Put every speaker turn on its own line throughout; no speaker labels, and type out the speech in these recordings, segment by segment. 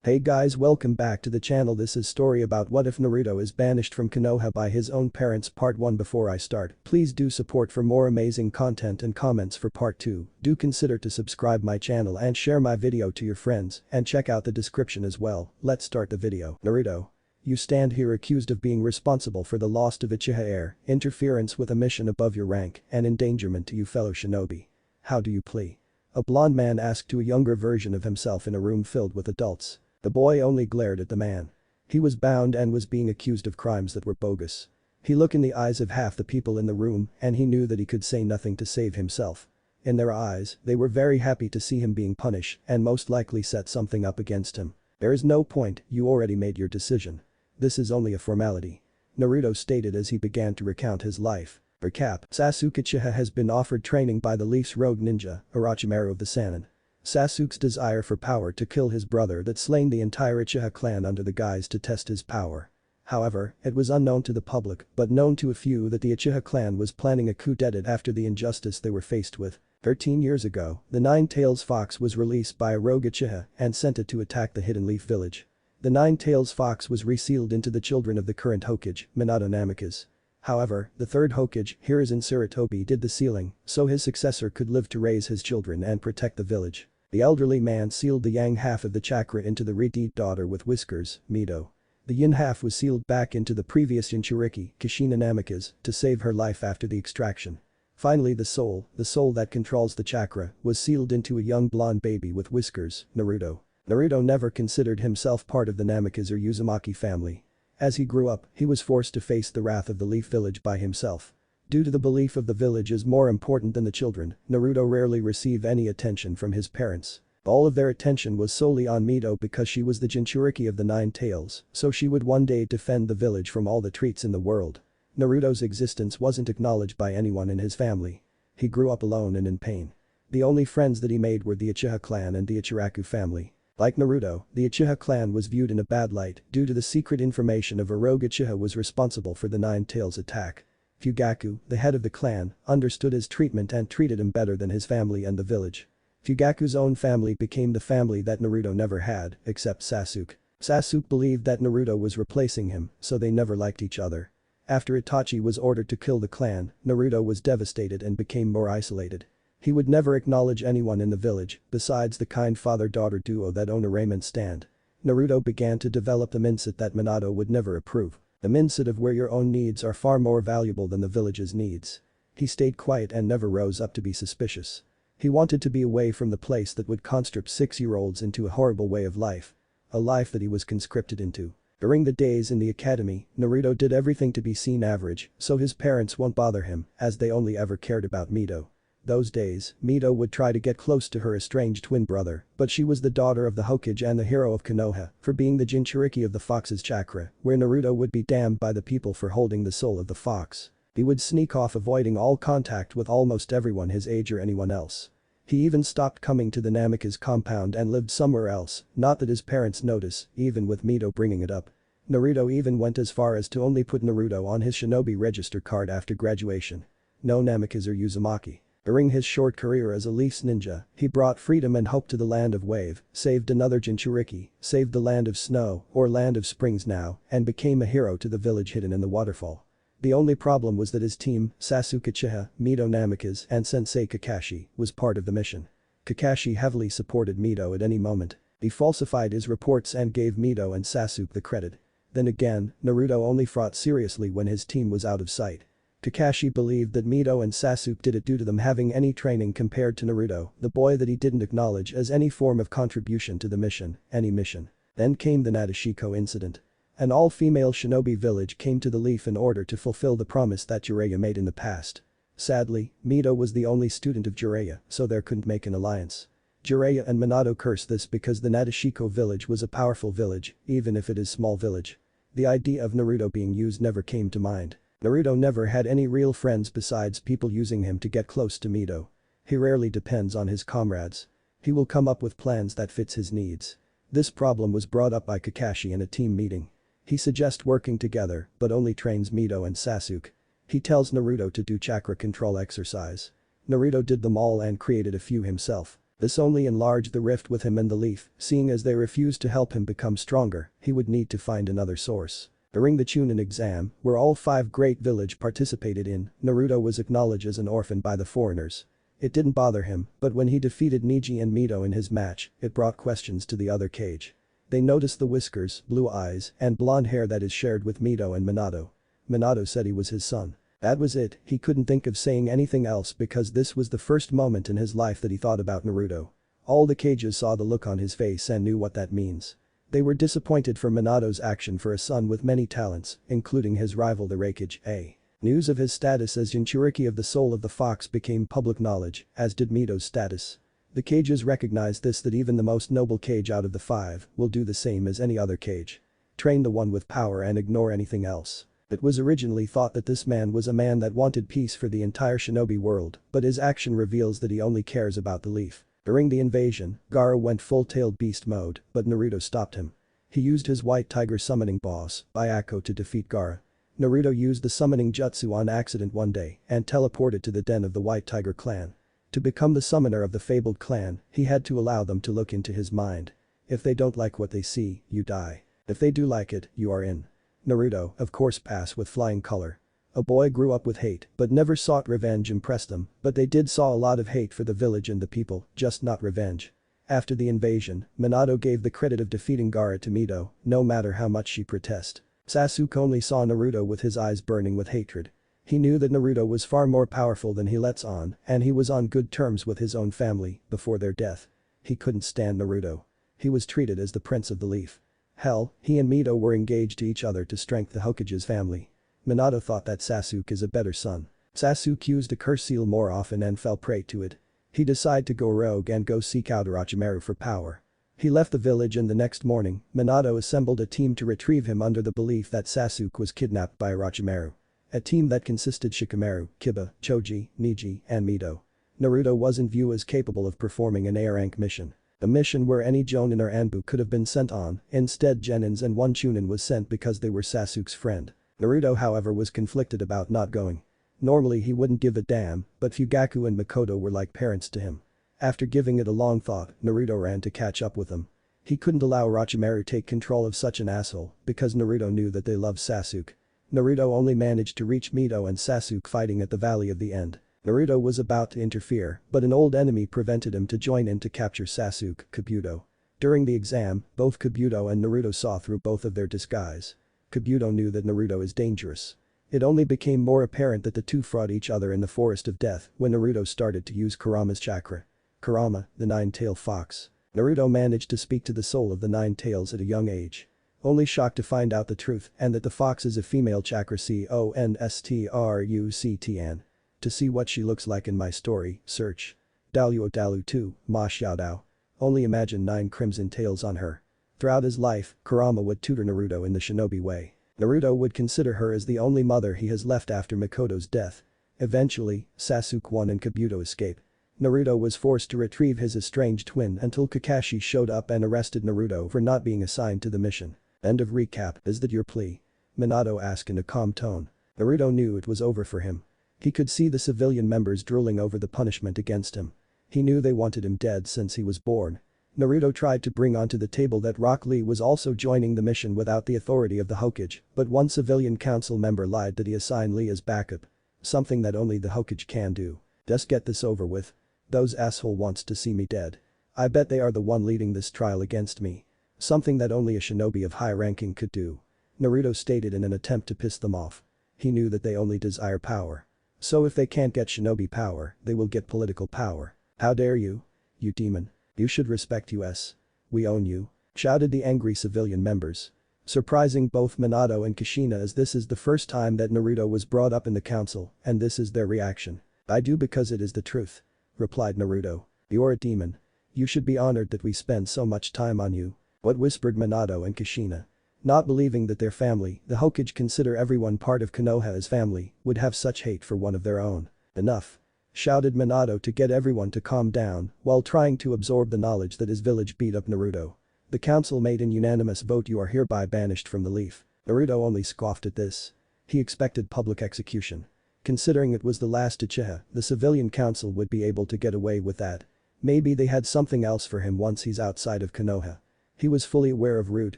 Hey guys, welcome back to the channel. This is story about what if Naruto is banished from Konoha by his own parents. Part 1. Before I start, please do support for more amazing content and comments for part 2. Do consider to subscribe my channel and share my video to your friends and check out the description as well. Let's start the video. Naruto. You stand here accused of being responsible for the loss of Uchiha heir, interference with a mission above your rank, and endangerment to you fellow shinobi. How do you plead? A blonde man asked to a younger version of himself in a room filled with adults. The boy only glared at the man. He was bound and was being accused of crimes that were bogus. He looked in the eyes of half the people in the room and he knew that he could say nothing to save himself. In their eyes, they were very happy to see him being punished and most likely set something up against him. There is no point, you already made your decision. This is only a formality. Naruto stated as he began to recount his life. Recap: Sasuke Uchiha has been offered training by the Leaf's rogue ninja, Orochimaru of the Sannin. Sasuke's desire for power to kill his brother that slain the entire Uchiha clan under the guise to test his power. However, it was unknown to the public but known to a few that the Uchiha clan was planning a coup d'etat after the injustice they were faced with. 13 years ago, the Nine-Tails Fox was released by a rogue Uchiha and sent it to attack the Hidden Leaf village. The Nine-Tails Fox was resealed into the children of the current Hokage, Minato Namikaze. However, the third Hokage, Hiruzen Sarutobi, did the sealing so his successor could live to raise his children and protect the village. The elderly man sealed the yang half of the chakra into the redeemed daughter with whiskers, Mito. The yin half was sealed back into the previous Jinchuriki, Kushina Namikaze, to save her life after the extraction. Finally the soul that controls the chakra, was sealed into a young blonde baby with whiskers, Naruto. Naruto never considered himself part of the Namikaze or Uzumaki family. As he grew up, he was forced to face the wrath of the Leaf village by himself. Due to the belief of the village is more important than the children, Naruto rarely received any attention from his parents. All of their attention was solely on Mito because she was the Jinchuriki of the Nine Tails, so she would one day defend the village from all the treats in the world. Naruto's existence wasn't acknowledged by anyone in his family. He grew up alone and in pain. The only friends that he made were the Uchiha clan and the Ichiraku family. Like Naruto, the Uchiha clan was viewed in a bad light due to the secret information of a rogue Uchiha was responsible for the Nine Tails attack. Fugaku, the head of the clan, understood his treatment and treated him better than his family and the village. Fugaku's own family became the family that Naruto never had, except Sasuke. Sasuke believed that Naruto was replacing him, so they never liked each other. After Itachi was ordered to kill the clan, Naruto was devastated and became more isolated. He would never acknowledge anyone in the village, besides the kind father-daughter duo that owned a raiment stand. Naruto began to develop the mindset that Minato would never approve. The mindset of where your own needs are far more valuable than the village's needs. He stayed quiet and never rose up to be suspicious. He wanted to be away from the place that would conscript 6-year-olds into a horrible way of life. A life that he was conscripted into. During the days in the academy, Naruto did everything to be seen average, so his parents won't bother him, as they only ever cared about Mito. Those days, Mito would try to get close to her estranged twin brother, but she was the daughter of the Hokage and the hero of Konoha, for being the Jinchuriki of the fox's chakra, where Naruto would be damned by the people for holding the soul of the fox. He would sneak off, avoiding all contact with almost everyone his age or anyone else. He even stopped coming to the Namikaze compound and lived somewhere else, not that his parents notice, even with Mito bringing it up. Naruto even went as far as to only put Naruto on his shinobi register card after graduation. No Namikaze or Uzumaki. During his short career as a Leaf's ninja, he brought freedom and hope to the land of Wave, saved another Jinchuriki, saved the land of Snow, or land of Springs now, and became a hero to the village hidden in the waterfall. The only problem was that his team, Sasuke Uchiha, Mito Namikaze, and Sensei Kakashi, was part of the mission. Kakashi heavily supported Mito at any moment. He falsified his reports and gave Mito and Sasuke the credit. Then again, Naruto only fought seriously when his team was out of sight. Kakashi believed that Mito and Sasuke did it due to them having any training compared to Naruto, the boy that he didn't acknowledge as any form of contribution to the mission, any mission. Then came the Nadeshiko incident. An all-female shinobi village came to the Leaf in order to fulfill the promise that Jiraiya made in the past. Sadly, Mito was the only student of Jiraiya, so they couldn't make an alliance. Jiraiya and Minato cursed this because the Nadeshiko village was a powerful village, even if it is small village. The idea of Naruto being used never came to mind. Naruto never had any real friends besides people using him to get close to Mito. He rarely depends on his comrades. He will come up with plans that fits his needs. This problem was brought up by Kakashi in a team meeting. He suggests working together, but only trains Mito and Sasuke. He tells Naruto to do chakra control exercise. Naruto did them all and created a few himself. This only enlarged the rift with him and the Leaf, seeing as they refused to help him become stronger, he would need to find another source. During the Chunin exam, where all 5 great village participated in, Naruto was acknowledged as an orphan by the foreigners. It didn't bother him, but when he defeated Neji and Mito in his match, it brought questions to the other cage. They noticed the whiskers, blue eyes, and blonde hair that is shared with Mito and Minato. Minato said he was his son. That was it, he couldn't think of saying anything else because this was the first moment in his life that he thought about Naruto. All the cages saw the look on his face and knew what that means. They were disappointed for Minato's action for a son with many talents, including his rival the Raikage A. News of his status as Jinchuriki of the Soul of the Fox became public knowledge, as did Mito's status. The cages recognized this, that even the most noble cage out of the 5 will do the same as any other cage. Train the one with power and ignore anything else. It was originally thought that this man was a man that wanted peace for the entire shinobi world, but his action reveals that he only cares about the Leaf. During the invasion, Gaara went full-tailed beast mode, but Naruto stopped him. He used his white tiger summoning boss, Byakko, to defeat Gaara. Naruto used the summoning jutsu on accident one day and teleported to the den of the White Tiger clan. To become the summoner of the fabled clan, he had to allow them to look into his mind. If they don't like what they see, you die. If they do like it, you are in. Naruto, of course, passed with flying color. A boy grew up with hate but never sought revenge impressed them, but they did saw a lot of hate for the village and the people, just not revenge. After the invasion, Minato gave the credit of defeating Gaara to Mito, no matter how much she protested. Sasuke only saw Naruto with his eyes burning with hatred. He knew that Naruto was far more powerful than he lets on, and he was on good terms with his own family before their death. He couldn't stand Naruto. He was treated as the Prince of the Leaf. Hell, he and Mito were engaged to each other to strengthen the Hokage's family. Minato thought that Sasuke is a better son. Sasuke used a curse seal more often and fell prey to it. He decided to go rogue and go seek out Orochimaru for power. He left the village and the next morning, Minato assembled a team to retrieve him under the belief that Sasuke was kidnapped by Orochimaru. A team that consisted Shikamaru, Kiba, Choji, Neji, and Mito. Naruto wasn't viewed as capable of performing an A-rank mission. A mission where any Jonin or Anbu could have been sent on, instead Genins and one Chunin was sent because they were Sasuke's friend. Naruto, however, was conflicted about not going. Normally he wouldn't give a damn, but Fugaku and Makoto were like parents to him. After giving it a long thought, Naruto ran to catch up with them. He couldn't allow Orochimaru take control of such an asshole because Naruto knew that they loved Sasuke. Naruto only managed to reach Mito and Sasuke fighting at the Valley of the End. Naruto was about to interfere, but an old enemy prevented him to join in to capture Sasuke, Kabuto. During the exam, both Kabuto and Naruto saw through both of their disguise. Kabuto knew that Naruto is dangerous. It only became more apparent that the two fought each other in the Forest of Death when Naruto started to use Kurama's chakra. Kurama, the nine-tailed fox. Naruto managed to speak to the soul of the nine tails at a young age. Only shocked to find out the truth and that the fox is a female chakra Constructn. To see what she looks like in my story, search. Daluo Dalu 2, Ma Xiaodao. Only imagine 9 crimson tails on her. Throughout his life, Kurama would tutor Naruto in the shinobi way. Naruto would consider her as the only mother he has left after Makoto's death. Eventually, Sasuke won and Kabuto escaped. Naruto was forced to retrieve his estranged twin until Kakashi showed up and arrested Naruto for not being assigned to the mission. End of recap. Is that your plea? Minato asked in a calm tone. Naruto knew it was over for him. He could see the civilian members drooling over the punishment against him. He knew they wanted him dead since he was born. Naruto tried to bring onto the table that Rock Lee was also joining the mission without the authority of the Hokage, but one civilian council member lied that he assigned Lee as backup. Something that only the Hokage can do. Just get this over with. Those asshole wants to see me dead. I bet they are the one leading this trial against me. Something that only a shinobi of high ranking could do. Naruto stated in an attempt to piss them off. He knew that they only desire power. So if they can't get shinobi power, they will get political power. How dare you? You demon. You should respect us. We own you. Shouted the angry civilian members. Surprising both Minato and Kushina as this is the first time that Naruto was brought up in the council and this is their reaction. I do because it is the truth. Replied Naruto. You're a demon. You should be honored that we spend so much time on you. What whispered Minato and Kushina. Not believing that their family, the Hokage consider everyone part of Konoha as family, would have such hate for one of their own. Enough. Shouted Minato to get everyone to calm down while trying to absorb the knowledge that his village beat up Naruto. The council made an unanimous vote. You are hereby banished from the Leaf. Naruto only scoffed at this. He expected public execution. Considering it was the last Uchiha, the civilian council would be able to get away with that. Maybe they had something else for him once he's outside of Konoha. He was fully aware of Root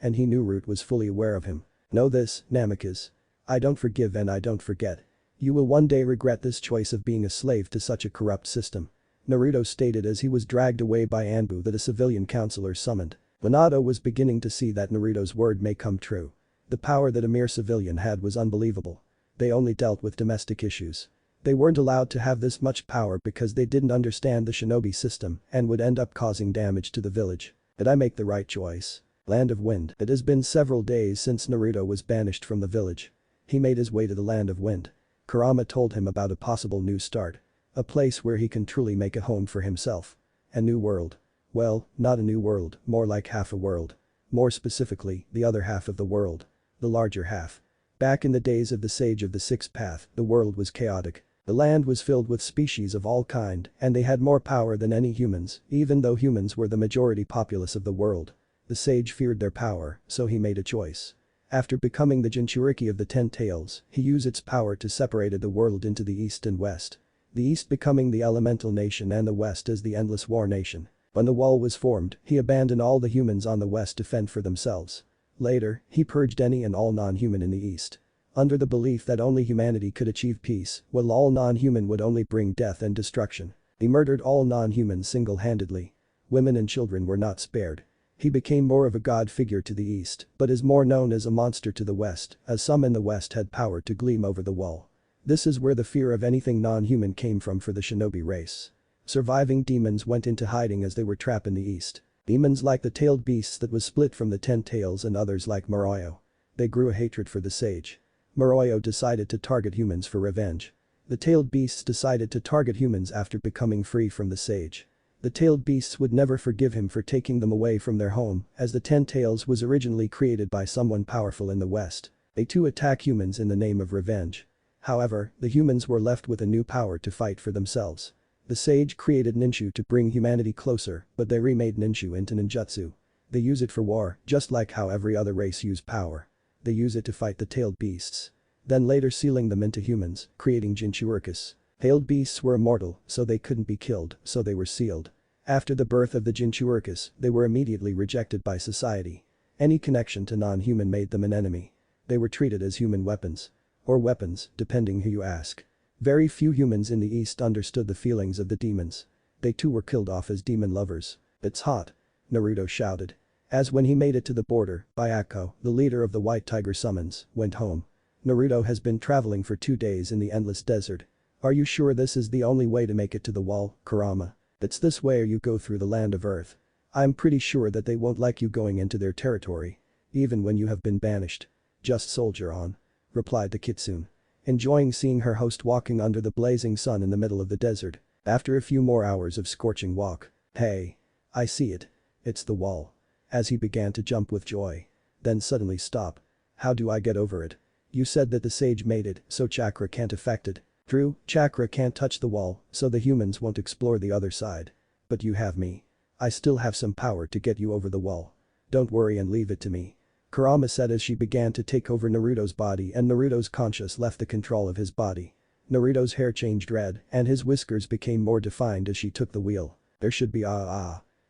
and he knew Root was fully aware of him. Know this, Namikaze. I don't forgive and I don't forget. You will one day regret this choice of being a slave to such a corrupt system. Naruto stated as he was dragged away by Anbu that a civilian counselor summoned. Minato was beginning to see that Naruto's word may come true. The power that a mere civilian had was unbelievable. They only dealt with domestic issues. They weren't allowed to have this much power because they didn't understand the shinobi system and would end up causing damage to the village. Did I make the right choice? Land of Wind. It has been several days since Naruto was banished from the village. He made his way to the Land of Wind. Kurama told him about a possible new start. A place where he can truly make a home for himself. A new world. Well, not a new world, more like half a world. More specifically, the other half of the world. The larger half. Back in the days of the Sage of the Sixth Path, the world was chaotic. The land was filled with species of all kind and they had more power than any humans, even though humans were the majority populace of the world. The sage feared their power, so he made a choice. After becoming the Jinchuriki of the Ten Tails, he used its power to separate the world into the East and West. The East becoming the Elemental Nation and the West as the Endless War Nation. When the wall was formed, he abandoned all the humans on the West to fend for themselves. Later, he purged any and all non-human in the East. Under the belief that only humanity could achieve peace, while all non-human would only bring death and destruction. He murdered all non-humans single-handedly. Women and children were not spared. He became more of a god figure to the East, but is more known as a monster to the West, as some in the West had power to gleam over the wall. This is where the fear of anything non-human came from for the shinobi race. Surviving demons went into hiding as they were trapped in the East. Demons like the tailed beasts that was split from the Ten Tails and others like Moroyo. They grew a hatred for the sage. Moroyo decided to target humans for revenge. The tailed beasts decided to target humans after becoming free from the sage. The tailed beasts would never forgive him for taking them away from their home, as the Ten Tails was originally created by someone powerful in the West. They too attack humans in the name of revenge. However, the humans were left with a new power to fight for themselves. The sage created ninjutsu to bring humanity closer, but they remade ninjutsu into ninjutsu. They use it for war, just like how every other race used power. They use it to fight the tailed beasts. Then later sealing them into humans, creating Jinchurikis. Tailed beasts were immortal, so they couldn't be killed, so they were sealed. After the birth of the Jinchurikis, they were immediately rejected by society. Any connection to non-human made them an enemy. They were treated as human weapons. Or weapons, depending who you ask. Very few humans in the East understood the feelings of the demons. They too were killed off as demon lovers. It's hot. Naruto shouted. As when he made it to the border, Byakko, the leader of the White Tiger summons, went home. Naruto has been traveling for 2 days in the endless desert. Are you sure this is the only way to make it to the wall, Kurama? It's this way or you go through the land of earth. I'm pretty sure that they won't like you going into their territory. Even when you have been banished. Just soldier on. Replied the kitsune. Enjoying seeing her host walking under the blazing sun in the middle of the desert. After a few more hours of scorching walk. Hey. I see it. It's the wall. As he began to jump with joy. Then suddenly stop. How do I get over it? You said that the sage made it, so chakra can't affect it. True, chakra can't touch the wall, so the humans won't explore the other side. But you have me. I still have some power to get you over the wall. Don't worry and leave it to me. Kurama said as she began to take over Naruto's body and Naruto's conscious left the control of his body. Naruto's hair changed red and his whiskers became more defined as she took the wheel. There should be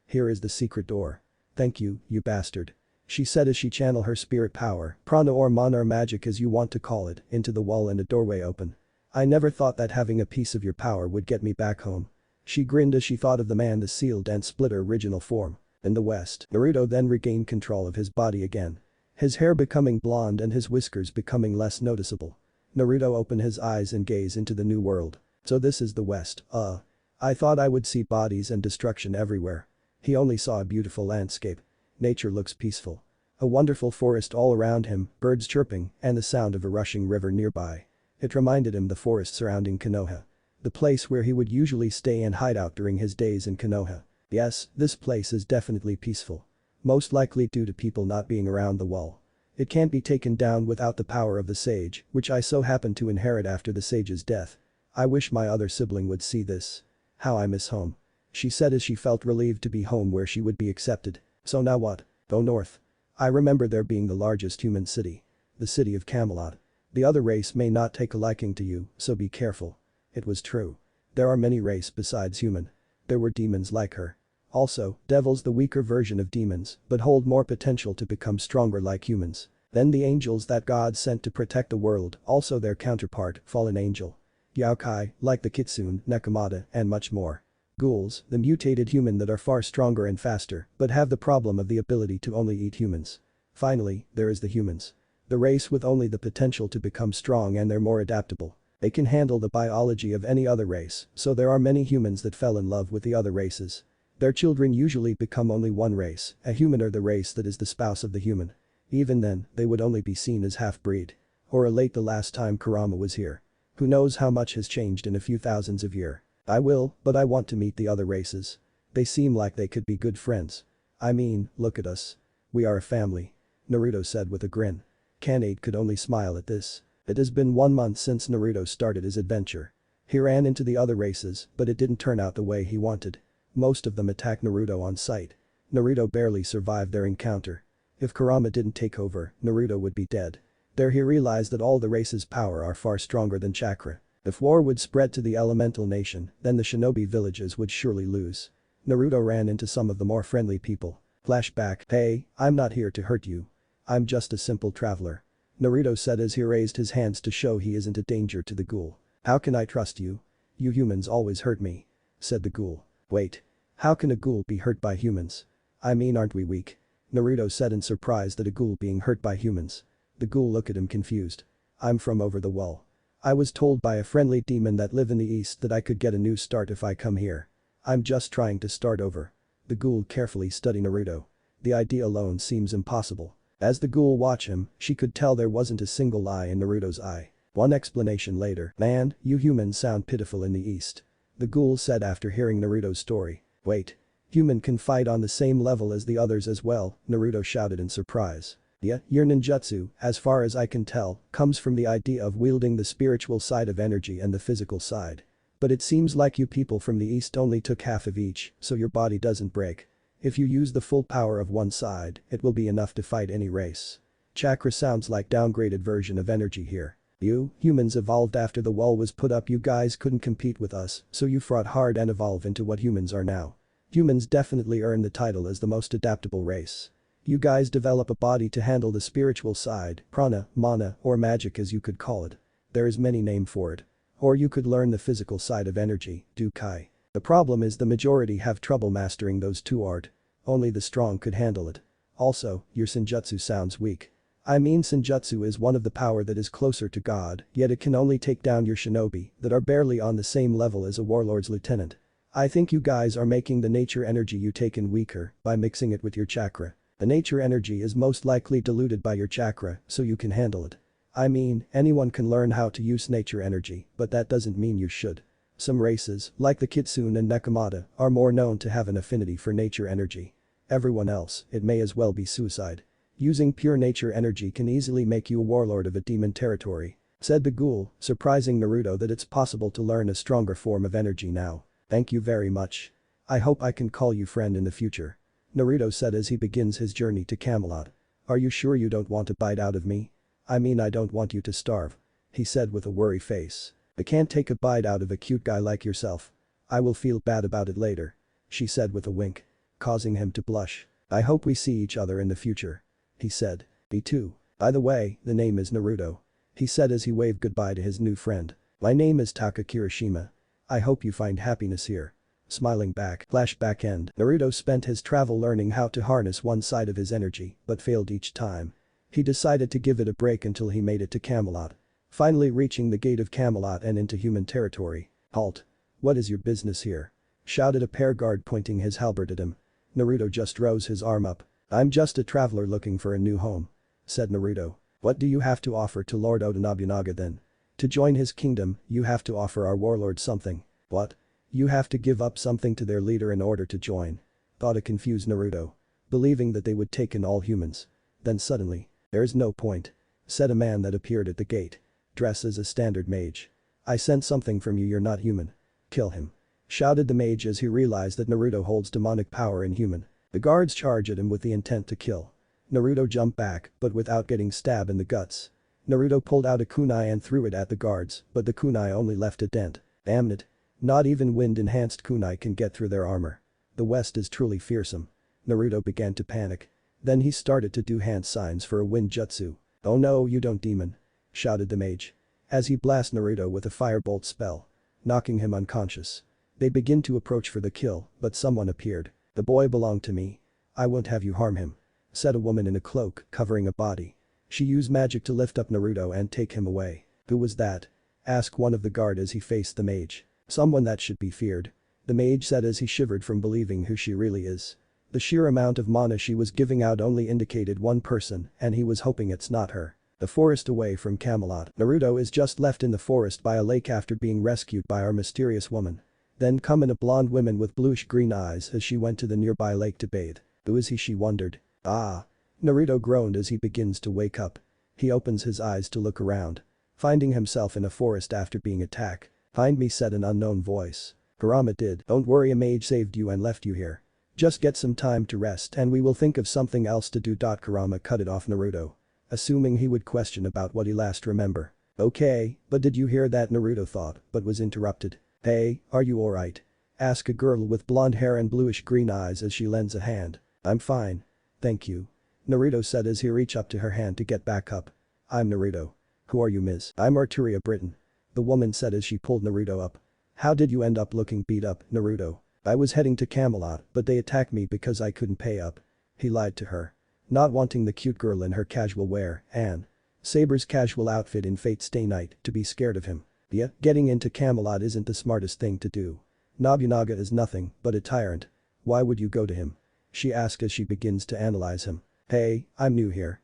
Here is the secret door. Thank you, you bastard. She said as she channeled her spirit power, prana or mana or magic as you want to call it, into the wall and a doorway open. I never thought that having a piece of your power would get me back home. She grinned as she thought of the man that sealed and split her original form. In the west, Naruto then regained control of his body again. His hair becoming blonde and his whiskers becoming less noticeable. Naruto opened his eyes and gazed into the new world. So this is the west, I thought I would see bodies and destruction everywhere. He only saw a beautiful landscape. Nature looks peaceful. A wonderful forest all around him, birds chirping, and the sound of a rushing river nearby. It reminded him the forest surrounding Konoha. The place where he would usually stay and hide out during his days in Konoha. Yes, this place is definitely peaceful. Most likely due to people not being around the wall. It can't be taken down without the power of the sage, which I so happen to inherit after the sage's death. I wish my other sibling would see this. How I miss home. She said as she felt relieved to be home where she would be accepted. So now what? Go north. I remember there being the largest human city. The city of Camelot. The other race may not take a liking to you, so be careful. It was true. There are many race besides human. There were demons like her. Also, devils, the weaker version of demons, but hold more potential to become stronger like humans. Then the angels that God sent to protect the world, also their counterpart, fallen angel. Yaokai, like the kitsune, nekomata, and much more. Ghouls, the mutated human that are far stronger and faster, but have the problem of the ability to only eat humans. Finally, there is the humans. The race with only the potential to become strong, and they're more adaptable. They can handle the biology of any other race, so there are many humans that fell in love with the other races. Their children usually become only one race, a human or the race that is the spouse of the human. Even then, they would only be seen as half-breed. Or late the last time Kurama was here. Who knows how much has changed in a few thousands of years. I will, but I want to meet the other races. They seem like they could be good friends. I mean, look at us. We are a family. Naruto said with a grin. Kanade could only smile at this. It has been 1 month since Naruto started his adventure. He ran into the other races, but it didn't turn out the way he wanted. Most of them attacked Naruto on sight. Naruto barely survived their encounter. If Kurama didn't take over, Naruto would be dead. There he realized that all the races' power are far stronger than chakra. If war would spread to the elemental nation, then the shinobi villages would surely lose. Naruto ran into some of the more friendly people. Flashback, hey, I'm not here to hurt you. I'm just a simple traveler. Naruto said as he raised his hands to show he isn't a danger to the ghoul. How can I trust you? You humans always hurt me. Said the ghoul. Wait. How can a ghoul be hurt by humans? I mean, aren't we weak? Naruto said in surprise that a ghoul being hurt by humans. The ghoul looked at him confused. I'm from over the wall. I was told by a friendly demon that live in the east that I could get a new start if I come here. I'm just trying to start over. The ghoul carefully studied Naruto. The idea alone seems impossible. As the ghoul watched him, she could tell there wasn't a single eye in Naruto's eye. One explanation later. Man, you humans sound pitiful in the east. The ghoul said after hearing Naruto's story. Wait. Human can fight on the same level as the others as well, Naruto shouted in surprise. Yeah, your ninjutsu, as far as I can tell, comes from the idea of wielding the spiritual side of energy and the physical side. But it seems like you people from the east only took half of each, so your body doesn't break. If you use the full power of one side, it will be enough to fight any race. Chakra sounds like downgraded version of energy here. You, humans evolved after the wall was put up. You guys couldn't compete with us, so you fought hard and evolved into what humans are now. Humans definitely earned the title as the most adaptable race. You guys develop a body to handle the spiritual side, prana, mana, or magic as you could call it. There is many name for it. Or you could learn the physical side of energy, Dukai. The problem is the majority have trouble mastering those two art. Only the strong could handle it. Also, your senjutsu sounds weak. I mean, senjutsu is one of the power that is closer to God, yet it can only take down your shinobi that are barely on the same level as a warlord's lieutenant. I think you guys are making the nature energy you take in weaker by mixing it with your chakra. The nature energy is most likely diluted by your chakra, so you can handle it. I mean, anyone can learn how to use nature energy, but that doesn't mean you should. Some races, like the kitsune and nekomata, are more known to have an affinity for nature energy. Everyone else, it may as well be suicide. Using pure nature energy can easily make you a warlord of a demon territory, said the ghoul, surprising Naruto that it's possible to learn a stronger form of energy now. Thank you very much. I hope I can call you friend in the future. Naruto said as he begins his journey to Camelot. Are you sure you don't want a bite out of me? I mean, I don't want you to starve. He said with a worry face. I can't take a bite out of a cute guy like yourself. I will feel bad about it later. She said with a wink. Causing him to blush. I hope we see each other in the future. He said. Me too. By the way, the name is Naruto. He said as he waved goodbye to his new friend. My name is Taka Kirishima. I hope you find happiness here. Smiling back. Flashback end. Naruto spent his travel learning how to harness one side of his energy, but failed each time. He decided to give it a break until he made it to Camelot. Finally reaching the gate of Camelot and into human territory. Halt. What is your business here? Shouted a pair guard pointing his halberd at him. Naruto just rose his arm up. I'm just a traveler looking for a new home. Said Naruto. What do you have to offer to Lord Oda Nobunaga then? To join his kingdom, you have to offer our warlord something. What? You have to give up something to their leader in order to join. Thought a confused Naruto. Believing that they would take in all humans. Then suddenly, there's no point. Said a man that appeared at the gate. Dressed as a standard mage. I sense something from you, you're not human. Kill him. Shouted the mage as he realized that Naruto holds demonic power in human. The guards charge at him with the intent to kill. Naruto jumped back, but without getting stabbed in the guts. Naruto pulled out a kunai and threw it at the guards, but the kunai only left a dent. Damn it. Not even wind-enhanced kunai can get through their armor. The West is truly fearsome. Naruto began to panic. Then he started to do hand signs for a wind jutsu. "Oh no, you don't, demon," shouted the mage. As he blasts Naruto with a firebolt spell, knocking him unconscious. They begin to approach for the kill, but someone appeared. "The boy belonged to me. I won't have you harm him," said a woman in a cloak covering a body. She used magic to lift up Naruto and take him away. "Who was that?" asked one of the guard as he faced the mage. "Someone that should be feared," the mage said as he shivered from believing who she really is. The sheer amount of mana she was giving out only indicated one person, and he was hoping it's not her. The forest away from Camelot. Naruto is just left in the forest by a lake after being rescued by our mysterious woman. Then come in a blonde woman with bluish-green eyes as she went to the nearby lake to bathe. Who is he, she wondered. "Ah." Naruto groaned as he begins to wake up. He opens his eyes to look around. Finding himself in a forest after being attacked. "Find me," said an unknown voice. "Kurama did. Don't worry, a mage saved you and left you here. Just get some time to rest and we will think of something else to do." Kurama cut it off Naruto. Assuming he would question about what he last remember. "Okay, but did you hear that?" Naruto thought, but was interrupted. "Hey, are you alright?" asked a girl with blonde hair and bluish-green eyes as she lends a hand. "I'm fine. Thank you," Naruto said as he reached up to her hand to get back up. "I'm Naruto. Who are you, miss?" "I'm Arturia Britain," the woman said as she pulled Naruto up. "How did you end up looking beat up, Naruto?" "I was heading to Camelot, but they attacked me because I couldn't pay up." He lied to her. Not wanting the cute girl in her casual wear and Saber's casual outfit in Fate Stay Night to be scared of him. Yeah, getting into Camelot isn't the smartest thing to do. Nobunaga is nothing but a tyrant. Why would you go to him? She asked as she begins to analyze him. "Hey, I'm new here.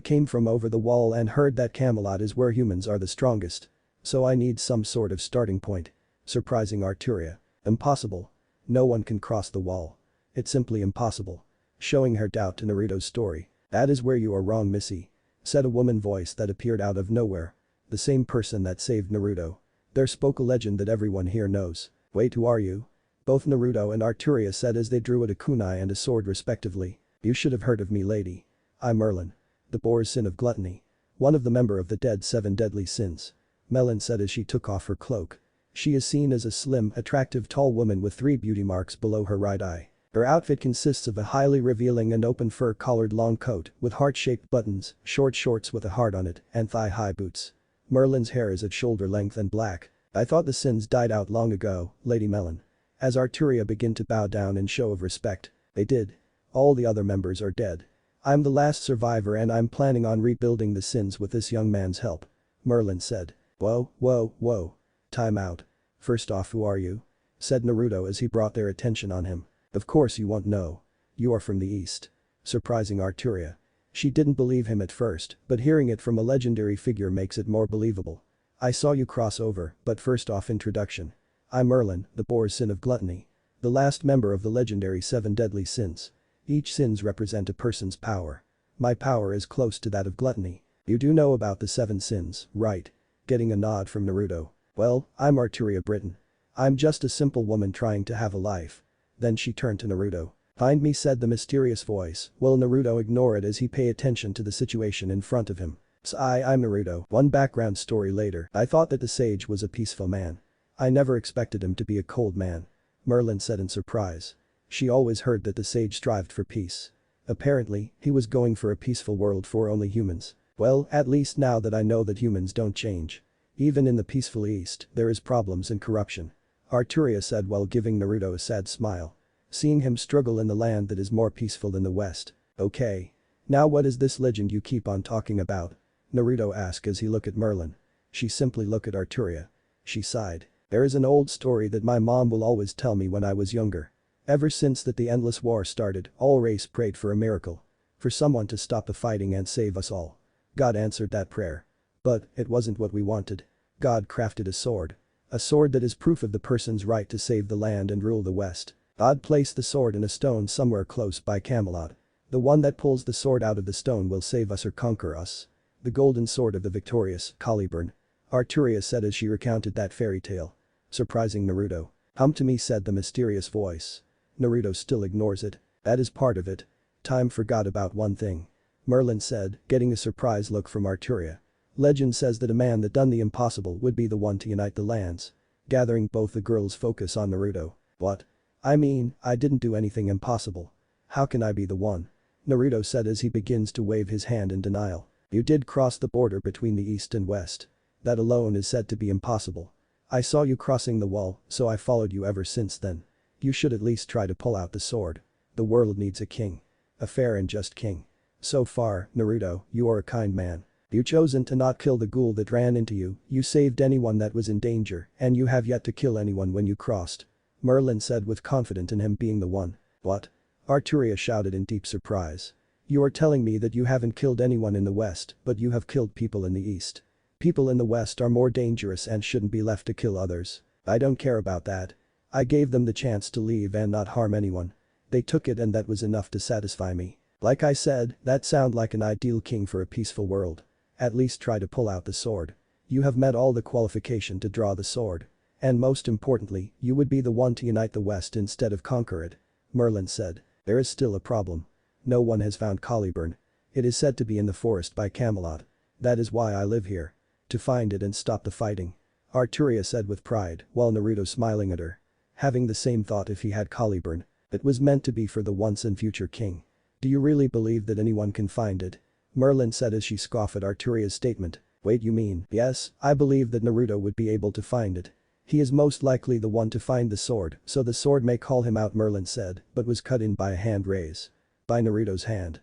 Came from over the wall and heard that Camelot is where humans are the strongest. So I need some sort of starting point." Surprising Arturia. "Impossible. No one can cross the wall. It's simply impossible." Showing her doubt to Naruto's story. "That is where you are wrong, Missy," said a woman voice that appeared out of nowhere. The same person that saved Naruto. There spoke a legend that everyone here knows. "Wait, who are you?" Both Naruto and Arturia said as they drew out a kunai and a sword respectively. "You should have heard of me, lady. I'm Merlin. The boar's sin of gluttony. One of the member of the dead 7 deadly sins." Melon said as she took off her cloak. She is seen as a slim, attractive tall woman with 3 beauty marks below her right eye. Her outfit consists of a highly revealing and open fur-collared long coat with heart-shaped buttons, short shorts with a heart on it, and thigh-high boots. Merlin's hair is at shoulder length and black. "I thought the sins died out long ago, Lady Melon." As Arturia began to bow down in show of respect. "They did. All the other members are dead. I'm the last survivor and I'm planning on rebuilding the sins with this young man's help," Merlin said. Whoa, whoa, whoa. Time out. First off, who are you?" said Naruto as he brought their attention on him. "Of course you won't know. You are from the east." Surprising Arturia. She didn't believe him at first, but hearing it from a legendary figure makes it more believable. "I saw you cross over, but first off, introduction. I'm Merlin, the boar's sin of gluttony. The last member of the legendary 7 deadly sins. Each sins represent a person's power. My power is close to that of gluttony. You do know about the 7 sins, right?" Getting a nod from Naruto. "Well, I'm Arturia Britain. I'm just a simple woman trying to have a life." Then she turned to Naruto. "Find me," said the mysterious voice, while Naruto ignored it as he paid attention to the situation in front of him. I'm Naruto." One background story later. "I thought that the sage was a peaceful man. I never expected him to be a cold man," Merlin said in surprise. She always heard that the sage strived for peace. Apparently, he was going for a peaceful world for only humans. "Well, at least now that I know that humans don't change. Even in the peaceful East, there is problems and corruption," Arturia said while giving Naruto a sad smile. Seeing him struggle in the land that is more peaceful than the West. "Okay. Now what is this legend you keep on talking about?" Naruto asked as he looked at Merlin. She simply looked at Arturia. She sighed. "There is an old story that my mom will always tell me when I was younger. Ever since that the endless war started, all race prayed for a miracle. For someone to stop the fighting and save us all. God answered that prayer. But, it wasn't what we wanted. God crafted a sword. A sword that is proof of the person's right to save the land and rule the West. God placed the sword in a stone somewhere close by Camelot. The one that pulls the sword out of the stone will save us or conquer us. The golden sword of the victorious Caliburn," Arturia said as she recounted that fairy tale. Surprising Naruto. "Come to me," said the mysterious voice. Naruto still ignores it. "That is part of it. Time forgot about one thing," Merlin said, getting a surprised look from Arturia. "Legend says that a man that done the impossible would be the one to unite the lands. gathering both the girls' focus on Naruto. What? I mean, I didn't do anything impossible. How can I be the one? Naruto said as he begins to wave his hand in denial. You did cross the border between the east and west. That alone is said to be impossible. I saw you crossing the wall, so I followed you ever since then. You should at least try to pull out the sword. The world needs a king. A fair and just king. So far, Naruto, you are a kind man. You chosen to not kill the ghoul that ran into you, you saved anyone that was in danger, and you have yet to kill anyone when you crossed. Merlin said with confident in him being the one. What? Arturia shouted in deep surprise. You are telling me that you haven't killed anyone in the west, but you have killed people in the east. People in the west are more dangerous and shouldn't be left to kill others. I don't care about that. I gave them the chance to leave and not harm anyone. They took it and that was enough to satisfy me. Like I said, that sounds like an ideal king for a peaceful world. At least try to pull out the sword. You have met all the qualification to draw the sword. And most importantly, you would be the one to unite the West instead of conquer it. Merlin said. There is still a problem. No one has found Caliburn. It is said to be in the forest by Camelot. That is why I live here. To find it and stop the fighting. Arturia said with pride, while Naruto smiling at her. Having the same thought if he had Caliburn. It was meant to be for the once and future king. Do you really believe that anyone can find it? Merlin said as she scoffed at Arturia's statement. Wait, you mean? Yes, I believe that Naruto would be able to find it. He is most likely the one to find the sword, so the sword may call him out, Merlin said, but was cut in by a hand raise. By Naruto's hand.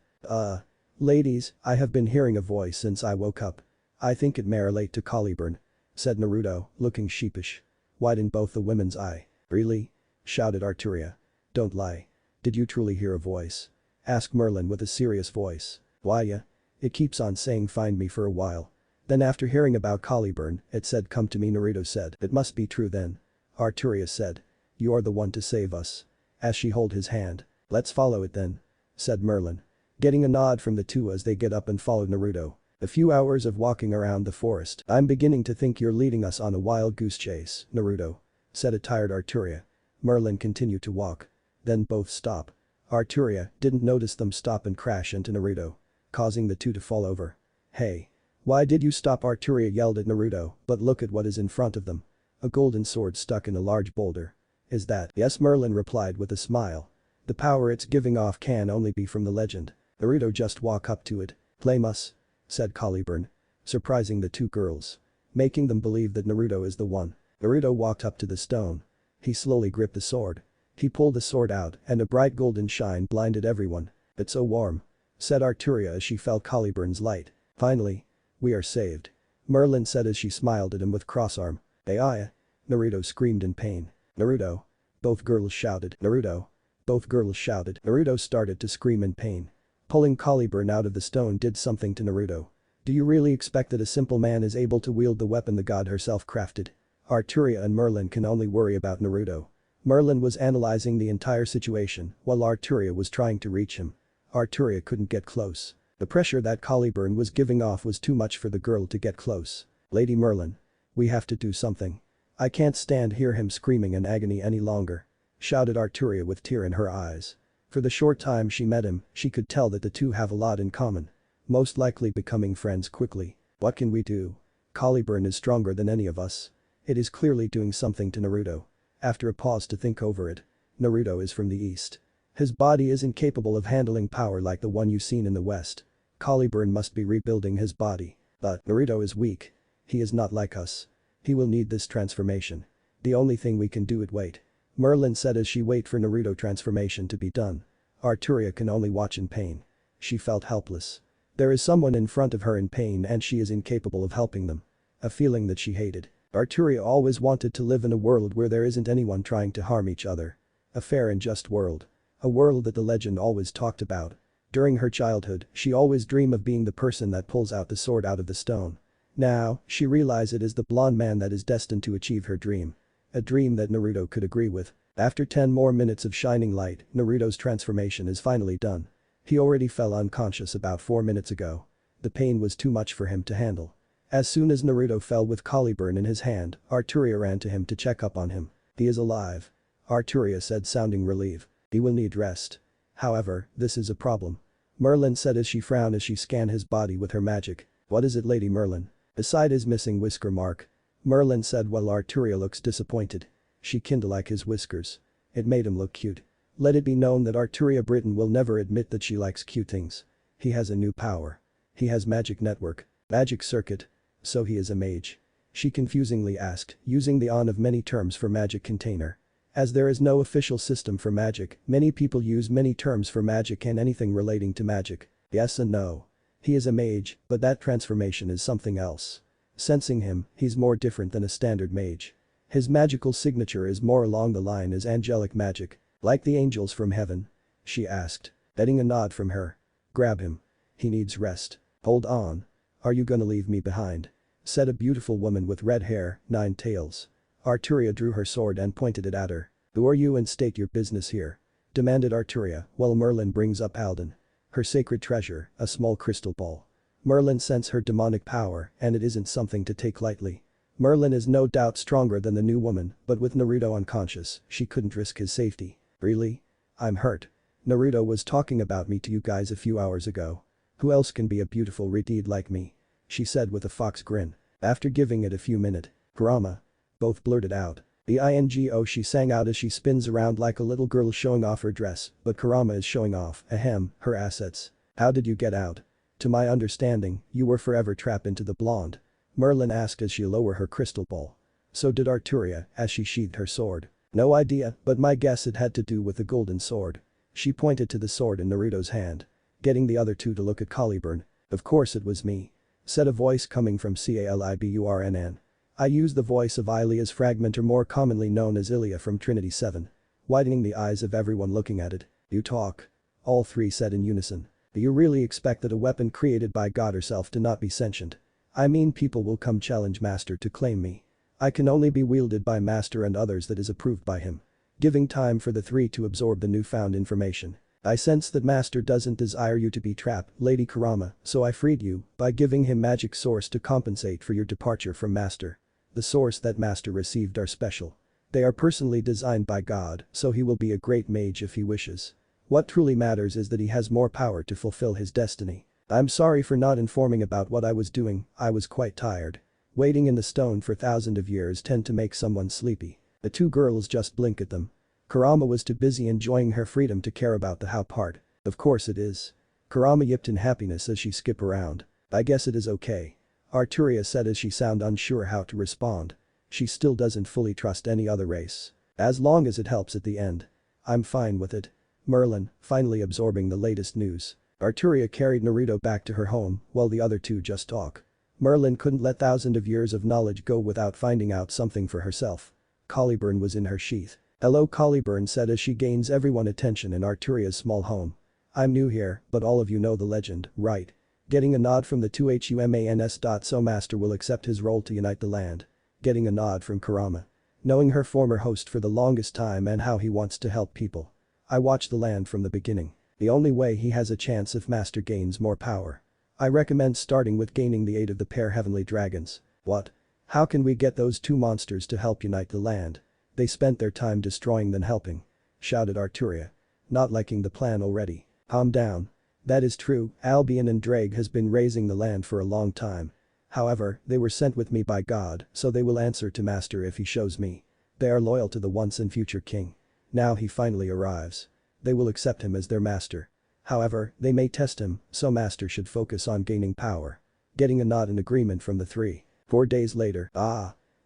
Ladies, I have been hearing a voice since I woke up. I think it may relate to Caliburn, said Naruto, looking sheepish. Widened both the women's eye. Really? Shouted Arturia. Don't lie. Did you truly hear a voice? Asked Merlin with a serious voice. Why yeah. It keeps on saying find me for a while. Then after hearing about Caliburn, it said come to me, Naruto said. It must be true then. Arturia said. You are the one to save us. As she held his hand. Let's follow it then. Said Merlin. Getting a nod from the two as they get up and followed Naruto. A few hours of walking around the forest. I'm beginning to think you're leading us on a wild goose chase, Naruto. Said a tired Arturia. Merlin continued to walk. Then both stop. Arturia didn't notice them stop and crash into Naruto. Causing the two to fall over. Hey. Why did you stop? Arturia yelled at Naruto, but look at what is in front of them. A golden sword stuck in a large boulder. Is that? Yes, Merlin replied with a smile. The power it's giving off can only be from the legend. Naruto just walk up to it. Blame us. Said Caliburn. Surprising the two girls. Making them believe that Naruto is the one. Naruto walked up to the stone. He slowly gripped the sword. He pulled the sword out and a bright golden shine blinded everyone. It's so warm. Said Arturia as she felt Caliburn's light. Finally. We are saved. Merlin said as she smiled at him with cross arm. Ai. Naruto screamed in pain. Naruto. Both girls shouted. Naruto. Both girls shouted. Naruto started to scream in pain. Pulling Caliburn out of the stone did something to Naruto. Do you really expect that a simple man is able to wield the weapon the god herself crafted? Arturia and Merlin can only worry about Naruto. Merlin was analyzing the entire situation while Arturia was trying to reach him. Arturia couldn't get close. The pressure that Caliburn was giving off was too much for the girl to get close. Lady Merlin. We have to do something. I can't stand hear him screaming in agony any longer. Shouted Arturia with tear in her eyes. For the short time she met him, she could tell that the two have a lot in common. Most likely becoming friends quickly. What can we do? Caliburn is stronger than any of us. It is clearly doing something to Naruto. After a pause to think over it. Naruto is from the east. His body is incapable of handling power like the one you've seen in the west. Caliburn must be rebuilding his body. But Naruto is weak. He is not like us. He will need this transformation. The only thing we can do is wait. Merlin said as she wait for Naruto transformation to be done. Arturia can only watch in pain. She felt helpless. There is someone in front of her in pain and she is incapable of helping them. A feeling that she hated. Arturia always wanted to live in a world where there isn't anyone trying to harm each other. A fair and just world. A world that the legend always talked about. During her childhood, she always dreamed of being the person that pulls out the sword out of the stone. Now, she realizes it is the blonde man that is destined to achieve her dream. A dream that Naruto could agree with. After 10 more minutes of shining light, Naruto's transformation is finally done. He already fell unconscious about 4 minutes ago. The pain was too much for him to handle. As soon as Naruto fell with Caliburn in his hand, Arturia ran to him to check up on him. He is alive. Arturia said, sounding relieved. He will need rest. However, this is a problem. Merlin said as she frowned as she scanned his body with her magic. What is it, Lady Merlin? Beside his missing whisker mark. Merlin said while Arturia looks disappointed. She kindled like his whiskers. It made him look cute. Let it be known that Arturia Britain will never admit that she likes cute things. He has a new power. He has magic network. Magic circuit. So he is a mage. She confusingly asked, using the on of many terms for magic container. As there is no official system for magic, many people use many terms for magic and anything relating to magic. Yes and no. He is a mage, but that transformation is something else. Sensing him, he's more different than a standard mage. His magical signature is more along the line as angelic magic, like the angels from heaven. She asked, getting a nod from her. Grab him. He needs rest. Hold on. Are you gonna leave me behind? Said a beautiful woman with red hair, 9 tails. Arturia drew her sword and pointed it at her. Who are you and state your business here? Demanded Arturia while Merlin brings up Alden. Her sacred treasure, a small crystal ball. Merlin sensed her demonic power and it isn't something to take lightly. Merlin is no doubt stronger than the new woman, but with Naruto unconscious, she couldn't risk his safety. Really? I'm hurt. Naruto was talking about me to you guys a few hours ago. Who else can be a beautiful redeed like me? She said with a fox grin. After giving it a few minutes. Kurama. Both blurted out. The INGO she sang out as she spins around like a little girl showing off her dress, but Kurama is showing off, her assets. How did you get out? To my understanding, you were forever trapped into the blonde. Merlin asked as she lowered her crystal ball. So did Arturia as she sheathed her sword. No idea, but my guess it had to do with the golden sword. She pointed to the sword in Naruto's hand. Getting the other two to look at Caliburn. Of course it was me. Said a voice coming from Caliburn. I use the voice of Ilia's fragment or more commonly known as Ilia from Trinity 7. Widening the eyes of everyone looking at it. You talk. All three said in unison. Do you really expect that a weapon created by God herself to not be sentient? I mean people will come challenge Master to claim me. I can only be wielded by Master and others that is approved by him. Giving time for the three to absorb the newfound information. I sense that Master doesn't desire you to be trapped, Lady Kurama, so I freed you by giving him magic source to compensate for your departure from Master. The source that Master received are special. They are personally designed by God, so he will be a great mage if he wishes. What truly matters is that he has more power to fulfill his destiny. I'm sorry for not informing about what I was doing, I was quite tired. Waiting in the stone for thousands of years tend to make someone sleepy. The two girls just blinked at them. Kurama was too busy enjoying her freedom to care about the how part. Of course it is. Kurama yipped in happiness as she skipped around. I guess it is okay. Arturia said as she sounded unsure how to respond. She still doesn't fully trust any other race. As long as it helps at the end. I'm fine with it. Merlin, finally absorbing the latest news. Arturia carried Naruto back to her home while the other two just talk. Merlin couldn't let thousands of years of knowledge go without finding out something for herself. Caliburn was in her sheath. Hello Caliburn said as she gains everyone's attention in Arturia's small home. I'm new here, but all of you know the legend, right? Getting a nod from the two humans. So Master will accept his role to unite the land. Getting a nod from Kurama. Knowing her former host for the longest time and how he wants to help people. I watched the land from the beginning. The only way he has a chance if Master gains more power. I recommend starting with gaining the aid of the pair heavenly dragons. What? How can we get those two monsters to help unite the land? They spent their time destroying than helping. Shouted Arturia. Not liking the plan already. Calm down. That is true, Albion and Drake has been raising the land for a long time. However, they were sent with me by God, so they will answer to Master if he shows me. They are loyal to the once and future king. Now he finally arrives. They will accept him as their master. However, they may test him, so Master should focus on gaining power. Getting a nod in agreement from the three. 4 days later.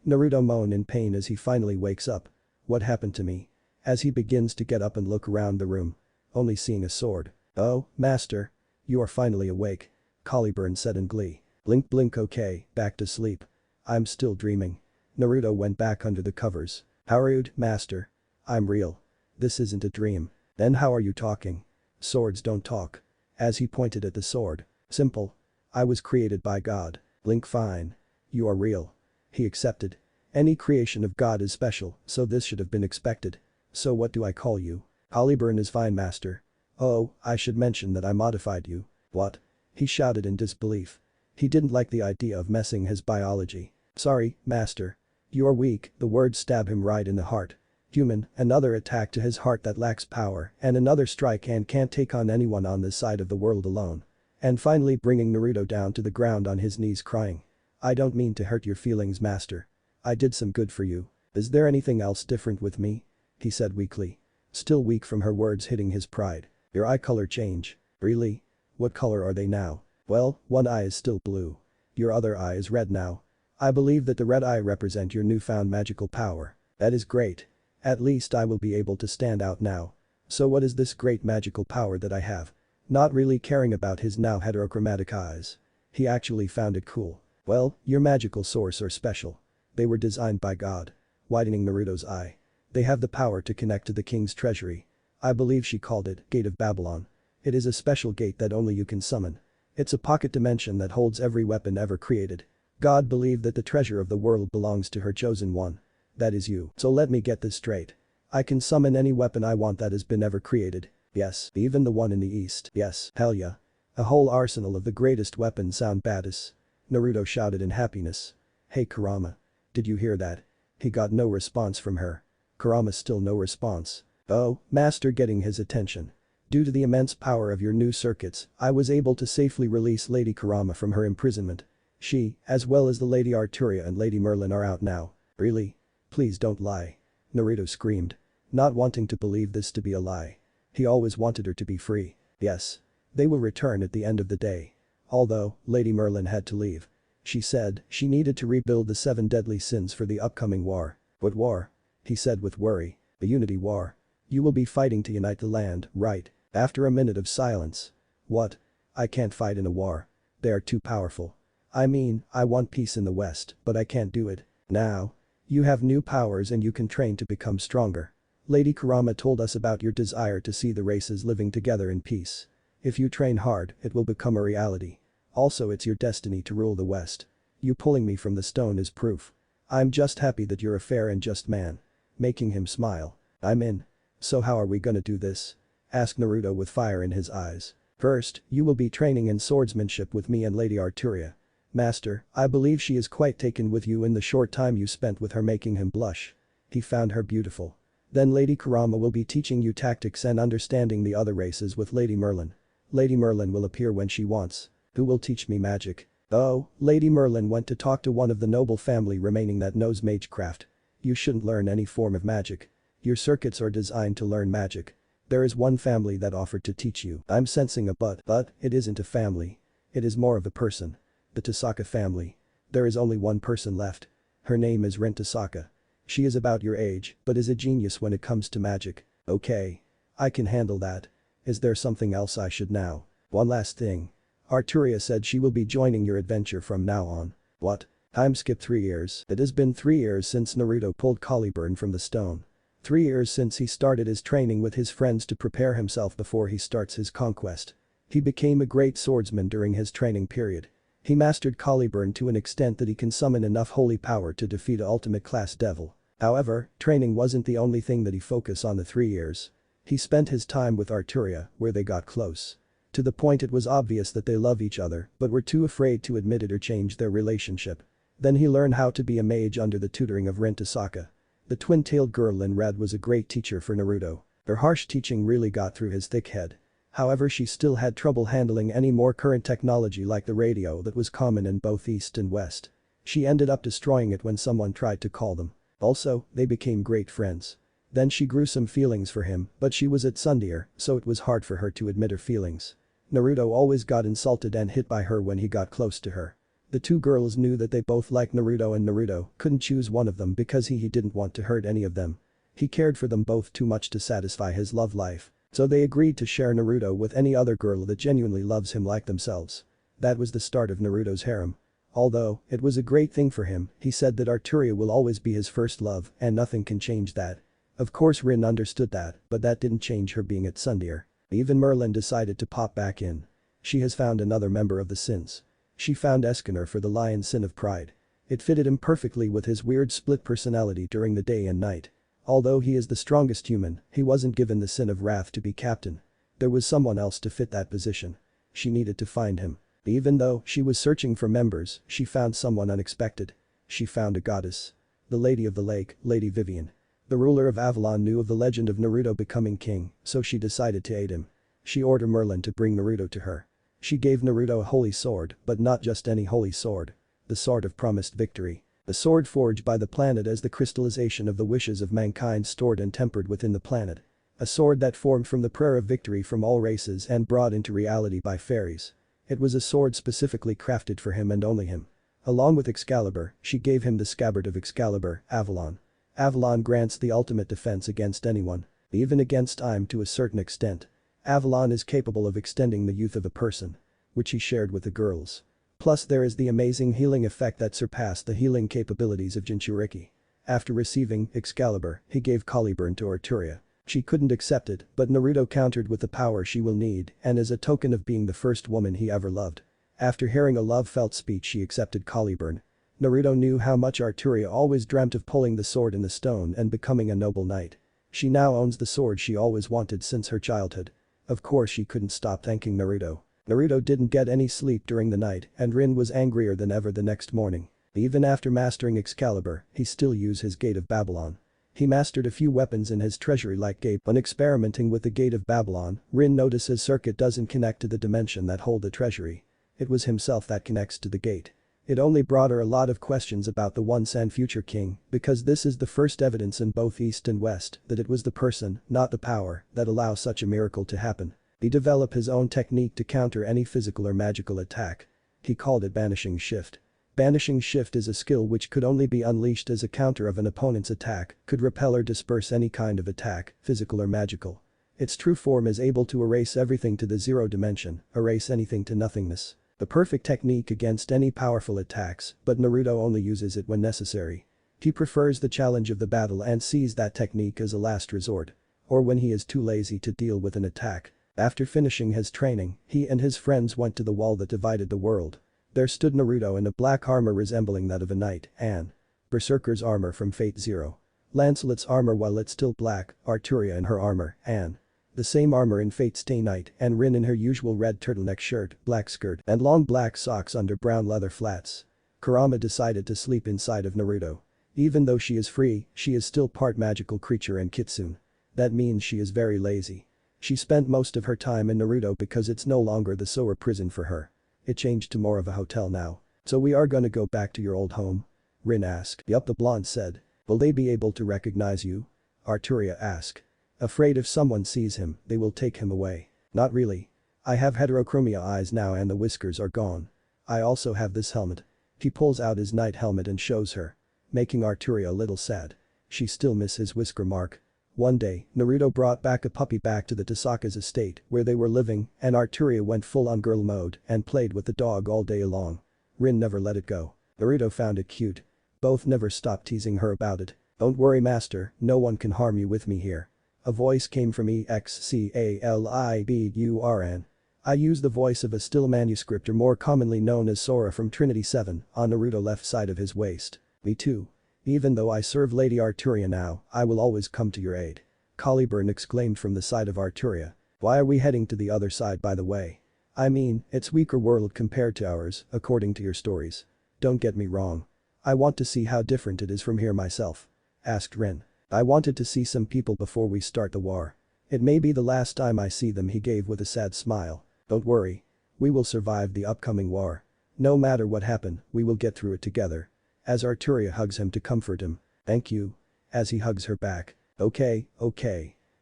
Naruto moaned in pain as he finally wakes up. What happened to me? As he begins to get up and look around the room. Only seeing a sword. Oh, Master. You are finally awake. Caliburn said in glee. Blink blink okay, back to sleep. I'm still dreaming. Naruto went back under the covers. How rude, Master. I'm real. This isn't a dream. Then how are you talking? Swords don't talk. As he pointed at the sword. Simple. I was created by God. Blink fine. You are real. He accepted. Any creation of God is special, so this should have been expected. So what do I call you? Caliburn is fine Master. Oh, I should mention that I modified you. What? He shouted in disbelief. He didn't like the idea of messing his biology. Sorry, Master. You are weak, the words stab him right in the heart. Human, another attack to his heart that lacks power and another strike and can't take on anyone on this side of the world alone. And finally bringing Naruto down to the ground on his knees crying. I don't mean to hurt your feelings Master. I did some good for you. Is there anything else different with me? He said weakly. Still weak from her words hitting his pride. Your eye color change. Really? What color are they now? Well, one eye is still blue. Your other eye is red now. I believe that the red eye represent your newfound magical power. That is great. At least I will be able to stand out now. So what is this great magical power that I have? Not really caring about his now heterochromatic eyes. He actually found it cool. Well, your magical source are special. They were designed by God. Widening Naruto's eye. They have the power to connect to the king's treasury. I believe she called it Gate of Babylon. It is a special gate that only you can summon. It's a pocket dimension that holds every weapon ever created. God believed that the treasure of the world belongs to her chosen one. That is you. So let me get this straight. I can summon any weapon I want that has been ever created. Yes, even the one in the east. Yes, hell yeah. A whole arsenal of the greatest weapons sound badass. Naruto shouted in happiness. Hey Kurama. Did you hear that? He got no response from her. Kurama still no response. Oh, master getting his attention. Due to the immense power of your new circuits, I was able to safely release Lady Kurama from her imprisonment. She, as well as the Lady Arturia and Lady Merlin are out now. Really? Please don't lie. Naruto screamed. Not wanting to believe this to be a lie. He always wanted her to be free. Yes. They will return at the end of the day. Although, Lady Merlin had to leave. She said she needed to rebuild the 7 deadly sins for the upcoming war. What war? He said with worry. The Unity War. You will be fighting to unite the land, right? After a minute of silence. What? I can't fight in a war. They are too powerful. I mean, I want peace in the West, but I can't do it. Now. You have new powers and you can train to become stronger. Lady Kurama told us about your desire to see the races living together in peace. If you train hard, it will become a reality. Also it's your destiny to rule the West. You pulling me from the stone is proof. I'm just happy that you're a fair and just man. Making him smile. I'm in. So how are we gonna do this? Asked Naruto with fire in his eyes. First, you will be training in swordsmanship with me and Lady Arturia. Master, I believe she is quite taken with you in the short time you spent with her making him blush. He found her beautiful. Then Lady Kurama will be teaching you tactics and understanding the other races with Lady Merlin. Lady Merlin will appear when she wants. Who will teach me magic? Oh, Lady Merlin went to talk to one of the noble family remaining that knows magecraft. You shouldn't learn any form of magic. Your circuits are designed to learn magic. There is one family that offered to teach you. I'm sensing a but it isn't a family. It is more of a person. The Tasaka family. There is only one person left. Her name is Rin Tasaka. She is about your age, but is a genius when it comes to magic. Okay. I can handle that. Is there something else I should know? One last thing. Arturia said she will be joining your adventure from now on. What? Time skip 3 years. It has been 3 years since Naruto pulled Caliburn from the stone. 3 years since he started his training with his friends to prepare himself before he starts his conquest. He became a great swordsman during his training period. He mastered Caliburn to an extent that he can summon enough holy power to defeat an ultimate class devil. However, training wasn't the only thing that he focused on the 3 years. He spent his time with Arturia, where they got close. To the point it was obvious that they love each other but were too afraid to admit it or change their relationship. Then he learned how to be a mage under the tutoring of Rin Tasaka. The twin-tailed girl in red was a great teacher for Naruto. Her harsh teaching really got through his thick head. However, she still had trouble handling any more current technology like the radio that was common in both East and West. She ended up destroying it when someone tried to call them. Also, they became great friends. Then she grew some feelings for him, but she was at Sundeer, so it was hard for her to admit her feelings. Naruto always got insulted and hit by her when he got close to her. The two girls knew that they both liked Naruto and Naruto couldn't choose one of them because he didn't want to hurt any of them. He cared for them both too much to satisfy his love life. So they agreed to share Naruto with any other girl that genuinely loves him like themselves. That was the start of Naruto's harem. Although, it was a great thing for him, he said that Arturia will always be his first love and nothing can change that. Of course Rin understood that, but that didn't change her being at Sundeer. Even Merlin decided to pop back in. She has found another member of the sins. She found Escanor for the lion sin of pride. It fitted him perfectly with his weird split personality during the day and night. Although he is the strongest human, he wasn't given the sin of wrath to be captain. There was someone else to fit that position. She needed to find him. Even though she was searching for members, she found someone unexpected. She found a goddess. The Lady of the Lake, Lady Vivian. The ruler of Avalon knew of the legend of Naruto becoming king, so she decided to aid him. She ordered Merlin to bring Naruto to her. She gave Naruto a holy sword, but not just any holy sword. The sword of promised victory. A sword forged by the planet as the crystallization of the wishes of mankind stored and tempered within the planet. A sword that formed from the prayer of victory from all races and brought into reality by fairies. It was a sword specifically crafted for him and only him. Along with Excalibur, she gave him the scabbard of Excalibur, Avalon. Avalon grants the ultimate defense against anyone, even against time to a certain extent. Avalon is capable of extending the youth of a person, which he shared with the girls. Plus there is the amazing healing effect that surpassed the healing capabilities of Jinchuriki. After receiving Excalibur, he gave Caliburn to Arturia. She couldn't accept it, but Naruto countered with the power she will need and as a token of being the first woman he ever loved. After hearing a love-felt speech she accepted Caliburn. Naruto knew how much Arturia always dreamt of pulling the sword in the stone and becoming a noble knight. She now owns the sword she always wanted since her childhood. Of course she couldn't stop thanking Naruto. Naruto didn't get any sleep during the night and Rin was angrier than ever the next morning. Even after mastering Excalibur, he still used his Gate of Babylon. He mastered a few weapons in his treasury-like gate. When experimenting with the Gate of Babylon, Rin noticed his circuit doesn't connect to the dimension that hold the treasury. It was himself that connects to the gate. It only brought her a lot of questions about the once and future king, because this is the first evidence in both East and West that it was the person, not the power, that allows such a miracle to happen. He developed his own technique to counter any physical or magical attack. He called it Banishing Shift. Banishing Shift is a skill which could only be unleashed as a counter of an opponent's attack, could repel or disperse any kind of attack, physical or magical. Its true form is able to erase everything to the zero dimension, erase anything to nothingness. The perfect technique against any powerful attacks, but Naruto only uses it when necessary. He prefers the challenge of the battle and sees that technique as a last resort. Or when he is too lazy to deal with an attack. After finishing his training, he and his friends went to the wall that divided the world. There stood Naruto in a black armor resembling that of a knight, and Berserker's armor from Fate Zero. Lancelot's armor while it's still black, Arturia in her armor, and the same armor in Fate Stay Night and Rin in her usual red turtleneck shirt, black skirt and long black socks under brown leather flats. Kurama decided to sleep inside of Naruto. Even though she is free, she is still part magical creature and kitsune. That means she is very lazy. She spent most of her time in Naruto because it's no longer the Sora prison for her. It changed to more of a hotel now. So we are gonna go back to your old home? Rin asked. Yup, the blonde said. Will they be able to recognize you? Arturia asked. Afraid if someone sees him, they will take him away. Not really. I have heterochromia eyes now and the whiskers are gone. I also have this helmet. He pulls out his knight helmet and shows her. Making Arturia a little sad. She still miss his whisker mark. One day, Naruto brought back a puppy back to the Tasaka's estate where they were living and Arturia went full on girl mode and played with the dog all day long. Rin never let it go. Naruto found it cute. Both never stopped teasing her about it. Don't worry master, no one can harm you with me here. A voice came from Excaliburn. I use the voice of a still manuscriptor more commonly known as Sora from Trinity 7 on Naruto left side of his waist. Me too. Even though I serve Lady Arturia now, I will always come to your aid. Caliburn exclaimed from the side of Arturia. Why are we heading to the other side by the way? I mean, it's weaker world compared to ours, according to your stories. Don't get me wrong. I want to see how different it is from here myself. Asked Rin. I wanted to see some people before we start the war. It may be the last time I see them, he gave with a sad smile. Don't worry. We will survive the upcoming war. No matter what happen, we will get through it together. As Arturia hugs him to comfort him. Thank you. As he hugs her back. Okay.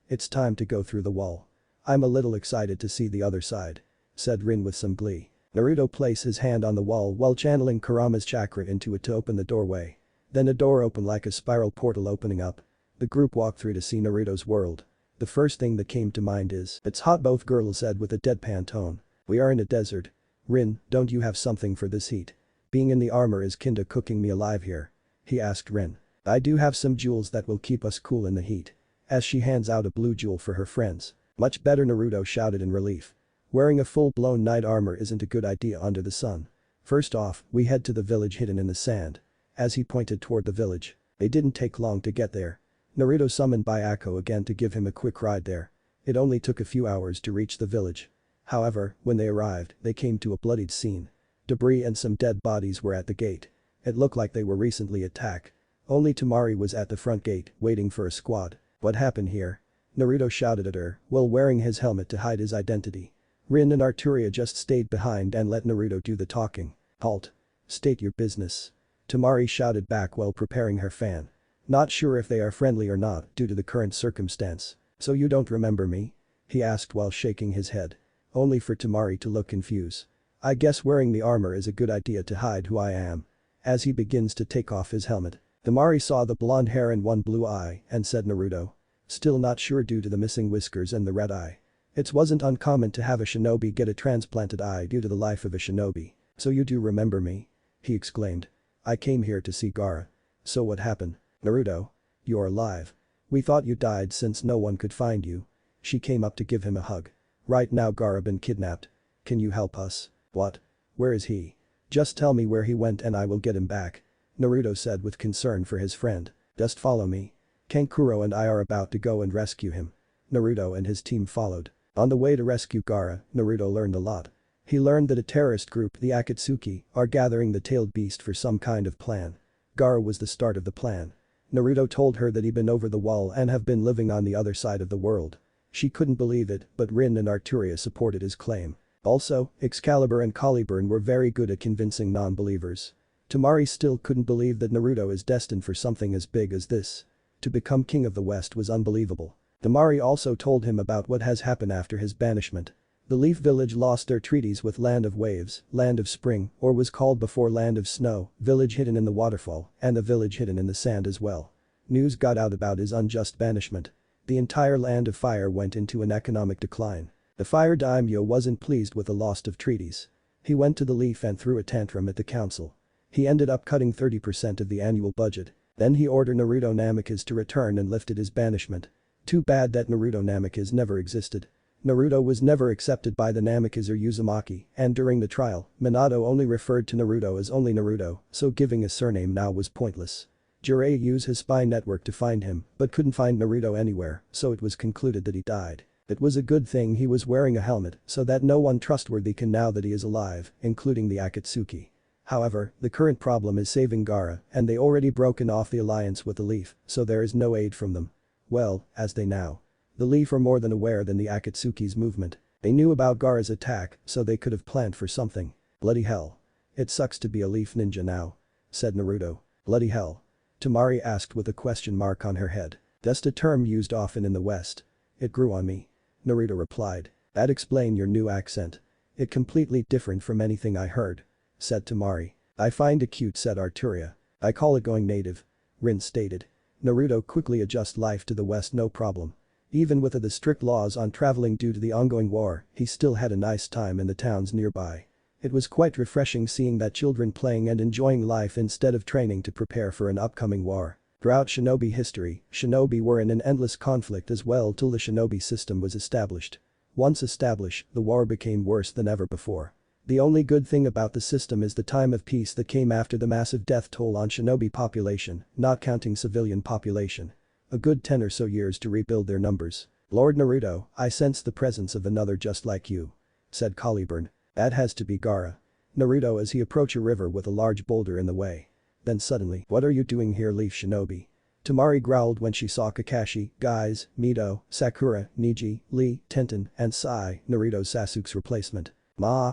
It's time to go through the wall. I'm a little excited to see the other side. Said Rin with some glee. Naruto placed his hand on the wall while channeling Kurama's chakra into it to open the doorway. Then a door opened like a spiral portal opening up. The group walked through to see Naruto's world. The first thing that came to mind is, it's hot, both girls said with a deadpan tone. We are in a desert. Rin, don't you have something for this heat? Being in the armor is kinda cooking me alive here. He asked Rin. I do have some jewels that will keep us cool in the heat. As she hands out a blue jewel for her friends. Much better, Naruto shouted in relief. Wearing a full-blown knight armor isn't a good idea under the sun. First off, we head to the village hidden in the sand. As he pointed toward the village. They didn't take long to get there. Naruto summoned Byako again to give him a quick ride there. It only took a few hours to reach the village. However, when they arrived, they came to a bloodied scene. Debris and some dead bodies were at the gate. It looked like they were recently attacked. Only Tamari was at the front gate, waiting for a squad. What happened here? Naruto shouted at her, while wearing his helmet to hide his identity. Rin and Arturia just stayed behind and let Naruto do the talking. Halt. State your business. Tamari shouted back while preparing her fan. Not sure if they are friendly or not due to the current circumstance. So you don't remember me? He asked while shaking his head. Only for Tamari to look confused. I guess wearing the armor is a good idea to hide who I am. As he begins to take off his helmet, Tamari saw the blonde hair and one blue eye and said Naruto. Still not sure due to the missing whiskers and the red eye. It wasn't uncommon to have a shinobi get a transplanted eye due to the life of a shinobi. So you do remember me? He exclaimed. I came here to see Gaara. So what happened? Naruto? You're alive. We thought you died since no one could find you. She came up to give him a hug. Right now Gaara been kidnapped. Can you help us? What? Where is he? Just tell me where he went and I will get him back. Naruto said with concern for his friend. Just follow me. Kankuro and I are about to go and rescue him. Naruto and his team followed. On the way to rescue Gaara, Naruto learned a lot. He learned that a terrorist group, the Akatsuki, are gathering the tailed beast for some kind of plan. Gaara was the start of the plan. Naruto told her that he'd been over the wall and have been living on the other side of the world. She couldn't believe it, but Rin and Arturia supported his claim. Also, Excalibur and Caliburn were very good at convincing non-believers. Tamari still couldn't believe that Naruto is destined for something as big as this. To become king of the West was unbelievable. Tamari also told him about what has happened after his banishment. The Leaf Village lost their treaties with Land of Waves, Land of Spring, or was called before Land of Snow, village hidden in the waterfall, and the village hidden in the sand as well. News got out about his unjust banishment. The entire Land of Fire went into an economic decline. The Fire Daimyo wasn't pleased with the loss of treaties. He went to the Leaf and threw a tantrum at the council. He ended up cutting 30% of the annual budget. Then he ordered Naruto Namikaze to return and lifted his banishment. Too bad that Naruto Namikaze never existed. Naruto was never accepted by the Namikaze or Uzumaki, and during the trial, Minato only referred to Naruto as only Naruto, so giving a surname now was pointless. Jiraiya used his spy network to find him, but couldn't find Naruto anywhere, so it was concluded that he died. It was a good thing he was wearing a helmet so that no one trustworthy can now that he is alive, including the Akatsuki. However, the current problem is saving Gaara, and they already broken off the alliance with the Leaf, so there is no aid from them. Well, as they now. The Leaf are more than aware than the Akatsuki's movement. They knew about Gaara's attack, so they could have planned for something. Bloody hell. It sucks to be a Leaf ninja now. Said Naruto. Bloody hell. Tamari asked with a question mark on her head. That's a term used often in the West. It grew on me. Naruto replied. That explain your new accent. It completely different from anything I heard. Said Tamari. I find it cute, said Arturia. I call it going native. Rin stated. Naruto quickly adjust life to the West no problem. Even with the strict laws on traveling due to the ongoing war, he still had a nice time in the towns nearby. It was quite refreshing seeing that children playing and enjoying life instead of training to prepare for an upcoming war. Throughout shinobi history, shinobi were in an endless conflict as well till the shinobi system was established. Once established, the war became worse than ever before. The only good thing about the system is the time of peace that came after the massive death toll on shinobi population, not counting civilian population. A good 10 or so years to rebuild their numbers. Lord Naruto, I sense the presence of another just like you. Said Caliburn. That has to be Gaara. Naruto as he approached a river with a large boulder in the way. Then suddenly, what are you doing here, Leaf Shinobi? Tamari growled when she saw Kakashi, Guys, Mito, Sakura, Niji, Lee, Tenten, and Sai, Naruto's Sasuke's replacement. Ma.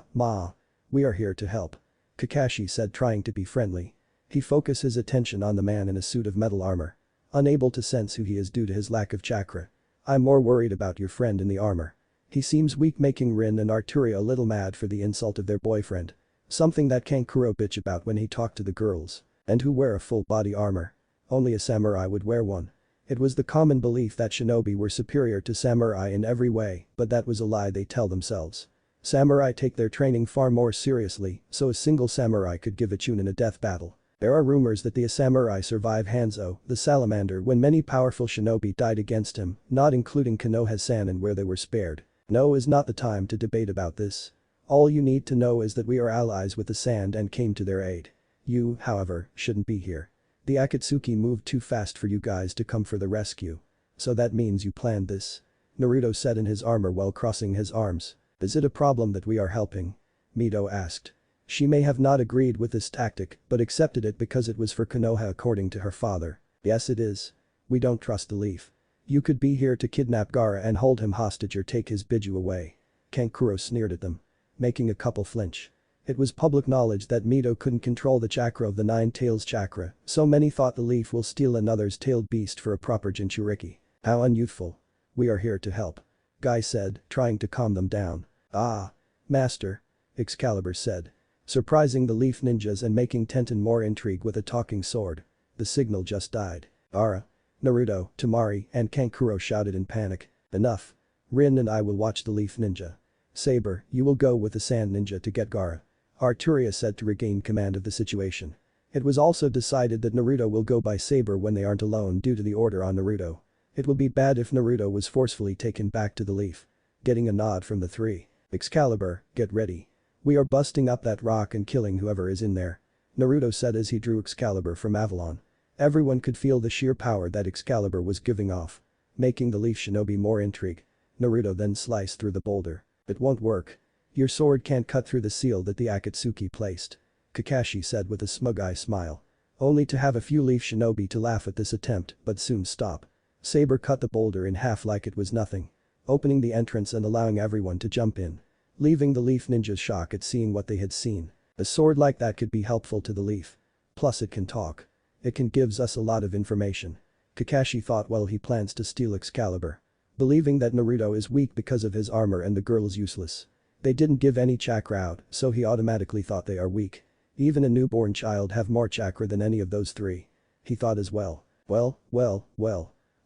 We are here to help. Kakashi said trying to be friendly. He focused his attention on the man in a suit of metal armor. Unable to sense who he is due to his lack of chakra. I'm more worried about your friend in the armor. He seems weak, making Rin and Arturia a little mad for the insult of their boyfriend. Something that Kankuro bitch about when he talked to the girls. And who wear a full body armor. Only a samurai would wear one. It was the common belief that shinobi were superior to samurai in every way, but that was a lie they tell themselves. Samurai take their training far more seriously, so a single samurai could give a tune in a death battle. There are rumors that the samurai survive Hanzo, the salamander, when many powerful shinobi died against him, not including Konoha Sannin where they were spared. No is not the time to debate about this. All you need to know is that we are allies with the Sand and came to their aid. You, however, shouldn't be here. The Akatsuki moved too fast for you guys to come for the rescue. So that means you planned this? Naruto said in his armor while crossing his arms. Is it a problem that we are helping? Mito asked. She may have not agreed with this tactic, but accepted it because it was for Konoha according to her father. Yes it is. We don't trust the Leaf. You could be here to kidnap Gaara and hold him hostage or take his Biju away. Kankuro sneered at them. Making a couple flinch. It was public knowledge that Mito couldn't control the chakra of the Nine Tails chakra, so many thought the leaf will steal another's tailed beast for a proper Jinchuriki. How unyouthful. We are here to help. Guy said, trying to calm them down. Ah. Master. Excalibur said. Surprising the leaf ninjas and making Tenten more intrigue with a talking sword. The signal just died. Ara. Naruto, Temari, and Kankuro shouted in panic. Enough. Rin and I will watch the leaf ninja. Saber, you will go with the sand ninja to get Gaara. Arturia said to regain command of the situation. It was also decided that Naruto will go by Saber when they aren't alone due to the order on Naruto. It will be bad if Naruto was forcefully taken back to the leaf. Getting a nod from the three. Excalibur, get ready. We are busting up that rock and killing whoever is in there. Naruto said as he drew Excalibur from Avalon. Everyone could feel the sheer power that Excalibur was giving off. Making the leaf shinobi more intrigue. Naruto then sliced through the boulder. It won't work. Your sword can't cut through the seal that the Akatsuki placed. Kakashi said with a smug-eye smile. Only to have a few leaf shinobi to laugh at this attempt, but soon stop. Saber cut the boulder in half like it was nothing. Opening the entrance and allowing everyone to jump in. Leaving the leaf ninjas shocked at seeing what they had seen. A sword like that could be helpful to the leaf. Plus it can talk. It can gives us a lot of information. Kakashi thought while he plans to steal Excalibur. Believing that Naruto is weak because of his armor and the girl's useless. They didn't give any chakra out, so he automatically thought they are weak. Even a newborn child have more chakra than any of those three. He thought as well. Well.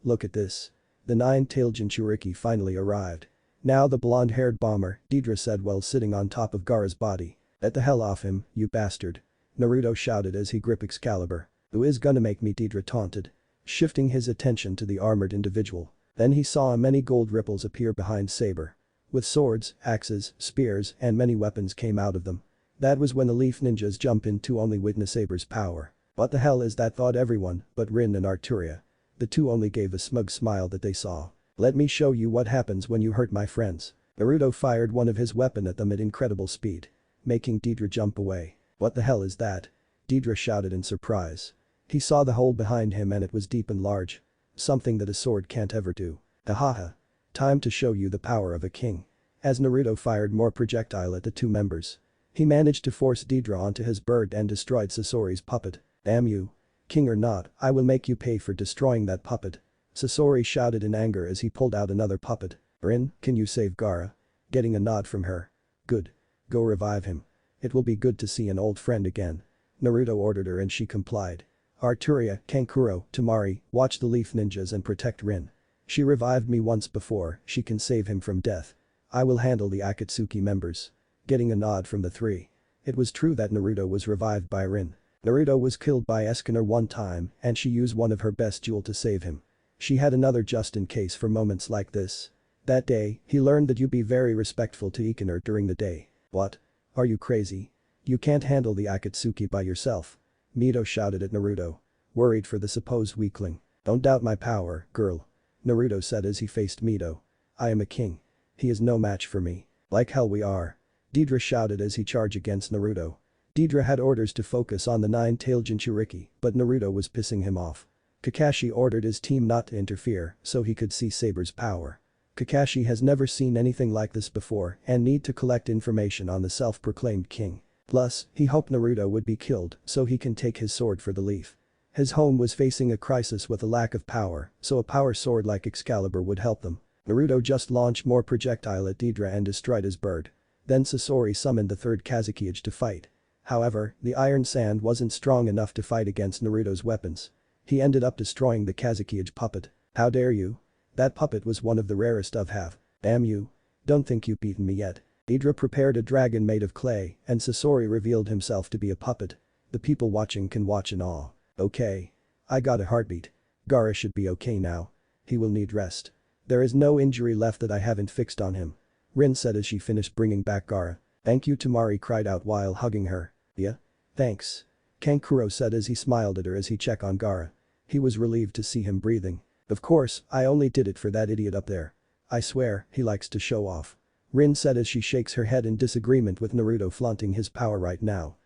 Look at this. The nine-tailed Jinchuriki finally arrived. Now the blonde-haired bomber, Deidre said while sitting on top of Gaara's body. Get the hell off him, you bastard. Naruto shouted as he gripped Excalibur. Who is gonna make me, Deidre taunted. Shifting his attention to the armored individual. Then he saw many gold ripples appear behind Saber. With swords, axes, spears, and many weapons came out of them. That was when the leaf ninjas jump in to only witness Saber's power. What the hell is that, thought everyone, but Rin and Arturia. The two only gave a smug smile that they saw. Let me show you what happens when you hurt my friends. Naruto fired one of his weapon at them at incredible speed. Making Deidre jump away. What the hell is that? Deidre shouted in surprise. He saw the hole behind him and it was deep and large. Something that a sword can't ever do. Ahaha. Time to show you the power of a king. As Naruto fired more projectile at the two members. He managed to force Deidre onto his bird and destroyed Sasori's puppet. Damn you. King or not, I will make you pay for destroying that puppet. Sasori shouted in anger as he pulled out another puppet. Rin, can you save Gaara? Getting a nod from her. Good. Go revive him. It will be good to see an old friend again. Naruto ordered her and she complied. Arturia, Kankuro, Temari, watch the leaf ninjas and protect Rin. She revived me once before, she can save him from death. I will handle the Akatsuki members. Getting a nod from the three. It was true that Naruto was revived by Rin. Naruto was killed by Escanor one time and she used one of her best jewel to save him. She had another just in case for moments like this. That day, he learned that you be very respectful to Escanor during the day. What? Are you crazy? You can't handle the Akatsuki by yourself. Mito shouted at Naruto. Worried for the supposed weakling. Don't doubt my power, girl. Naruto said as he faced Mito. I am a king. He is no match for me. Like hell we are. Deidre shouted as he charged against Naruto. Deidre had orders to focus on the nine-tailed Jinchuriki, but Naruto was pissing him off. Kakashi ordered his team not to interfere so he could see Saber's power. Kakashi has never seen anything like this before and need to collect information on the self-proclaimed king. Plus, he hoped Naruto would be killed so he can take his sword for the leaf. His home was facing a crisis with a lack of power, so a power sword like Excalibur would help them. Naruto just launched more projectile at Deidre and destroyed his bird. Then Sasori summoned the third Kazekage to fight. However, the iron sand wasn't strong enough to fight against Naruto's weapons. He ended up destroying the Kazekage puppet. How dare you? That puppet was one of the rarest I've have. Damn you. Don't think you've beaten me yet. Deidre prepared a dragon made of clay and Sasori revealed himself to be a puppet. The people watching can watch in awe. Okay. I got a heartbeat. Gaara should be okay now. He will need rest. There is no injury left that I haven't fixed on him. Rin said as she finished bringing back Gaara. Thank you, Temari cried out while hugging her. Yeah? Thanks. Kankuro said as he smiled at her as he checked on Gaara. He was relieved to see him breathing. Of course, I only did it for that idiot up there. I swear, he likes to show off. Rin said as she shakes her head in disagreement with Naruto flaunting his power right now.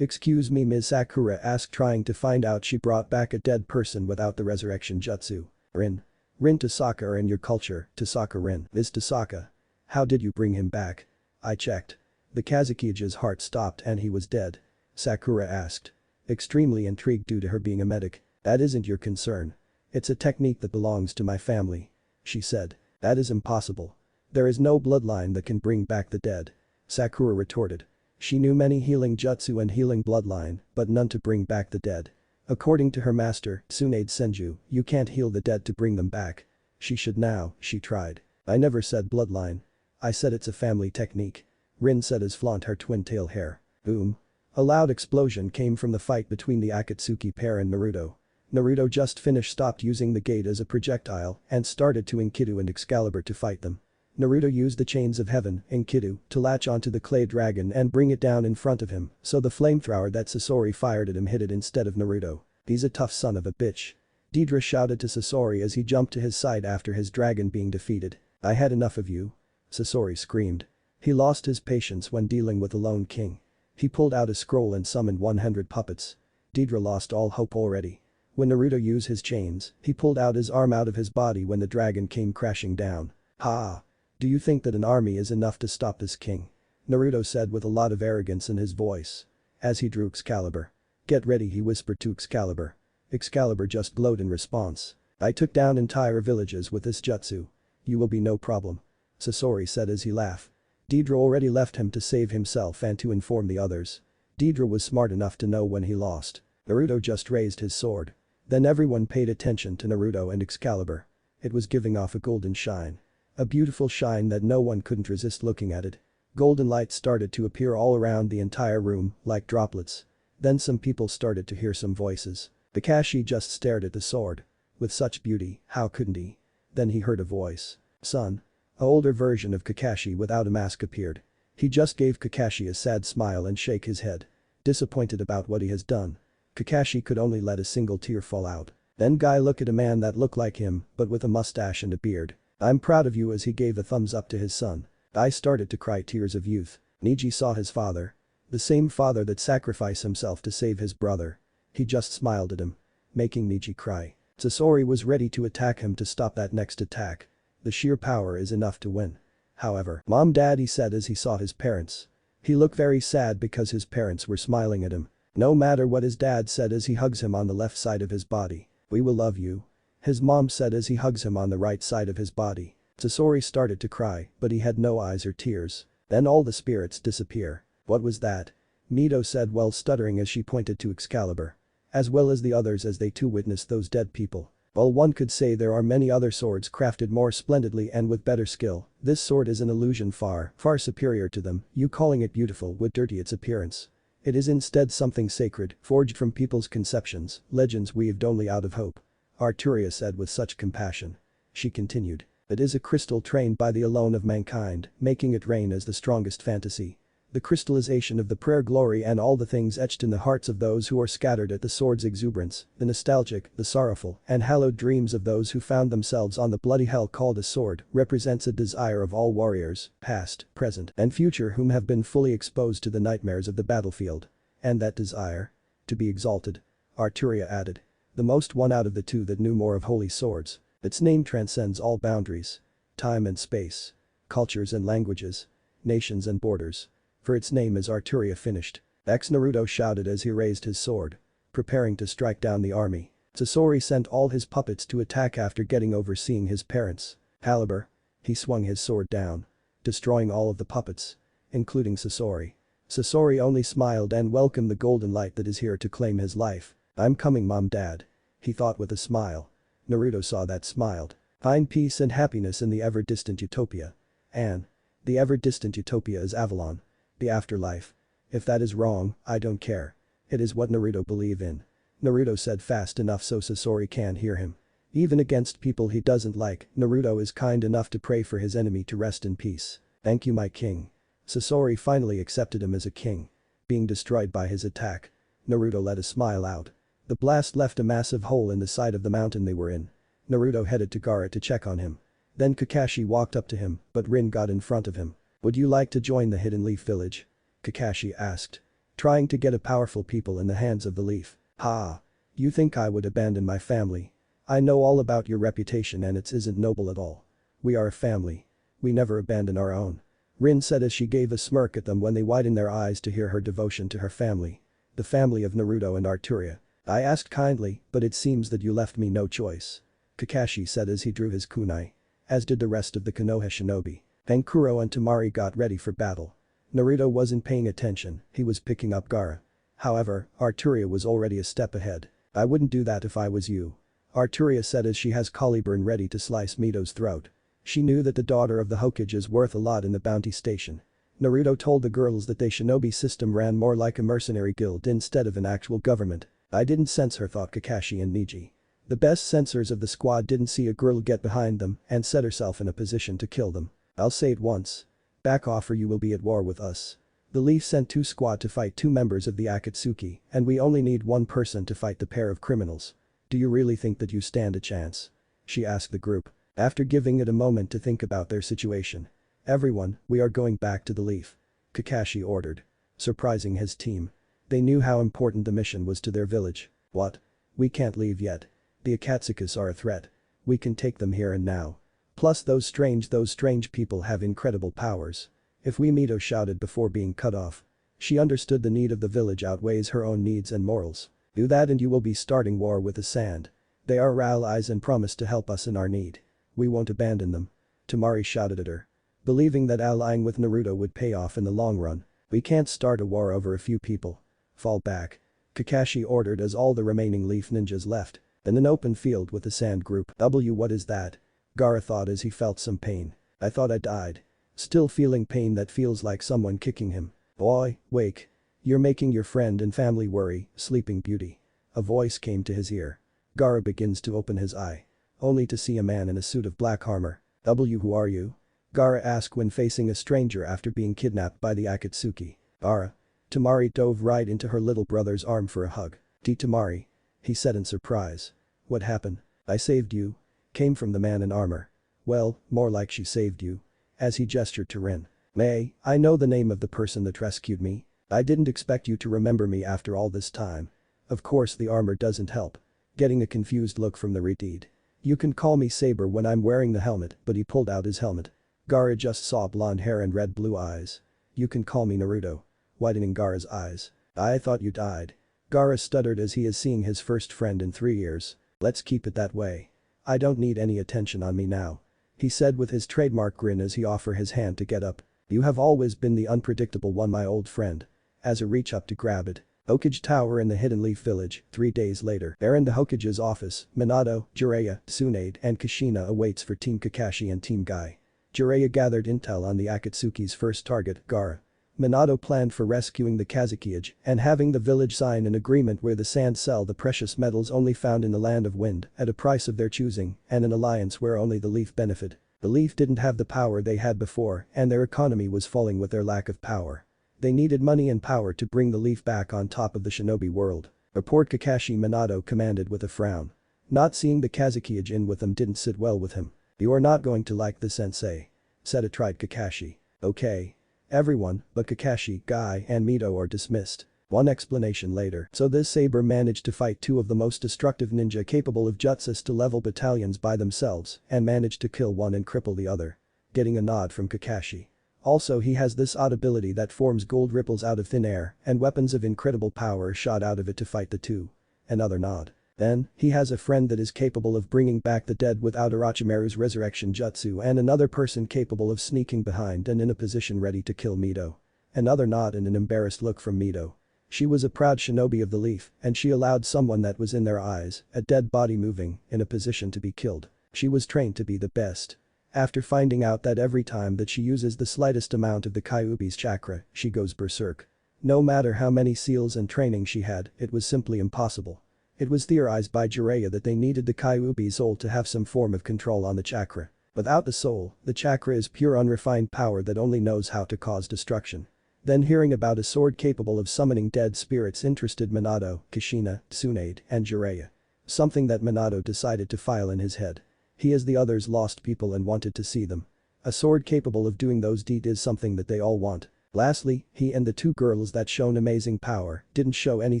Excuse me, Ms. Sakura asked, trying to find out she brought back a dead person without the resurrection jutsu. Rin Tasaka are in your culture, Tasaka Rin. Ms. Tasaka. How did you bring him back? I checked. The Kazukige's heart stopped and he was dead. Sakura asked. Extremely intrigued due to her being a medic. That isn't your concern. It's a technique that belongs to my family. She said. That is impossible. There is no bloodline that can bring back the dead. Sakura retorted. She knew many healing jutsu and healing bloodline, but none to bring back the dead. According to her master, Tsunade Senju, you can't heal the dead to bring them back. She should now, she tried. I never said bloodline. I said it's a family technique. Rin said as flaunt her twin tail hair. Boom. A loud explosion came from the fight between the Akatsuki pair and Naruto. Naruto just finished stopped using the gate as a projectile and started to Enkidu and Excalibur to fight them. Naruto used the chains of heaven, Enkidu, to latch onto the clay dragon and bring it down in front of him, so the flamethrower that Sasori fired at him hit it instead of Naruto. He's a tough son of a bitch. Deidre shouted to Sasori as he jumped to his side after his dragon being defeated. I had enough of you. Sasori screamed. He lost his patience when dealing with the Lone King. He pulled out a scroll and summoned 100 puppets. Deidre lost all hope already. When Naruto used his chains, he pulled out his arm out of his body when the dragon came crashing down. Ha! Do you think that an army is enough to stop this king? Naruto said with a lot of arrogance in his voice. As he drew Excalibur. Get ready, he whispered to Excalibur. Excalibur just glowed in response. I took down entire villages with this jutsu. You will be no problem. Sasori said as he laughed. Deidre already left him to save himself and to inform the others. Deidre was smart enough to know when he lost. Naruto just raised his sword. Then everyone paid attention to Naruto and Excalibur. It was giving off a golden shine. A beautiful shine that no one couldn't resist looking at it. Golden light started to appear all around the entire room, like droplets. Then some people started to hear some voices. Kakashi just stared at the sword. With such beauty, how couldn't he? Then he heard a voice. Son. An older version of Kakashi without a mask appeared. He just gave Kakashi a sad smile and shake his head. Disappointed about what he has done. Kakashi could only let a single tear fall out. Then Guy looked at a man that looked like him, but with a mustache and a beard. I'm proud of you as he gave a thumbs up to his son. Guy started to cry tears of youth. Neji saw his father. The same father that sacrificed himself to save his brother. He just smiled at him. Making Neji cry. Sasori was ready to attack him to stop that next attack. The sheer power is enough to win. However, Mom Dad, he said as he saw his parents. He looked very sad because his parents were smiling at him. No matter what his dad said as he hugs him on the left side of his body. We will love you. His mom said as he hugs him on the right side of his body. Sasori started to cry, but he had no eyes or tears. Then all the spirits disappear. What was that? Mito said while stuttering as she pointed to Excalibur. As well as the others as they too witnessed those dead people. While one could say there are many other swords crafted more splendidly and with better skill, this sword is an illusion far, far superior to them. You calling it beautiful would dirty its appearance. It is instead something sacred, forged from people's conceptions, legends weaved only out of hope. Arturia said with such compassion. She continued. It is a crystal trained by the alone of mankind, making it reign as the strongest fantasy. The crystallization of the prayer glory and all the things etched in the hearts of those who are scattered at the sword's exuberance, the nostalgic, the sorrowful, and hallowed dreams of those who found themselves on the bloody hell called a sword, represents a desire of all warriors, past, present, and future whom have been fully exposed to the nightmares of the battlefield. And that desire? To be exalted. Arturia added. The most one out of the two that knew more of holy swords. Its name transcends all boundaries. Time and space. Cultures and languages. Nations and borders. For its name is Arturia finished. Naruto shouted as he raised his sword. Preparing to strike down the army. Sasori sent all his puppets to attack after getting over seeing his parents. Caliber. He swung his sword down. Destroying all of the puppets. Including Sasori. Sasori only smiled and welcomed the golden light that is here to claim his life. I'm coming, Mom, Dad. He thought with a smile. Naruto saw that, smiled. Find peace and happiness in the ever-distant utopia. And the ever-distant utopia is Avalon. The afterlife. If that is wrong, I don't care. It is what Naruto believe in. Naruto said fast enough so Sasori can hear him. Even against people he doesn't like, Naruto is kind enough to pray for his enemy to rest in peace. Thank you, my king. Sasori finally accepted him as a king. Being destroyed by his attack. Naruto let a smile out. The blast left a massive hole in the side of the mountain they were in. Naruto headed to Gaara to check on him. Then Kakashi walked up to him, but Rin got in front of him. Would you like to join the Hidden Leaf Village? Kakashi asked. Trying to get a powerful people in the hands of the leaf. Ha! You think I would abandon my family? I know all about your reputation and it isn't noble at all. We are a family. We never abandon our own. Rin said as she gave a smirk at them when they widened their eyes to hear her devotion to her family. The family of Naruto and Arturia. I asked kindly, but it seems that you left me no choice. Kakashi said as he drew his kunai. As did the rest of the Konoha shinobi. Then Kuro and Temari got ready for battle. Naruto wasn't paying attention, he was picking up Gaara. However, Arturia was already a step ahead. I wouldn't do that if I was you. Arturia said as she has Caliburn ready to slice Mito's throat. She knew that the daughter of the Hokage is worth a lot in the bounty station. Naruto told the girls that the shinobi system ran more like a mercenary guild instead of an actual government. I didn't sense her, thought Kakashi and Neji. The best censors of the squad didn't see a girl get behind them and set herself in a position to kill them. I'll say it once. Back off or you will be at war with us. The Leaf sent 2 squad to fight 2 members of the Akatsuki, and we only need 1 person to fight the pair of criminals. Do you really think that you stand a chance? She asked the group. After giving it a moment to think about their situation. Everyone, we are going back to the Leaf. Kakashi ordered. Surprising his team. They knew how important the mission was to their village. What? We can't leave yet. The Akatsukas are a threat. We can take them here and now. Plus those strange people have incredible powers. If we Mito shouted before being cut off. She understood the need of the village outweighs her own needs and morals. Do that and you will be starting war with the sand. They are our allies and promised to help us in our need. We won't abandon them. Temari shouted at her. Believing that allying with Naruto would pay off in the long run. We can't start a war over a few people. Fall back. Kakashi ordered as all the remaining Leaf ninjas left. In an open field with the sand group. What is that? Gaara thought as he felt some pain. I thought I died. Still feeling pain that feels like someone kicking him. Boy, wake. You're making your friend and family worry, Sleeping Beauty. A voice came to his ear. Gaara begins to open his eye. Only to see a man in a suit of black armor. Who are you? Gaara asked when facing a stranger after being kidnapped by the Akatsuki. Gaara. Temari dove right into her little brother's arm for a hug. Temari. He said in surprise. What happened? I saved you. Came from the man in armor. Well, more like she saved you. As he gestured to Rin. May, I know the name of the person that rescued me. I didn't expect you to remember me after all this time. Of course the armor doesn't help. Getting a confused look from the Redeed. You can call me Saber when I'm wearing the helmet, but he pulled out his helmet. Gaara just saw blonde hair and red blue eyes. You can call me Naruto. Widening Gaara's eyes. I thought you died. Gaara stuttered as he is seeing his first friend in 3 years. Let's keep it that way. I don't need any attention on me now. He said with his trademark grin as he offered his hand to get up. You have always been the unpredictable one, my old friend. As a reach up to grab it. Hokage Tower in the Hidden Leaf Village, 3 days later. There in the Hokage's office, Minato, Jiraiya, Tsunade and Kushina awaits for Team Kakashi and Team Guy. Jiraiya gathered intel on the Akatsuki's first target, Gaara. Minato planned for rescuing the Kazukiage and having the village sign an agreement where the sand sell the precious metals only found in the land of wind at a price of their choosing and an alliance where only the Leaf benefit. The Leaf didn't have the power they had before and their economy was falling with their lack of power. They needed money and power to bring the Leaf back on top of the shinobi world. Report Kakashi, Minato commanded with a frown. Not seeing the Kazukiage in with them didn't sit well with him. You are not going to like this, sensei. Said a tried Kakashi. Okay. Everyone, but Kakashi, Guy and Mito are dismissed. One explanation later. So this Saber managed to fight 2 of the most destructive ninja capable of jutsus to level battalions by themselves and managed to kill one and cripple the other. Getting a nod from Kakashi. Also he has this odd ability that forms gold ripples out of thin air and weapons of incredible power shot out of it to fight the 2. Another nod. Then, he has a friend that is capable of bringing back the dead without Orochimaru's resurrection jutsu and another person capable of sneaking behind and in a position ready to kill Mito. Another nod and an embarrassed look from Mito. She was a proud shinobi of the Leaf and she allowed someone that was in their eyes, a dead body moving, in a position to be killed. She was trained to be the best. After finding out that every time that she uses the slightest amount of the Kyuubi's chakra, she goes berserk. No matter how many seals and training she had, it was simply impossible. It was theorized by Jiraiya that they needed the Kyuubi soul to have some form of control on the chakra. Without the soul, the chakra is pure unrefined power that only knows how to cause destruction. Then hearing about a sword capable of summoning dead spirits interested Minato, Kushina, Tsunade, and Jiraiya. Something that Minato decided to file in his head. He as the others lost people and wanted to see them. A sword capable of doing those deeds is something that they all want. Lastly, he and the 2 girls that shown amazing power didn't show any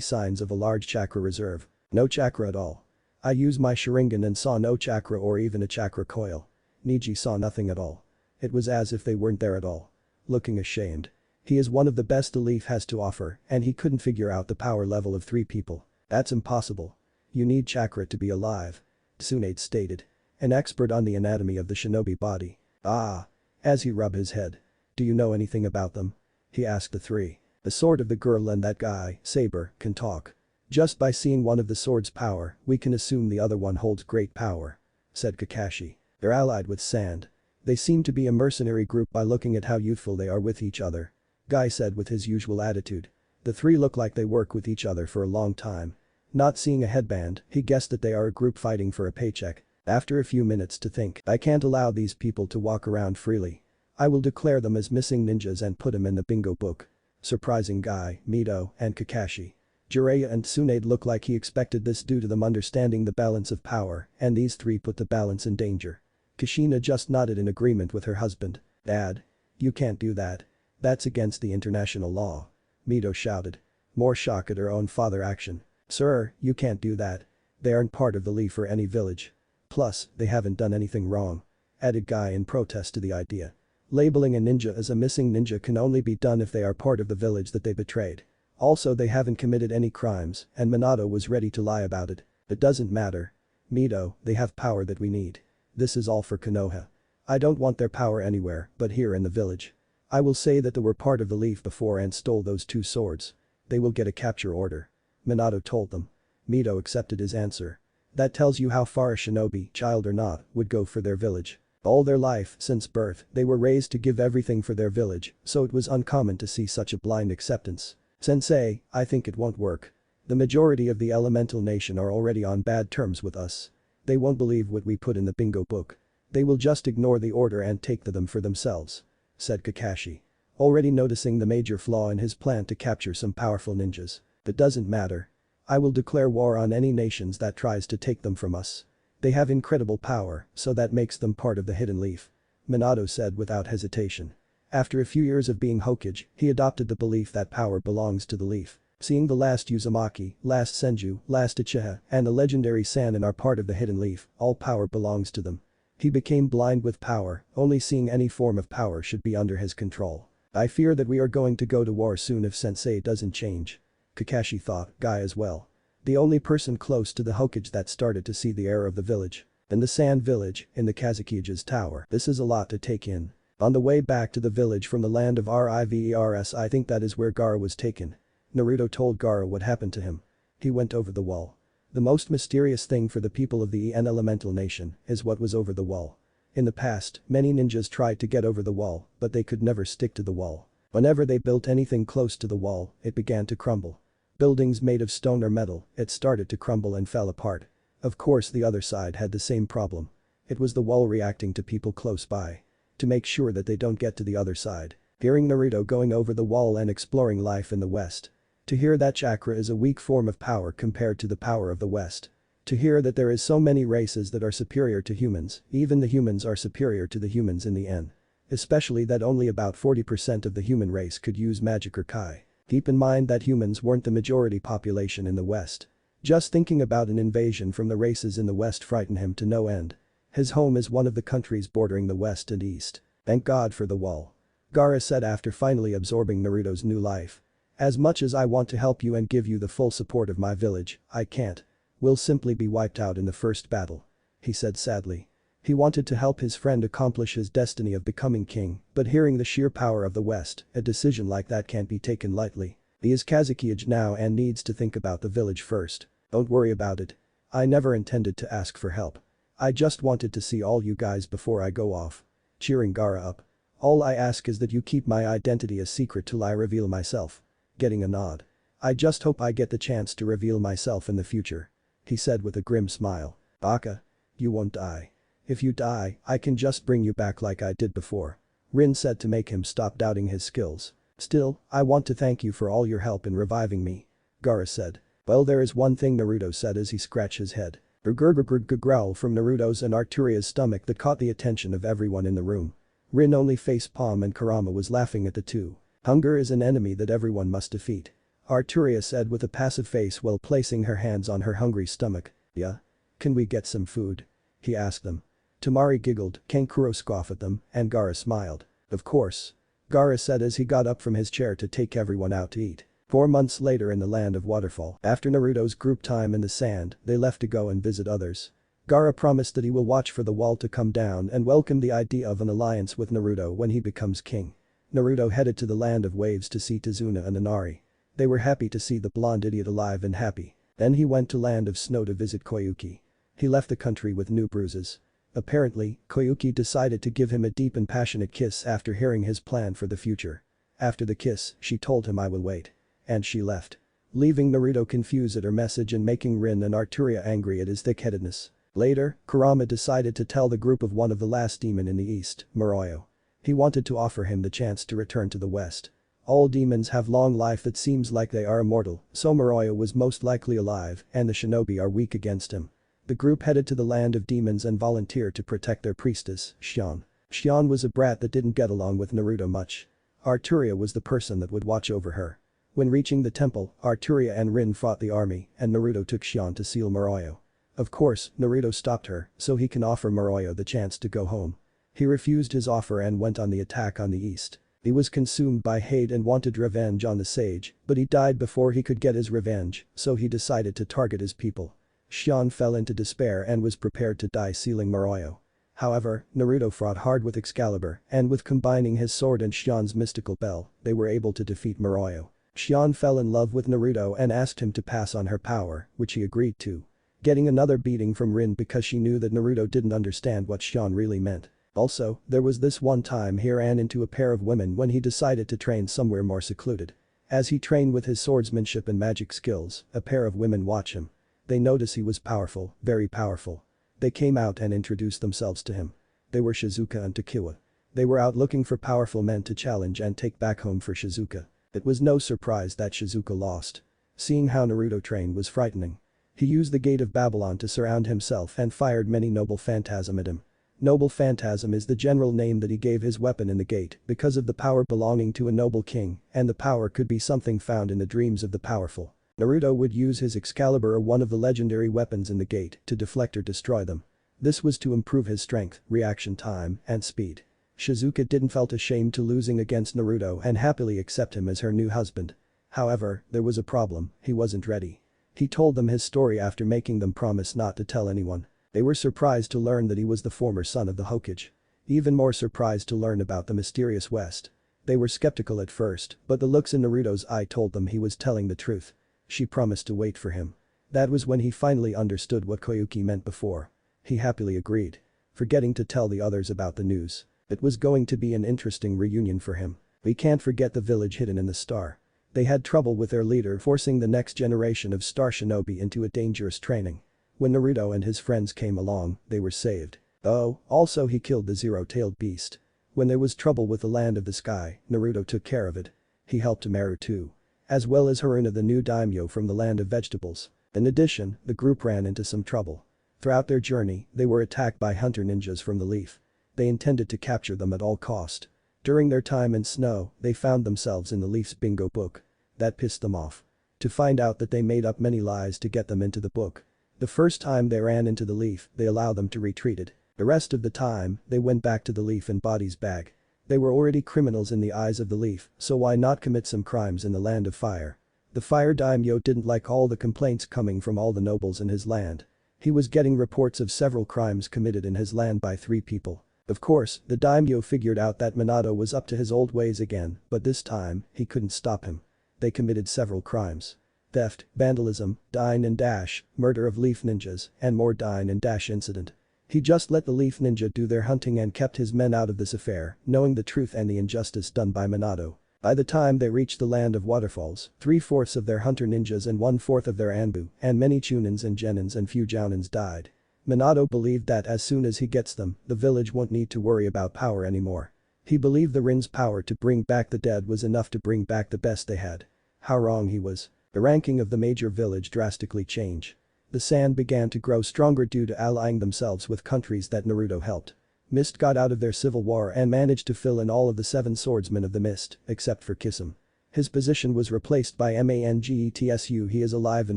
signs of a large chakra reserve. No chakra at all. I used my Sharingan and saw no chakra or even a chakra coil. Neji saw nothing at all. It was as if they weren't there at all. looking ashamed. He is one of the best the Leaf has to offer and he couldn't figure out the power level of 3 people. That's impossible. You need chakra to be alive. Tsunade stated. An expert on the anatomy of the shinobi body. Ah. As he rubbed his head. Do you know anything about them? He asked the 3. The sword of the girl and that guy, Saber, can talk. Just by seeing one of the sword's power, we can assume the other one holds great power. Said Kakashi. They're allied with Sand. They seem to be a mercenary group by looking at how youthful they are with each other. Guy said with his usual attitude. The 3 look like they work with each other for a long time. Not seeing a headband, he guessed that they are a group fighting for a paycheck. After a few minutes to think, I can't allow these people to walk around freely. I will declare them as missing ninjas and put them in the bingo book. Surprising Guy, Mito, and Kakashi. Jiraiya and Tsunade look like he expected this due to them understanding the balance of power, and these 3 put the balance in danger. Kushina just nodded in agreement with her husband. Dad. You can't do that. That's against the international law. Mito shouted. More shock at her own father action. Sir, you can't do that. They aren't part of the Leaf or any village. Plus, they haven't done anything wrong. Added Guy in protest to the idea. Labeling a ninja as a missing ninja can only be done if they are part of the village that they betrayed. Also they haven't committed any crimes and Minato was ready to lie about it. It doesn't matter. Mito, they have power that we need. This is all for Konoha. I don't want their power anywhere but here in the village. I will say that they were part of the Leaf before and stole those 2 swords. They will get a capture order. Minato told them. Mito accepted his answer. That tells you how far a shinobi, child or not, would go for their village. All their life, since birth, they were raised to give everything for their village, so it was uncommon to see such a blind acceptance. Sensei, I think it won't work. The majority of the elemental nation are already on bad terms with us. They won't believe what we put in the bingo book. They will just ignore the order and take them for themselves. Said Kakashi. Already noticing the major flaw in his plan to capture some powerful ninjas. That doesn't matter. I will declare war on any nations that tries to take them from us. They have incredible power, so that makes them part of the Hidden Leaf. Minato said without hesitation. After a few years of being Hokage, he adopted the belief that power belongs to the Leaf. Seeing the last Uzumaki, last Senju, last Uchiha, and the legendary Sannin are part of the Hidden Leaf, all power belongs to them. He became blind with power, only seeing any form of power should be under his control. I fear that we are going to go to war soon if Sensei doesn't change. Kakashi thought, Guy as well. The only person close to the Hokage that started to see the error of the village. In the Sand Village, in the Kazukige's tower. This is a lot to take in. On the way back to the village from the land of Rivers, I think that is where Gaara was taken. Naruto told Gaara what happened to him. He went over the wall. The most mysterious thing for the people of the En Elemental Nation is what was over the wall. In the past, many ninjas tried to get over the wall, but they could never stick to the wall. Whenever they built anything close to the wall, it began to crumble. Buildings made of stone or metal, it started to crumble and fell apart. Of course the other side had the same problem. It was the wall reacting to people close by. To make sure that they don't get to the other side. Hearing Naruto going over the wall and exploring life in the West. To hear that chakra is a weak form of power compared to the power of the West. To hear that there is so many races that are superior to humans, even the humans are superior to the humans in the En. Especially that only about 40% of the human race could use magic or Kai. Keep in mind that humans weren't the majority population in the West. Just thinking about an invasion from the races in the West frightened him to no end. His home is one of the countries bordering the West and East. Thank God for the wall. Gaara said after finally absorbing Naruto's new life. As much as I want to help you and give you the full support of my village, I can't. We'll simply be wiped out in the first battle. He said sadly. He wanted to help his friend accomplish his destiny of becoming king, but hearing the sheer power of the West, a decision like that can't be taken lightly. He is Kazekage now and needs to think about the village first. Don't worry about it. I never intended to ask for help. I just wanted to see all you guys before I go off. Cheering Gaara up. All I ask is that you keep my identity a secret till I reveal myself. Getting a nod. I just hope I get the chance to reveal myself in the future. He said with a grim smile. Baka. You won't die. If you die, I can just bring you back like I did before. Rin said to make him stop doubting his skills. Still, I want to thank you for all your help in reviving me. Gaara said. Well, there is one thing, Naruto said as he scratched his head. A growl from Naruto's and Arturia's stomach that caught the attention of everyone in the room. Rin only facepalm and Kurama was laughing at the two. Hunger is an enemy that everyone must defeat. Arturia said with a passive face while placing her hands on her hungry stomach. Yeah? Can we get some food? He asked them. Tamari giggled, Kankuro scoffed at them, and Gaara smiled. Of course. Gaara said as he got up from his chair to take everyone out to eat. 4 months later in the land of Waterfall, after Naruto's group time in the sand, they left to go and visit others. Gaara promised that he will watch for the wall to come down and welcome the idea of an alliance with Naruto when he becomes king. Naruto headed to the land of waves to see Tazuna and Inari. They were happy to see the blonde idiot alive and happy. Then he went to land of snow to visit Koyuki. He left the country with new bruises. Apparently, Koyuki decided to give him a deep and passionate kiss after hearing his plan for the future. After the kiss, she told him I will wait. And she left. Leaving Naruto confused at her message and making Rin and Arturia angry at his thick-headedness. Later, Kurama decided to tell the group of one of the last demon in the east, Moroyo. He wanted to offer him the chance to return to the west. All demons have long life that seems like they are immortal, so Moroyo was most likely alive and the shinobi are weak against him. The group headed to the land of demons and volunteered to protect their priestess, Shion. Shion was a brat that didn't get along with Naruto much. Arturia was the person that would watch over her. When reaching the temple, Arturia and Rin fought the army and Naruto took Shion to seal Moroyo. Of course, Naruto stopped her so he can offer Moroyo the chance to go home. He refused his offer and went on the attack on the east. He was consumed by hate and wanted revenge on the sage, but he died before he could get his revenge, so he decided to target his people. Shion fell into despair and was prepared to die sealing Moroyo. However, Naruto fought hard with Excalibur and with combining his sword and Shion's mystical bell, they were able to defeat Moroyo. Shion fell in love with Naruto and asked him to pass on her power, which he agreed to. Getting another beating from Rin because she knew that Naruto didn't understand what Shion really meant. Also, there was this one time he ran into a pair of women when he decided to train somewhere more secluded. As he trained with his swordsmanship and magic skills, a pair of women watched him. They noticed he was powerful, very powerful. They came out and introduced themselves to him. They were Shizuka and Takiwa. They were out looking for powerful men to challenge and take back home for Shizuka. It was no surprise that Shizuka lost. Seeing how Naruto trained was frightening. He used the Gate of Babylon to surround himself and fired many Noble Phantasm at him. Noble Phantasm is the general name that he gave his weapon in the gate because of the power belonging to a noble king and the power could be something found in the dreams of the powerful. Naruto would use his Excalibur or one of the legendary weapons in the gate to deflect or destroy them. This was to improve his strength, reaction time, and speed. Shizuka didn't felt ashamed to losing against Naruto and happily accept him as her new husband. However, there was a problem, he wasn't ready. He told them his story after making them promise not to tell anyone. They were surprised to learn that he was the former son of the Hokage. Even more surprised to learn about the mysterious West. They were skeptical at first, but the looks in Naruto's eye told them he was telling the truth. She promised to wait for him. That was when he finally understood what Koyuki meant before. He happily agreed. Forgetting to tell the others about the news. It was going to be an interesting reunion for him. We can't forget the village hidden in the star. They had trouble with their leader forcing the next generation of star shinobi into a dangerous training. When Naruto and his friends came along, they were saved. Oh, also he killed the zero-tailed beast. When there was trouble with the land of the sky, Naruto took care of it. He helped Amaru too. As well as Haruna the new daimyo from the land of vegetables. In addition, the group ran into some trouble. Throughout their journey, they were attacked by hunter ninjas from the Leaf. They intended to capture them at all cost. During their time in snow, they found themselves in the Leaf's bingo book. That pissed them off. To find out that they made up many lies to get them into the book. The first time they ran into the Leaf, they allowed them to retreat. The rest of the time, they went back to the Leaf in Body's bag. They were already criminals in the eyes of the Leaf, so why not commit some crimes in the land of fire? The fire daimyo didn't like all the complaints coming from all the nobles in his land. He was getting reports of several crimes committed in his land by 3 people. Of course, the daimyo figured out that Minato was up to his old ways again, but this time, he couldn't stop him. They committed several crimes. Theft, vandalism, dine and dash, murder of Leaf ninjas, and more dine and dash incident. He just let the Leaf ninja do their hunting and kept his men out of this affair, knowing the truth and the injustice done by Minato. By the time they reached the land of waterfalls, 3/4 of their hunter ninjas and 1/4 of their Anbu, and many Chunins and Genins and few Jounins died. Minato believed that as soon as he gets them, the village won't need to worry about power anymore. He believed the Rin's power to bring back the dead was enough to bring back the best they had. How wrong he was. The ranking of the major village drastically changed. The sand began to grow stronger due to allying themselves with countries that Naruto helped. Mist got out of their civil war and managed to fill in all of the 7 swordsmen of the Mist, except for Kisame. His position was replaced by Mangetsu. He is alive in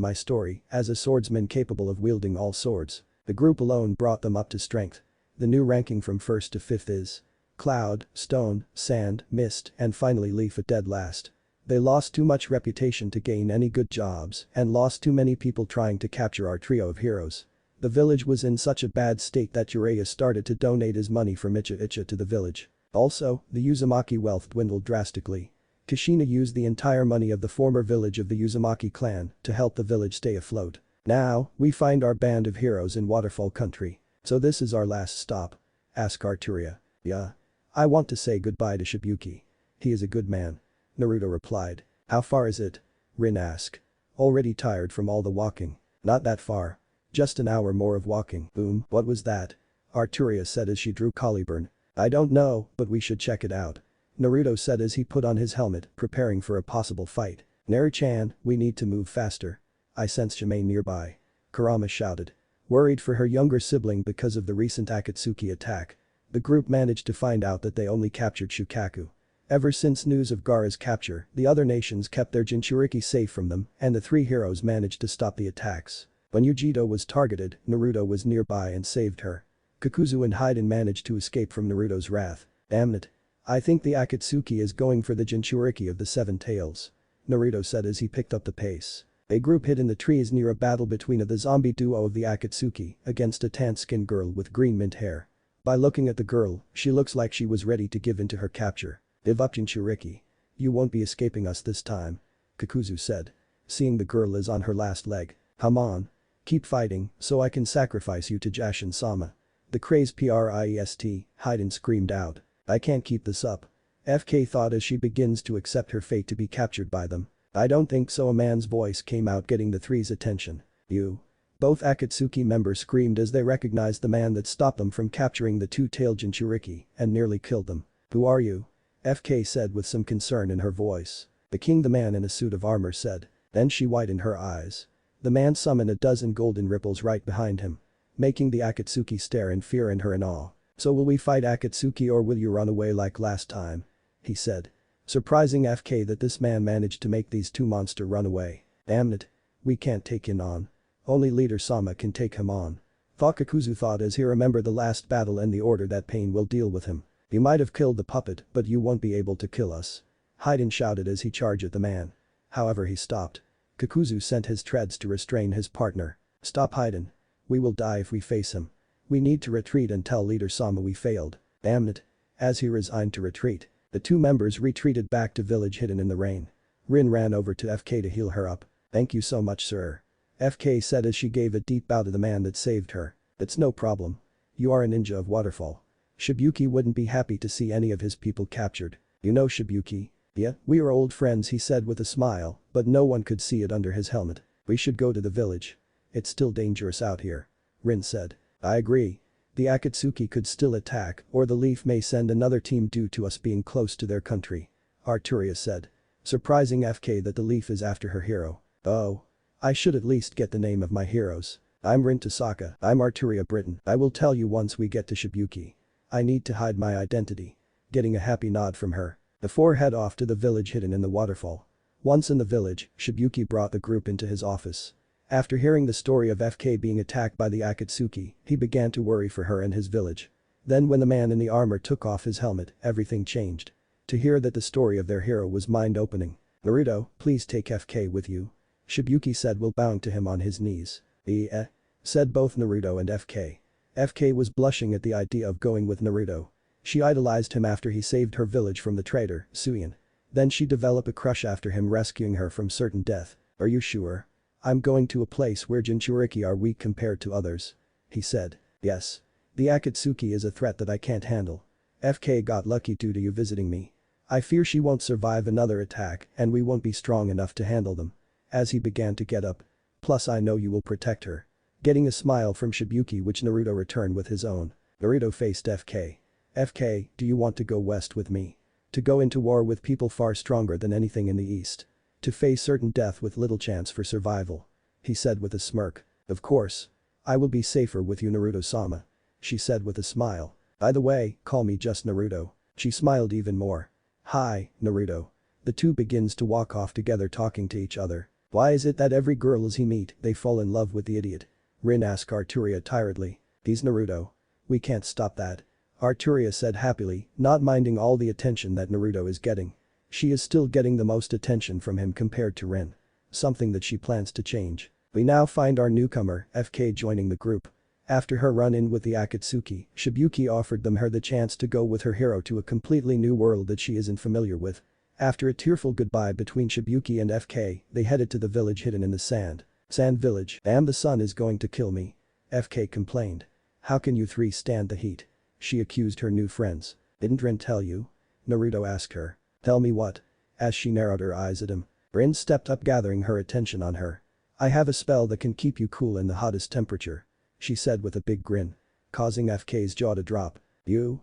my story, as a swordsman capable of wielding all swords. The group alone brought them up to strength. The new ranking from 1st to 5th is Cloud, stone, sand, mist, and finally leaf at dead last. They lost too much reputation to gain any good jobs and lost too many people trying to capture our trio of heroes. The village was in such a bad state that Jiraiya started to donate his money from Icha Icha to the village. Also, the Uzumaki wealth dwindled drastically. Kushina used the entire money of the former village of the Uzumaki clan to help the village stay afloat. Now, we find our band of heroes in Waterfall Country. So this is our last stop? Asked Arturia. Yeah. I want to say goodbye to Shibuki. He is a good man. Naruto replied. How far is it? Rin asked. Already tired from all the walking. Not that far. Just an hour more of walking. Boom, what was that? Arturia said as she drew Caliburn. I don't know, but we should check it out. Naruto said as he put on his helmet, preparing for a possible fight. Naru-chan, we need to move faster. I sense Shimei nearby. Kurama shouted. Worried for her younger sibling because of the recent Akatsuki attack. The group managed to find out that they only captured Shukaku. Ever since news of Gaara's capture, the other nations kept their Jinchuriki safe from them and the three heroes managed to stop the attacks. When Yujito was targeted, Naruto was nearby and saved her. Kakuzu and Haiden managed to escape from Naruto's wrath. Damn it. I think the Akatsuki is going for the Jinchuriki of the Seven Tails. Naruto said as he picked up the pace. A group hid in the trees near a battle between the zombie duo of the Akatsuki against a tan-skinned girl with green mint hair. By looking at the girl, she looks like she was ready to give in to her capture. Give up Jinchuriki. You won't be escaping us this time. Kakuzu said. Seeing the girl is on her last leg. Come on. Keep fighting, so I can sacrifice you to Jashin-sama. The crazed Priest, Haiden screamed out. I can't keep this up. FK thought as she begins to accept her fate to be captured by them. I don't think so. A man's voice came out getting the three's attention. You. Both Akatsuki members screamed as they recognized the man that stopped them from capturing the two-tailed Jinchuriki and nearly killed them. Who are you? FK said with some concern in her voice. The king, the man in a suit of armor said. Then she widened her eyes. The man summoned a dozen golden ripples right behind him. Making the Akatsuki stare in fear and her in awe. So will we fight Akatsuki or will you run away like last time? He said. Surprising FK that this man managed to make these two monsters run away. Damn it. We can't take him on. Only Leader Sama can take him on. Kakuzu thought as he remembered the last battle and the order that Pain will deal with him. You might have killed the puppet, but you won't be able to kill us. Haiden shouted as he charged at the man. However, he stopped. Kakuzu sent his treads to restrain his partner. Stop, Haiden. We will die if we face him. We need to retreat and tell Leader Sama we failed. Damn it. As he resigned to retreat, the two members retreated back to village hidden in the rain. Rin ran over to FK to heal her up. Thank you so much, sir. FK said as she gave a deep bow to the man that saved her. It's no problem. You are a ninja of Waterfall. Shibuki wouldn't be happy to see any of his people captured. You know Shibuki? Yeah, we are old friends, he said with a smile, but no one could see it under his helmet. We should go to the village. It's still dangerous out here. Rin said. I agree. The Akatsuki could still attack or the Leaf may send another team due to us being close to their country. Arturia said. Surprising FK that the Leaf is after her hero. Oh. I should at least get the name of my heroes. I'm Rin Tasaka. I'm Arturia Britain. I will tell you once we get to Shibuki. I need to hide my identity. Getting a happy nod from her. The four head off to the village hidden in the waterfall. Once in the village, Shibuki brought the group into his office. After hearing the story of FK being attacked by the Akatsuki, he began to worry for her and his village. Then when the man in the armor took off his helmet, everything changed. To hear that the story of their hero was mind-opening. Naruto, please take FK with you. Shibuki said while bowing to him on his knees. Said both Naruto and FK. FK was blushing at the idea of going with Naruto. She idolized him after he saved her village from the traitor, Suyin. Then she developed a crush after him rescuing her from certain death. Are you sure? I'm going to a place where Jinchuriki are weak compared to others. He said. Yes. The Akatsuki is a threat that I can't handle. FK got lucky due to you visiting me. I fear she won't survive another attack and we won't be strong enough to handle them. As he began to get up. Plus I know you will protect her. Getting a smile from Shibuki which Naruto returned with his own. Naruto faced FK. FK, do you want to go west with me? To go into war with people far stronger than anything in the east. To face certain death with little chance for survival. He said with a smirk. Of course. I will be safer with you, Naruto-sama. She said with a smile. By the way, call me just Naruto. She smiled even more. Hi, Naruto. The two begins to walk off together talking to each other. Why is it that every girl as he meet, they fall in love with the idiot? Rin asked Arturia tiredly. He's Naruto. We can't stop that. Arturia said happily, not minding all the attention that Naruto is getting. She is still getting the most attention from him compared to Rin. Something that she plans to change. We now find our newcomer, FK, joining the group. After her run-in with the Akatsuki, Shibuki offered her the chance to go with her hero to a completely new world that she isn't familiar with. After a tearful goodbye between Shibuki and FK, they headed to the village hidden in the sand. Sand village. Damn, the sun is going to kill me. FK complained. How can you three stand the heat? She accused her new friends. Didn't Rin tell you? Naruto asked her. Tell me what? As she narrowed her eyes at him. Rin stepped up, gathering her attention on her. I have a spell that can keep you cool in the hottest temperature, she said with a big grin, causing FK's jaw to drop. You?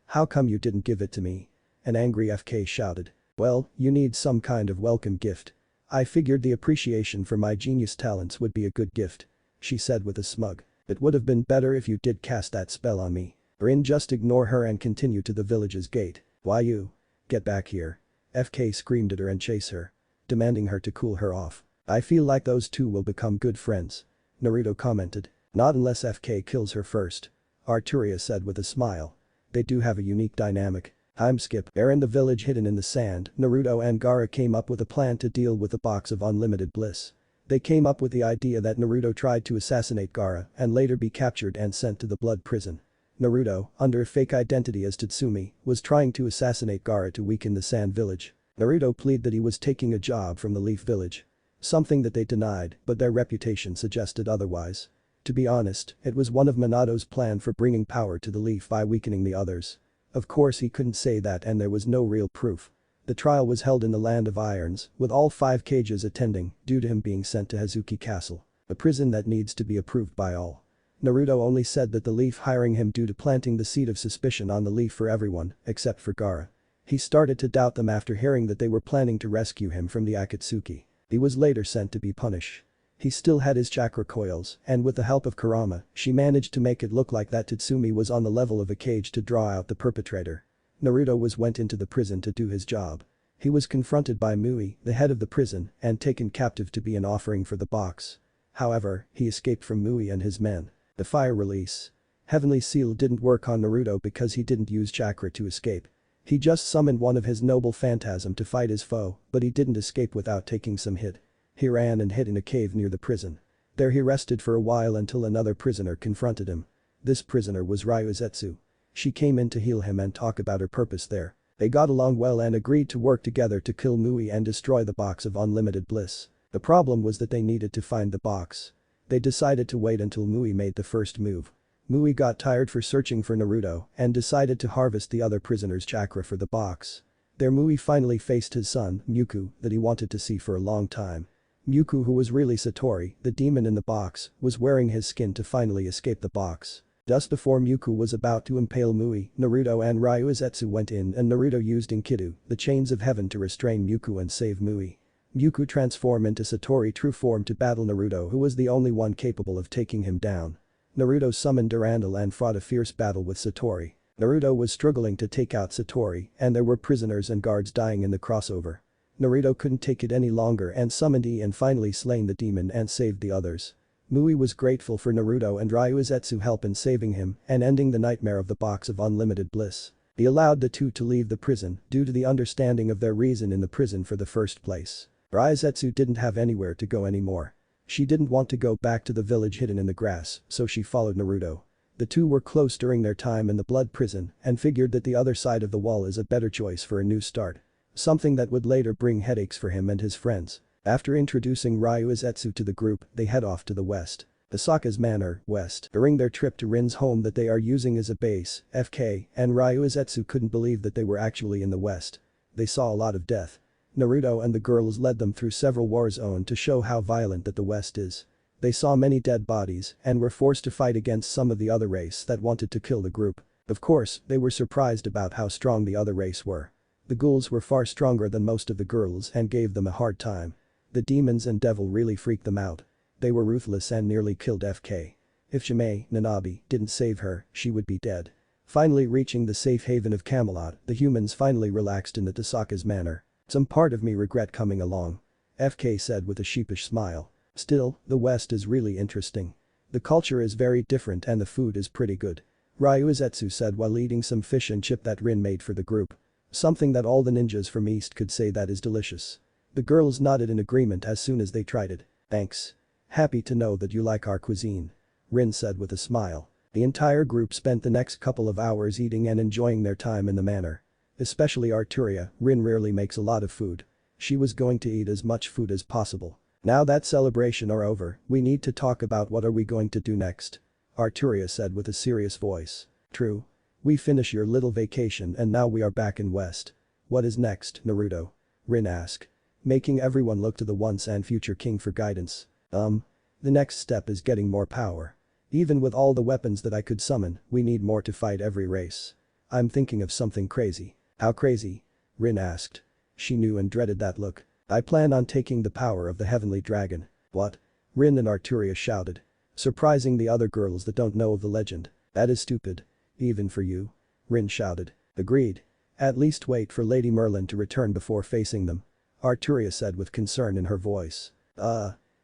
How come you didn't give it to me? An angry FK shouted. Well, you need some kind of welcome gift. I figured the appreciation for my genius talents would be a good gift, she said with a smug. It would have been better if you did cast that spell on me. Rin just ignore her and continue to the village's gate. Why you? Get back here. FK screamed at her and chase her, demanding her to cool her off. I feel like those two will become good friends, Naruto commented. Not unless FK kills her first, Arturia said with a smile. They do have a unique dynamic. Time skip. There in the village hidden in the sand, Naruto and Gaara came up with a plan to deal with the box of unlimited bliss. They came up with the idea that Naruto tried to assassinate Gaara and later be captured and sent to the blood prison. Naruto, under a fake identity as Tatsumi, was trying to assassinate Gaara to weaken the sand village. Naruto pleaded that he was taking a job from the Leaf Village. Something that they denied, but their reputation suggested otherwise. To be honest, it was one of Minato's plan for bringing power to the Leaf by weakening the others. Of course he couldn't say that and there was no real proof. The trial was held in the Land of Irons, with all 5 cages attending, due to him being sent to Hazuki Castle, a prison that needs to be approved by all. Naruto only said that the Leaf hiring him due to planting the seed of suspicion on the Leaf for everyone, except for Gaara. He started to doubt them after hearing that they were planning to rescue him from the Akatsuki. He was later sent to be punished. He still had his chakra coils, and with the help of Kurama, she managed to make it look like that Tatsumi was on the level of a cage to draw out the perpetrator. Naruto went into the prison to do his job. He was confronted by Mui, the head of the prison, and taken captive to be an offering for the box. However, he escaped from Mui and his men. The fire release. Heavenly Seal didn't work on Naruto because he didn't use chakra to escape. He just summoned one of his noble phantasm to fight his foe, but he didn't escape without taking some hit. He ran and hid in a cave near the prison. There he rested for a while until another prisoner confronted him. This prisoner was Ryuzetsu. She came in to heal him and talk about her purpose there. They got along well and agreed to work together to kill Mui and destroy the box of unlimited bliss. The problem was that they needed to find the box. They decided to wait until Mui made the first move. Mui got tired for searching for Naruto and decided to harvest the other prisoner's chakra for the box. There Mui finally faced his son, Myuku, that he wanted to see for a long time. Myuku, who was really Satori, the demon in the box, was wearing his skin to finally escape the box. Just before Myuku was about to impale Mui, Naruto and Ryuzetsu went in and Naruto used Enkidu, the chains of heaven, to restrain Myuku and save Mui. Myuku transformed into Satori true form to battle Naruto, who was the only one capable of taking him down. Naruto summoned Durandal and fought a fierce battle with Satori. Naruto was struggling to take out Satori and there were prisoners and guards dying in the crossover. Naruto couldn't take it any longer and summoned E and finally slain the demon and saved the others. Mui was grateful for Naruto and Ryuzetsu help in saving him and ending the nightmare of the box of unlimited bliss. He allowed the two to leave the prison due to the understanding of their reason in the prison for the first place. Ryuzetsu didn't have anywhere to go anymore. She didn't want to go back to the village hidden in the grass, so she followed Naruto. The two were close during their time in the blood prison and figured that the other side of the wall is a better choice for a new start. Something that would later bring headaches for him and his friends. After introducing Ryuzetsu to the group, they head off to the west. Asaka's Manor, west. During their trip to Rin's home that they are using as a base, FK and Ryuzetsu couldn't believe that they were actually in the west. They saw a lot of death. Naruto and the girls led them through several war zones to show how violent that the west is. They saw many dead bodies and were forced to fight against some of the other race that wanted to kill the group. Of course, they were surprised about how strong the other race were. The ghouls were far stronger than most of the girls and gave them a hard time. The demons and devil really freaked them out. They were ruthless and nearly killed FK. If Shimei, Nanabi, didn't save her, she would be dead. Finally reaching the safe haven of Camelot, the humans finally relaxed in the Tasaka's Manor. Some part of me regret coming along, FK said with a sheepish smile. Still, the West is really interesting. The culture is very different and the food is pretty good. Ryuzetsu said while eating some fish and chip that Rin made for the group. Something that all the ninjas from East could say that is delicious. The girls nodded in agreement as soon as they tried it. Thanks. Happy to know that you like our cuisine. Rin said with a smile. The entire group spent the next couple of hours eating and enjoying their time in the manor. Especially Arturia, Rin rarely makes a lot of food. She was going to eat as much food as possible. Now that celebration are over, we need to talk about what are we going to do next. Arturia said with a serious voice. True. We finish your little vacation and now we are back in West. What is next, Naruto? Rin asked. Making everyone look to the once and future king for guidance. The next step is getting more power. Even with all the weapons that I could summon, we need more to fight every race. I'm thinking of something crazy. How crazy? Rin asked. She knew and dreaded that look. I plan on taking the power of the heavenly dragon. What? Rin and Arturia shouted. Surprising the other girls that don't know of the legend. That is stupid. Even for you. Rin shouted. Agreed. At least wait for Lady Merlin to return before facing them. Arturia said with concern in her voice.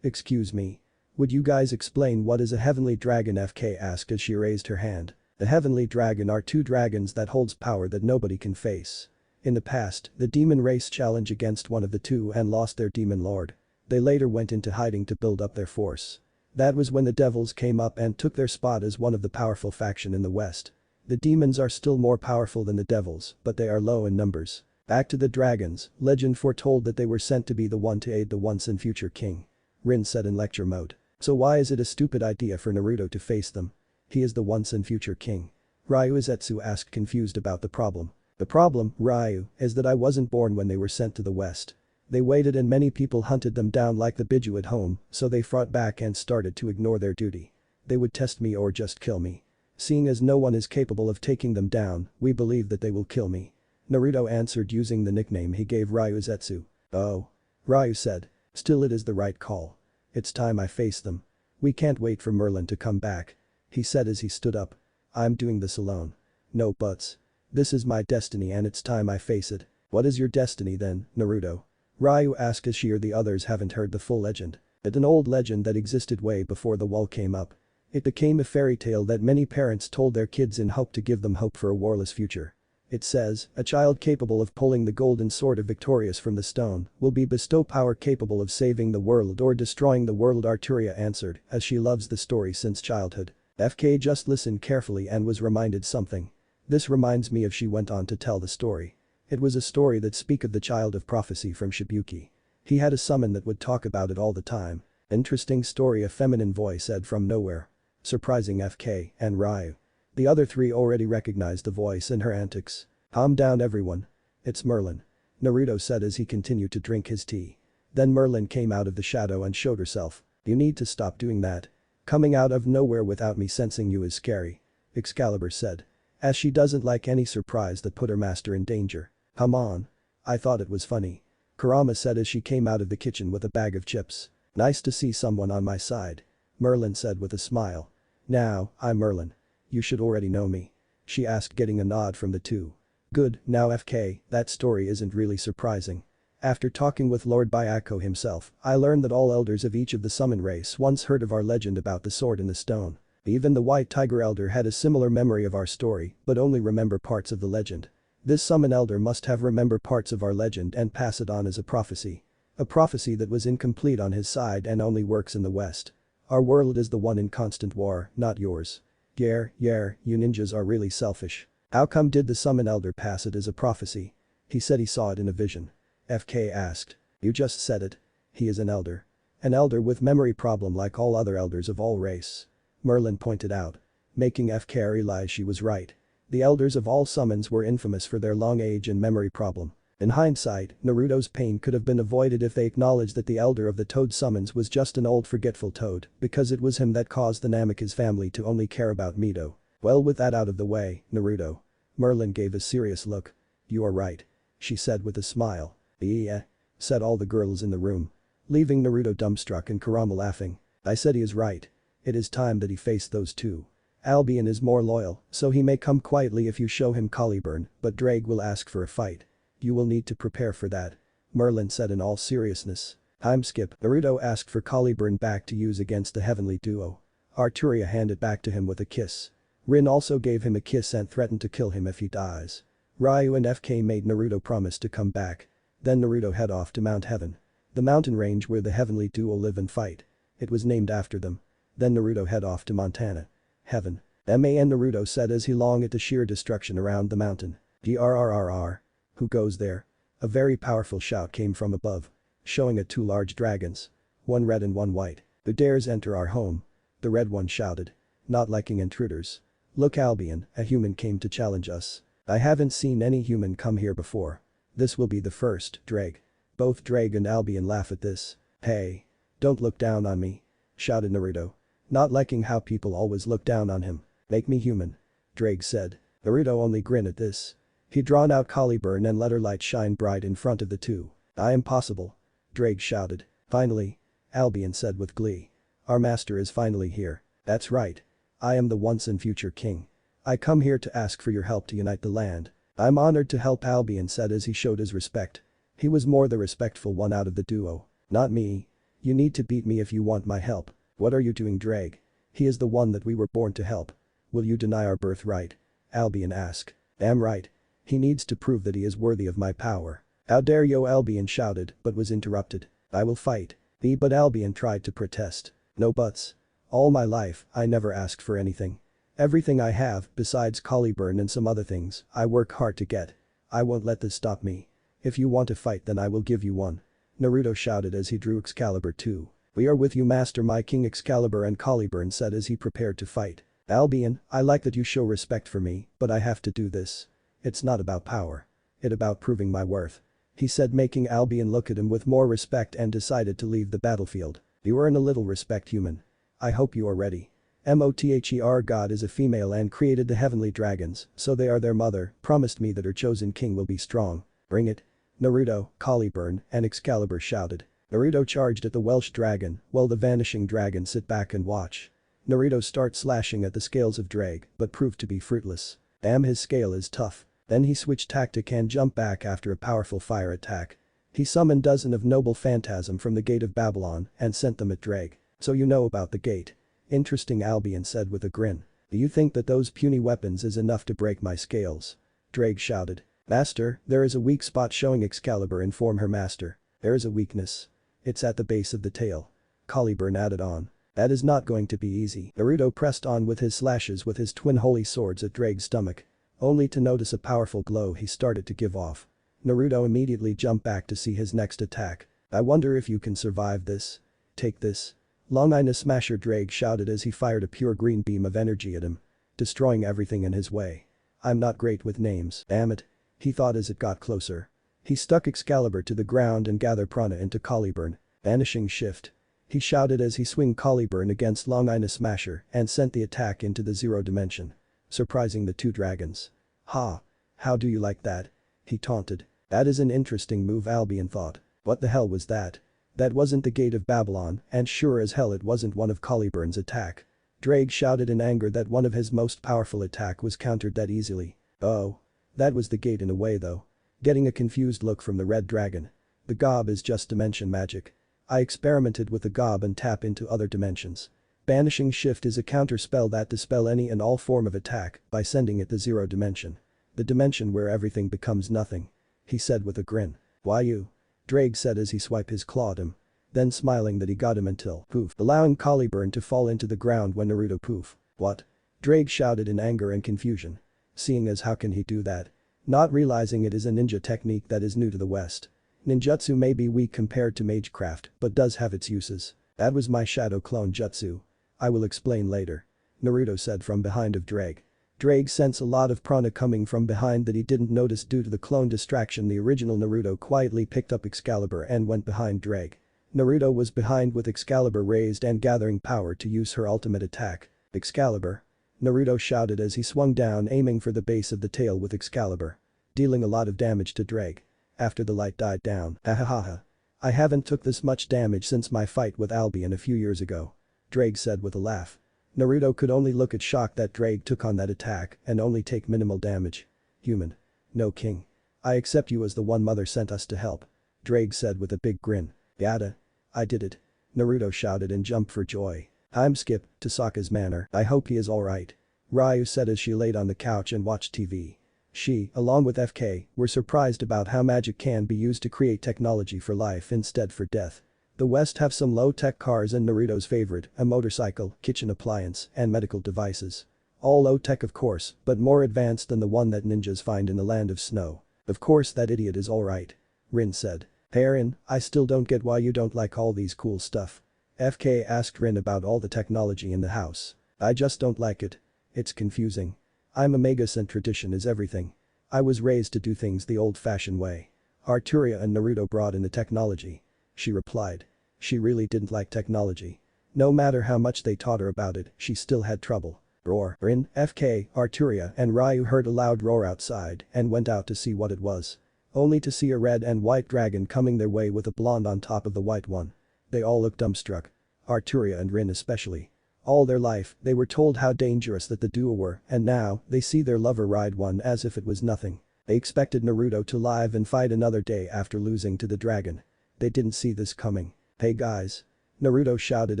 Excuse me. Would you guys explain what is a heavenly dragon? FK asked as she raised her hand. The heavenly dragon are two dragons that holds power that nobody can face. In the past, the demon race challenged against one of the two and lost their demon lord. They later went into hiding to build up their force. That was when the devils came up and took their spot as one of the powerful faction in the west. The demons are still more powerful than the devils, but they are low in numbers. Back to the dragons, legend foretold that they were sent to be the one to aid the once and future king. Rin said in lecture mode. So why is it a stupid idea for Naruto to face them? He is the once and future king. Ryuzetsu asked confused about the problem. The problem, Ryu, is that I wasn't born when they were sent to the west. They waited and many people hunted them down like the Biju at home, so they fought back and started to ignore their duty. They would test me or just kill me. Seeing as no one is capable of taking them down, we believe that they will kill me. Naruto answered using the nickname he gave Ryuzetsu. Oh. Ryu said. Still it is the right call. It's time I face them. We can't wait for Merlin to come back. He said as he stood up. I'm doing this alone. No buts. This is my destiny and it's time I face it. What is your destiny then, Naruto? Ryu asked as she or the others haven't heard the full legend. It's an old legend that existed way before the wall came up. It became a fairy tale that many parents told their kids in hope to give them hope for a warless future. It says, a child capable of pulling the golden sword of Victorious from the stone will be bestow power capable of saving the world or destroying the world. Arturia answered, as she loves the story since childhood. FK just listened carefully and was reminded something. This reminds me of she went on to tell the story. It was a story that speak of the child of prophecy from Shibuki. He had a summon that would talk about it all the time. Interesting story, a feminine voice said from nowhere. Surprising FK and Ryu. The other three already recognized the voice and her antics. Calm down everyone. It's Merlin. Naruto said as he continued to drink his tea. Then Merlin came out of the shadow and showed herself. You need to stop doing that. Coming out of nowhere without me sensing you is scary. Excalibur said. As she doesn't like any surprise that put her master in danger. Come on. I thought it was funny. Kurama said as she came out of the kitchen with a bag of chips. Nice to see someone on my side. Merlin said with a smile. Now, I'm Merlin. You should already know me. She asked getting a nod from the two. Good, now FK, that story isn't really surprising. After talking with Lord Byako himself, I learned that all elders of each of the summon race once heard of our legend about the sword in the stone. Even the White Tiger Elder had a similar memory of our story, but only remember parts of the legend. This summon elder must have remember parts of our legend and pass it on as a prophecy. A prophecy that was incomplete on his side and only works in the West. Our world is the one in constant war, not yours. Yeah, you ninjas are really selfish. How come did the summon elder pass it as a prophecy? He said he saw it in a vision. FK asked. You just said it. He is an elder. An elder with memory problem like all other elders of all race. Merlin pointed out. Making FK realize she was right. The elders of all summons were infamous for their long age and memory problem. In hindsight, Naruto's pain could have been avoided if they acknowledged that the elder of the Toad summons was just an old forgetful toad because it was him that caused the Namikaze family to only care about Mito. Well, with that out of the way, Naruto. Merlin gave a serious look. You are right. She said with a smile. Yeah, said all the girls in the room. Leaving Naruto dumbstruck and Kurama laughing. I said he is right. It is time that he faced those two. Albion is more loyal, so he may come quietly if you show him Caliburn, but Drake will ask for a fight. You will need to prepare for that. Merlin said in all seriousness. Time skip. Naruto asked for Caliburn back to use against the heavenly duo. Arturia handed back to him with a kiss. Rin also gave him a kiss and threatened to kill him if he dies. Ryu and FK made Naruto promise to come back. Then Naruto head off to Mount Heaven. The mountain range where the heavenly duo live and fight. It was named after them. Then Naruto head off to Montana. Heaven. Man Naruto said as he longed at the sheer destruction around the mountain. Grrrr. Who goes there? A very powerful shout came from above. Showing two large dragons. One red and one white. Who dares enter our home? The red one shouted. Not liking intruders. Look Albion, a human came to challenge us. I haven't seen any human come here before. This will be the first, Drake. Both Drake and Albion laugh at this. Hey. Don't look down on me. Shouted Naruto. Not liking how people always look down on him. Make me human. Drake said. Naruto only grinned at this. He drawn out Caliburn and let her light shine bright in front of the two. I am possible. Drake shouted. Finally. Albion said with glee. Our master is finally here. That's right. I am the once and future king. I come here to ask for your help to unite the land. I'm honored to help, Albion said as he showed his respect. He was more the respectful one out of the duo. Not me. You need to beat me if you want my help. What are you doing, Drake? He is the one that we were born to help. Will you deny our birthright? Albion asked. Damn right. He needs to prove that he is worthy of my power. How dare you, Albion shouted but was interrupted. I will fight. But Albion tried to protest. No buts. All my life, I never asked for anything. Everything I have, besides Caliburn and some other things, I work hard to get. I won't let this stop me. If you want to fight then I will give you one. Naruto shouted as he drew Excalibur too. We are with you, Master, my king. Excalibur and Caliburn said as he prepared to fight. Albion, I like that you show respect for me, but I have to do this. It's not about power. It's about proving my worth. He said, making Albion look at him with more respect, and decided to leave the battlefield. You earn a little respect, human. I hope you are ready. Mother God is a female and created the heavenly dragons, so they are their mother, promised me that her chosen king will be strong. Bring it. Naruto, Caliburn, and Excalibur shouted. Naruto charged at the Welsh dragon, while the vanishing dragon sit back and watch. Naruto starts slashing at the scales of Drake, but proved to be fruitless. Damn, his scale is tough. Then he switched tactic and jumped back after a powerful fire attack. He summoned dozen of noble phantasm from the gate of Babylon and sent them at Drake. So you know about the gate. Interesting, Albion said with a grin. Do you think that those puny weapons is enough to break my scales? Drake shouted. Master, there is a weak spot, showing Excalibur inform her master. There is a weakness. It's at the base of the tail. Caliburn added on. That is not going to be easy. Naruto pressed on with his slashes with his twin holy swords at Drake's stomach. Only to notice a powerful glow he started to give off. Naruto immediately jumped back to see his next attack. I wonder if you can survive this. Take this. Long-Eye Smasher, Drake shouted as he fired a pure green beam of energy at him. Destroying everything in his way. I'm not great with names. Damn it. He thought as it got closer. He stuck Excalibur to the ground and gathered prana into Caliburn. Vanishing shift. He shouted as he swung Caliburn against Long-Eye Smasher and sent the attack into the zero dimension. Surprising the two dragons. Ha. How do you like that? He taunted. That is an interesting move, Albion thought. What the hell was that? That wasn't the gate of Babylon, and sure as hell it wasn't one of Caliburn's attack. Drake shouted in anger that one of his most powerful attack was countered that easily. Oh. That was the gate in a way though. Getting a confused look from the red dragon. The gob is just dimension magic. I experimented with the gob and tap into other dimensions. Banishing shift is a counter spell that dispel any and all form of attack by sending it to zero dimension. The dimension where everything becomes nothing. He said with a grin. Why you? Drake said as he swiped his claw at him. Then smiling that he got him until poof, allowing Caliburn to fall into the ground when Naruto poof. What? Drake shouted in anger and confusion. Seeing as how can he do that? Not realizing it is a ninja technique that is new to the West. Ninjutsu may be weak compared to magecraft but does have its uses. That was my shadow clone jutsu. I will explain later. Naruto said from behind of Drake. Drake sensed a lot of prana coming from behind that he didn't notice due to the clone distraction. The original Naruto quietly picked up Excalibur and went behind Drake. Naruto was behind with Excalibur raised and gathering power to use her ultimate attack. Excalibur. Naruto shouted as he swung down, aiming for the base of the tail with Excalibur. Dealing a lot of damage to Drake. After the light died down. Hahaha. I haven't took this much damage since my fight with Albion a few years ago. Drake said with a laugh. Naruto could only look at shock that Drake took on that attack and only take minimal damage. Human. No king. I accept you as the one mother sent us to help. Drake said with a big grin. Yada. I did it. Naruto shouted and jumped for joy. Time skip to Sokka's manor. I hope he is alright. Ryu said as she laid on the couch and watched TV. She, along with FK, were surprised about how magic can be used to create technology for life instead for death. The West have some low-tech cars and Naruto's favorite, a motorcycle, kitchen appliance, and medical devices. All low-tech of course, but more advanced than the one that ninjas find in the land of snow. Of course that idiot is alright. Rin said. Hey Rin, I still don't get why you don't like all these cool stuff. FK asked Rin about all the technology in the house. I just don't like it. It's confusing. I'm a Megas and tradition is everything. I was raised to do things the old-fashioned way. Arturia and Naruto brought in the technology. She replied. She really didn't like technology. No matter how much they taught her about it, she still had trouble. Roar. Rin, FK, Arturia and Ryu heard a loud roar outside and went out to see what it was. Only to see a red and white dragon coming their way with a blonde on top of the white one. They all looked dumbstruck. Arturia and Rin especially. All their life, they were told how dangerous that the duo were and now, they see their lover ride one as if it was nothing. They expected Naruto to live and fight another day after losing to the dragon. They didn't see this coming. Hey guys. Naruto shouted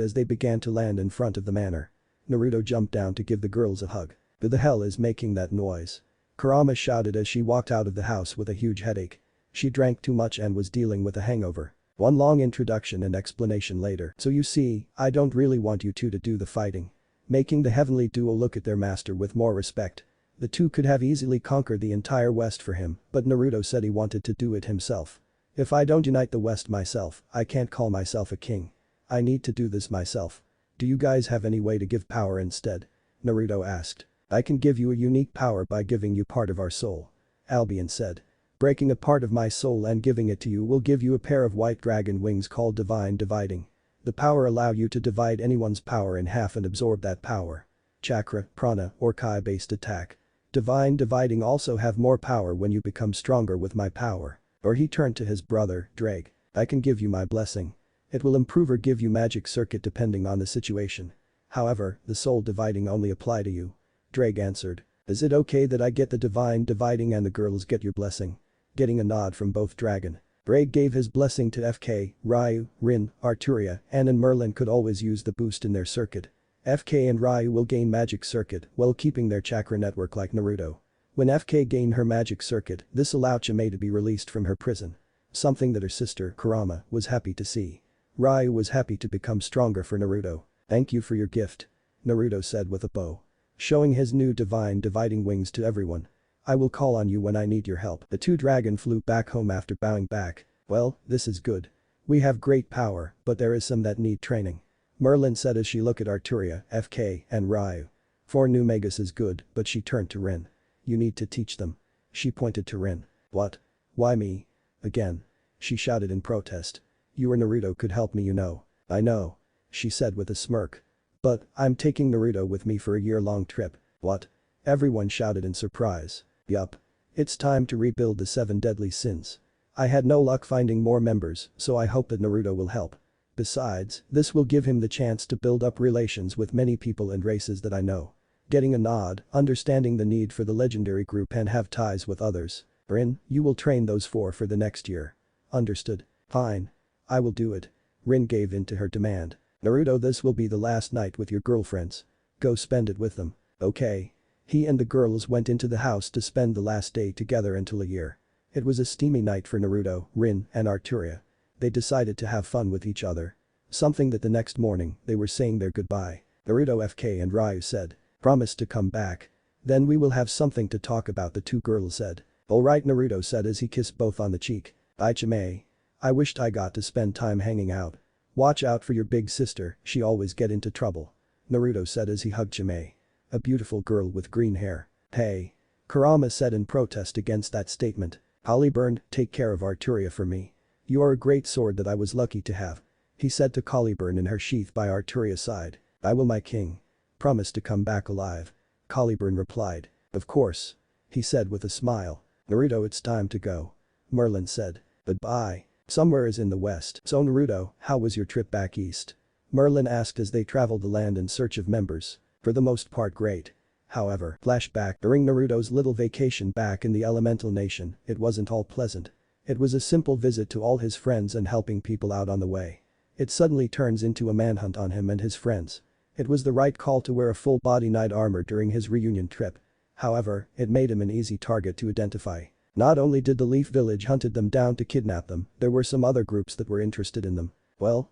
as they began to land in front of the manor. Naruto jumped down to give the girls a hug. Who the hell is making that noise? Kurama shouted as she walked out of the house with a huge headache. She drank too much and was dealing with a hangover. One long introduction and explanation later. So you see, I don't really want you two to do the fighting. Making the heavenly duo look at their master with more respect. The two could have easily conquered the entire West for him, but Naruto said he wanted to do it himself. If I don't unite the West myself, I can't call myself a king. I need to do this myself. Do you guys have any way to give power instead? Naruto asked. I can give you a unique power by giving you part of our soul. Albion said. Breaking a part of my soul and giving it to you will give you a pair of white dragon wings called Divine Dividing. The power allow you to divide anyone's power in half and absorb that power. Chakra, prana, or Kai-based attack. Divine Dividing also have more power when you become stronger with my power. Or he turned to his brother, Drake. I can give you my blessing. It will improve or give you magic circuit depending on the situation. However, the soul dividing only apply to you. Drake answered. Is it okay that I get the divine dividing and the girls get your blessing? Getting a nod from both dragon. Drake gave his blessing to FK, Ryu, Rin, Arturia, and Merlin could always use the boost in their circuit. FK and Ryu will gain magic circuit while keeping their chakra network like Naruto. When FK gained her magic circuit, this allowed Chimei to be released from her prison. Something that her sister, Kurama, was happy to see. Ryu was happy to become stronger for Naruto. Thank you for your gift. Naruto said with a bow. Showing his new divine dividing wings to everyone. I will call on you when I need your help. The two dragon flew back home after bowing back. Well, this is good. We have great power, but there is some that need training. Merlin said as she looked at Arturia, FK, and Ryu. 4 new Megas is good, but she turned to Rin. You need to teach them. She pointed to Rin. What? Why me? Again. She shouted in protest. You or Naruto could help me, you know. I know. She said with a smirk. But, I'm taking Naruto with me for a year-long trip. What? Everyone shouted in surprise. Yup. It's time to rebuild the 7 deadly sins. I had no luck finding more members, so I hope that Naruto will help. Besides, this will give him the chance to build up relations with many people and races that I know. Getting a nod, understanding the need for the legendary group and have ties with others. Rin, you will train those 4 for the next year. Understood. Fine. I will do it. Rin gave in to her demand. Naruto, this will be the last night with your girlfriends. Go spend it with them. Okay. He and the girls went into the house to spend the last day together until a year. It was a steamy night for Naruto, Rin, and Arturia. They decided to have fun with each other. Something that the next morning, they were saying their goodbye. Naruto, FK and Ryu said. Promise to come back. Then we will have something to talk about, the 2 girls said. Alright, Naruto said as he kissed both on the cheek. Bye Chimei. I wished I got to spend time hanging out. Watch out for your big sister, she always get into trouble. Naruto said as he hugged Chimei. A beautiful girl with green hair. Hey. Kurama said in protest against that statement. Caliburn, take care of Arturia for me. You are a great sword that I was lucky to have. He said to Caliburn in her sheath by Arturia's side. I will, my king. Promise to come back alive. Caliburn replied. Of course. He said with a smile. Naruto, it's time to go. Merlin said. But bye. Somewhere is in the west. So Naruto, how was your trip back east? Merlin asked as they traveled the land in search of members. For the most part great. However, flashback during Naruto's little vacation back in the elemental nation, it wasn't all pleasant. It was a simple visit to all his friends and helping people out on the way. It suddenly turns into a manhunt on him and his friends. It was the right call to wear a full-body knight armor during his reunion trip. However, it made him an easy target to identify. Not only did the Leaf Village hunted them down to kidnap them, there were some other groups that were interested in them. Well.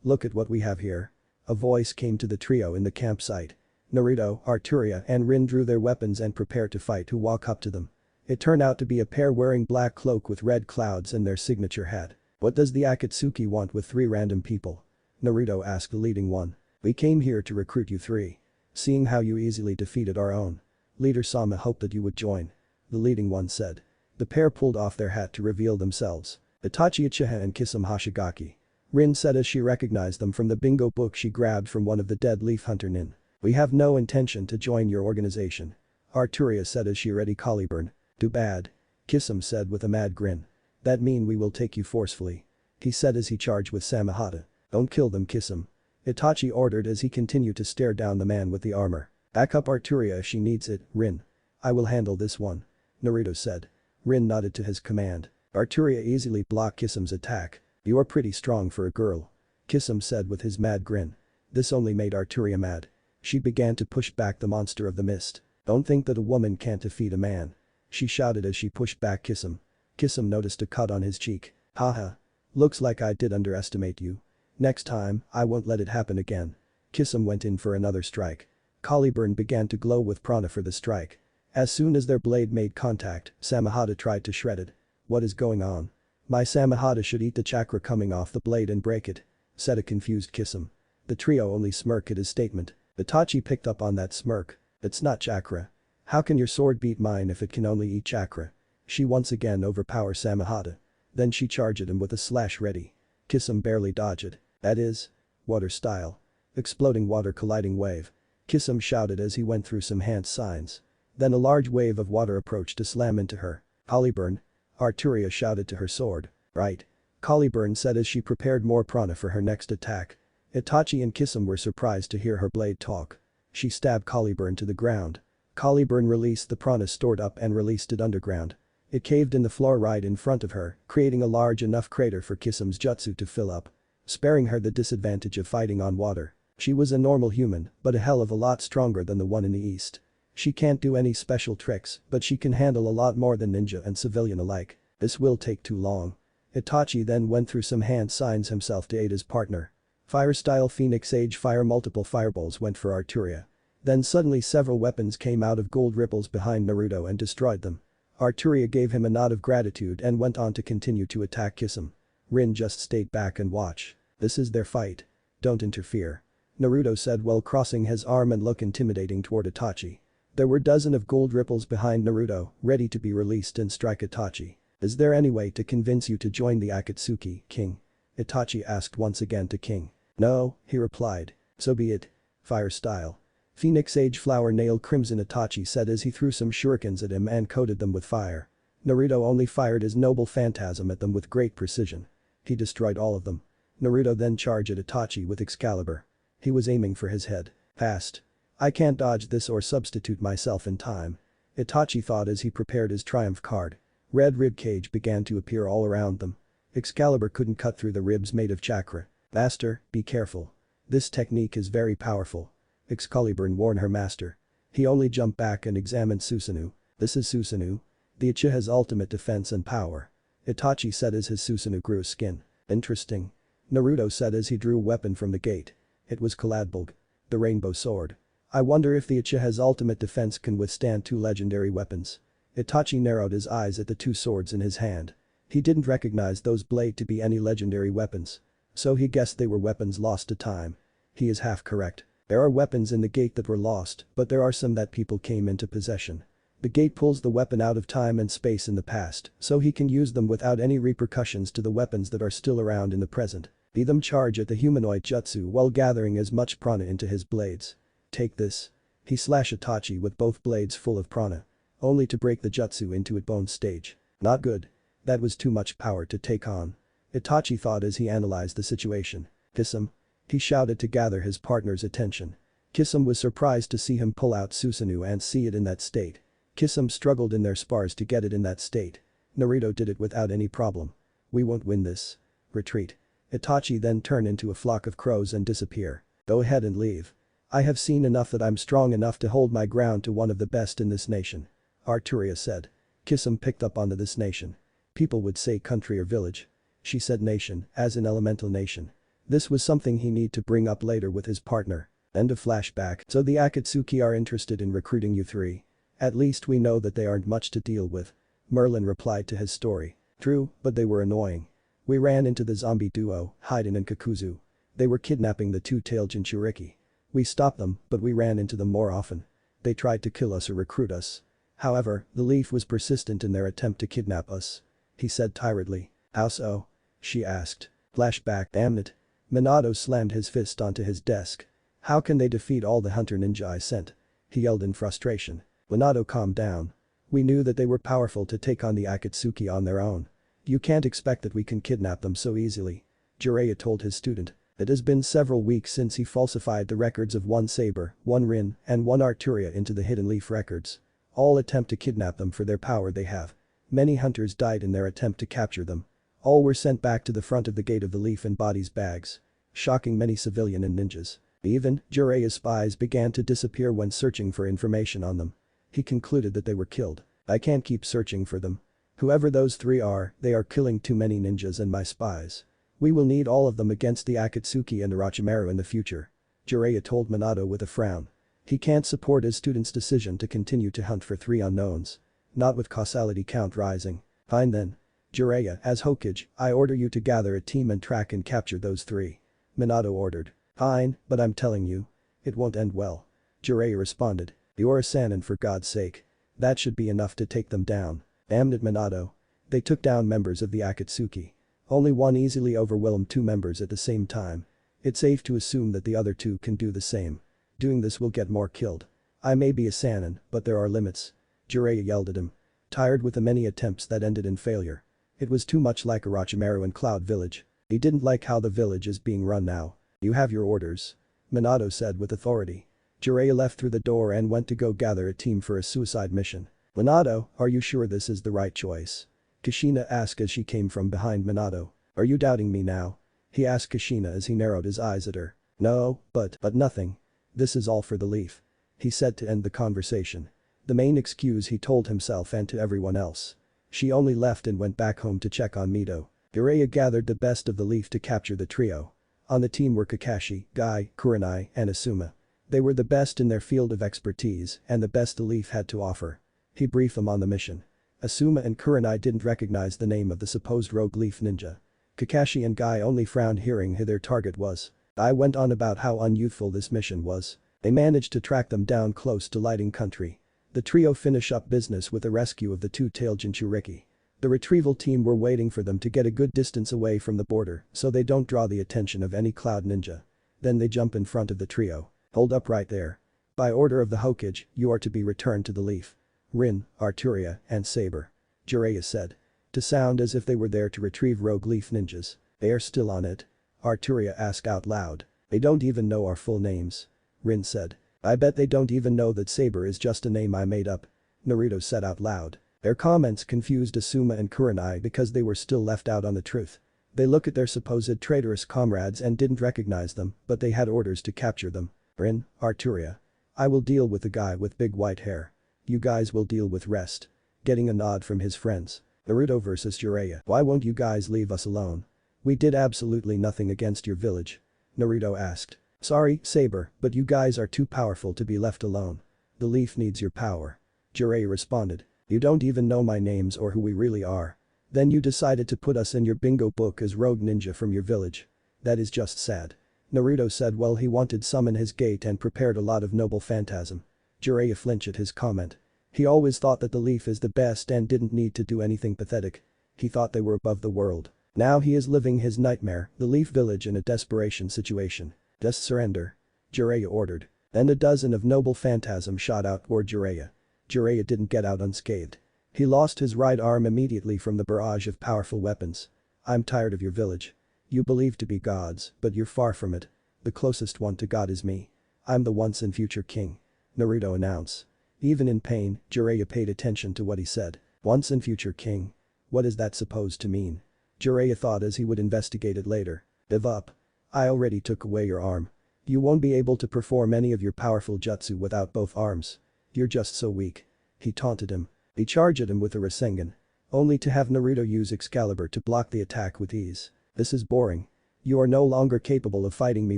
Look at what we have here. A voice came to the trio in the campsite. Naruto, Arturia and Rin drew their weapons and prepared to fight to walk up to them. It turned out to be a pair wearing black cloak with red clouds and their signature hat. What does the Akatsuki want with 3 random people? Naruto asked the leading one. We came here to recruit you 3. Seeing how you easily defeated our own leader Sama hoped that you would join. The leading one said. The pair pulled off their hat to reveal themselves. Itachi Uchiha and Kisame Hoshigaki. Rin said as she recognized them from the bingo book she grabbed from one of the dead leaf hunter nin. We have no intention to join your organization. Arturia said as she ready Caliburn. Too bad. Kisame said with a mad grin. That mean we will take you forcefully. He said as he charged with Samehada. Don't kill them Kisame. Itachi ordered as he continued to stare down the man with the armor. Back up Arturia if she needs it, Rin. I will handle this one. Naruto said. Rin nodded to his command. Arturia easily blocked Kisame's attack. You are pretty strong for a girl. Kisame said with his mad grin. This only made Arturia mad. She began to push back the monster of the mist. Don't think that a woman can't defeat a man. She shouted as she pushed back Kisame. Kisame noticed a cut on his cheek. Haha. Looks like I did underestimate you. Next time, I won't let it happen again. Kisame went in for another strike. Caliburn began to glow with prana for the strike. As soon as their blade made contact, Samehada tried to shred it. What is going on? My Samehada should eat the chakra coming off the blade and break it, said a confused Kisame. The trio only smirked at his statement. Itachi picked up on that smirk. It's not chakra. How can your sword beat mine if it can only eat chakra? She once again overpowered Samehada. Then she charged him with a slash ready. Kisame barely dodged it. That is water style. Exploding water colliding wave. Kisame shouted as he went through some hand signs. Then a large wave of water approached to slam into her. Caliburn. Arturia shouted to her sword. Right. Caliburn said as she prepared more prana for her next attack. Itachi and Kisame were surprised to hear her blade talk. She stabbed Caliburn to the ground. Caliburn released the prana stored up and released it underground. It caved in the floor right in front of her, creating a large enough crater for Kisame's jutsu to fill up. Sparing her the disadvantage of fighting on water. She was a normal human, but a hell of a lot stronger than the one in the east. She can't do any special tricks, but she can handle a lot more than ninja and civilian alike. This will take too long. Itachi then went through some hand signs himself to aid his partner. Fire style Phoenix Age fire multiple fireballs went for Arturia. Then suddenly several weapons came out of gold ripples behind Naruto and destroyed them. Arturia gave him a nod of gratitude and went on to continue to attack Kisame. Rin just stayed back and watch. This is their fight. Don't interfere. Naruto said while crossing his arm and look intimidating toward Itachi. There were dozens of gold ripples behind Naruto, ready to be released and strike Itachi. Is there any way to convince you to join the Akatsuki, King? Itachi asked once again to King. No, he replied. So be it. Fire style. Phoenix Age flower nail crimson Itachi said as he threw some shurikens at him and coated them with fire. Naruto only fired his noble phantasm at them with great precision. He destroyed all of them. Naruto then charged at Itachi with Excalibur. He was aiming for his head. Passed. I can't dodge this or substitute myself in time. Itachi thought as he prepared his triumph card. Red ribcage began to appear all around them. Excalibur couldn't cut through the ribs made of chakra. Master, be careful. This technique is very powerful. Excalibur warned her master. He only jumped back and examined Susanoo. This is Susanoo. The Uchiha's ultimate defense and power. Itachi said as his Susanoo grew skin. Interesting. Naruto said as he drew a weapon from the gate. It was Kaladbulg. The rainbow sword. I wonder if the Uchiha's ultimate defense can withstand 2 legendary weapons. Itachi narrowed his eyes at the 2 swords in his hand. He didn't recognize those blades to be any legendary weapons. So he guessed they were weapons lost to time. He is half correct. There are weapons in the gate that were lost, but there are some that people came into possession. The gate pulls the weapon out of time and space in the past, so he can use them without any repercussions to the weapons that are still around in the present. Be them charge at the humanoid jutsu while gathering as much prana into his blades. Take this. He slashed Itachi with both blades full of prana. Only to break the jutsu into its bone stage. Not good. That was too much power to take on. Itachi thought as he analyzed the situation. Kisame. He shouted to gather his partner's attention. Kisame was surprised to see him pull out Susanoo and see it in that state. Kisame struggled in their spars to get it in that state. Naruto did it without any problem. We won't win this. Retreat. Itachi then turned into a flock of crows and disappear. Go ahead and leave. I have seen enough that I'm strong enough to hold my ground to one of the best in this nation. Arturia said. Kisum picked up onto this nation. People would say country or village. She said nation, as in elemental nation. This was something he need to bring up later with his partner. End of flashback. So the Akatsuki are interested in recruiting you three. At least we know that they aren't much to deal with. Merlin replied to his story. True, but they were annoying. We ran into the zombie duo, Haiden and Kakuzu. They were kidnapping the two-tailed Jinchuriki. We stopped them, but we ran into them more often. They tried to kill us or recruit us. However, the Leaf was persistent in their attempt to kidnap us. He said tiredly. How so? She asked. Flashback. Damn it. Minato slammed his fist onto his desk. How can they defeat all the hunter ninja I sent? He yelled in frustration. Minato calmed down. We knew that they were powerful to take on the Akatsuki on their own. You can't expect that we can kidnap them so easily. Jiraiya told his student. It has been several weeks since he falsified the records of one Saber, one Rin, and one Arturia into the Hidden Leaf records. All attempt to kidnap them for their power they have. Many hunters died in their attempt to capture them. All were sent back to the front of the gate of the Leaf in bodies bags. Shocking many civilian and ninjas. Even, Jiraiya's spies began to disappear when searching for information on them. He concluded that they were killed. I can't keep searching for them. Whoever those three are, they are killing too many ninjas and my spies. We will need all of them against the Akatsuki and Orochimaru in the future. Jiraiya told Minato with a frown. He can't support his student's decision to continue to hunt for three unknowns. Not with causality count rising. Fine then. Jiraiya, as Hokage, I order you to gather a team and track and capture those three. Minato ordered. Fine, but I'm telling you. It won't end well. Jiraiya responded. You're a Sannin for God's sake. That should be enough to take them down. Damn it Minato. They took down members of the Akatsuki. Only one easily overwhelmed two members at the same time. It's safe to assume that the other two can do the same. Doing this will get more killed. I may be a Sannin, but there are limits. Jiraiya yelled at him. Tired with the many attempts that ended in failure. It was too much like Orochimaru and Cloud Village. He didn't like how the village is being run now. You have your orders. Minato said with authority. Jiraiya left through the door and went to go gather a team for a suicide mission. Minato, are you sure this is the right choice? Kushina asked as she came from behind Minato. Are you doubting me now? He asked Kushina as he narrowed his eyes at her. No, but nothing. This is all for the Leaf. He said to end the conversation. The main excuse he told himself and to everyone else. She only left and went back home to check on Mito. Jiraiya gathered the best of the Leaf to capture the trio. On the team were Kakashi, Guy, Kurenai, and Asuma. They were the best in their field of expertise and the best the Leaf had to offer. He briefed them on the mission. Asuma and Kurenai didn't recognize the name of the supposed rogue Leaf ninja. Kakashi and Guy only frowned hearing who their target was. I went on about how unyouthful this mission was. They managed to track them down close to Lighting Country. The trio finish up business with the rescue of the two-tailed Jinchuriki. The retrieval team were waiting for them to get a good distance away from the border so they don't draw the attention of any cloud ninja. Then they jump in front of the trio. Hold up right there. By order of the Hokage, you are to be returned to the Leaf. Rin, Arturia, and Saber. Jiraiya said. To sound as if they were there to retrieve rogue Leaf ninjas. They are still on it? Arturia asked out loud. They don't even know our full names. Rin said. I bet they don't even know that Saber is just a name I made up. Naruto said out loud. Their comments confused Asuma and Kurenai because they were still left out on the truth. They looked at their supposed traitorous comrades and didn't recognize them, but they had orders to capture them. Rin, Arturia. I will deal with the guy with big white hair. You guys will deal with rest. Getting a nod from his friends. Naruto versus Jiraiya. Why won't you guys leave us alone? We did absolutely nothing against your village. Naruto asked. Sorry, Saber, but you guys are too powerful to be left alone. The Leaf needs your power. Jiraiya responded. You don't even know my names or who we really are. Then you decided to put us in your bingo book as rogue ninja from your village. That is just sad. Naruto said well he wanted summon his gate and prepared a lot of noble phantasm. Jiraiya flinched at his comment. He always thought that the Leaf is the best and didn't need to do anything pathetic. He thought they were above the world. Now he is living his nightmare, the Leaf village in a desperation situation. Just surrender. Jiraiya ordered. Then a dozen of noble phantasm shot out toward Jiraiya. Jiraiya didn't get out unscathed. He lost his right arm immediately from the barrage of powerful weapons. I'm tired of your village. You believe to be gods, but you're far from it. The closest one to God is me. I'm the once and future king. Naruto announced. Even in pain, Jiraiya paid attention to what he said. Once and future king. What is that supposed to mean? Jiraiya thought as he would investigate it later. Give up. I already took away your arm. You won't be able to perform any of your powerful jutsu without both arms. You're just so weak. He taunted him. He charged at him with a Rasengan. Only to have Naruto use Excalibur to block the attack with ease. This is boring. You are no longer capable of fighting me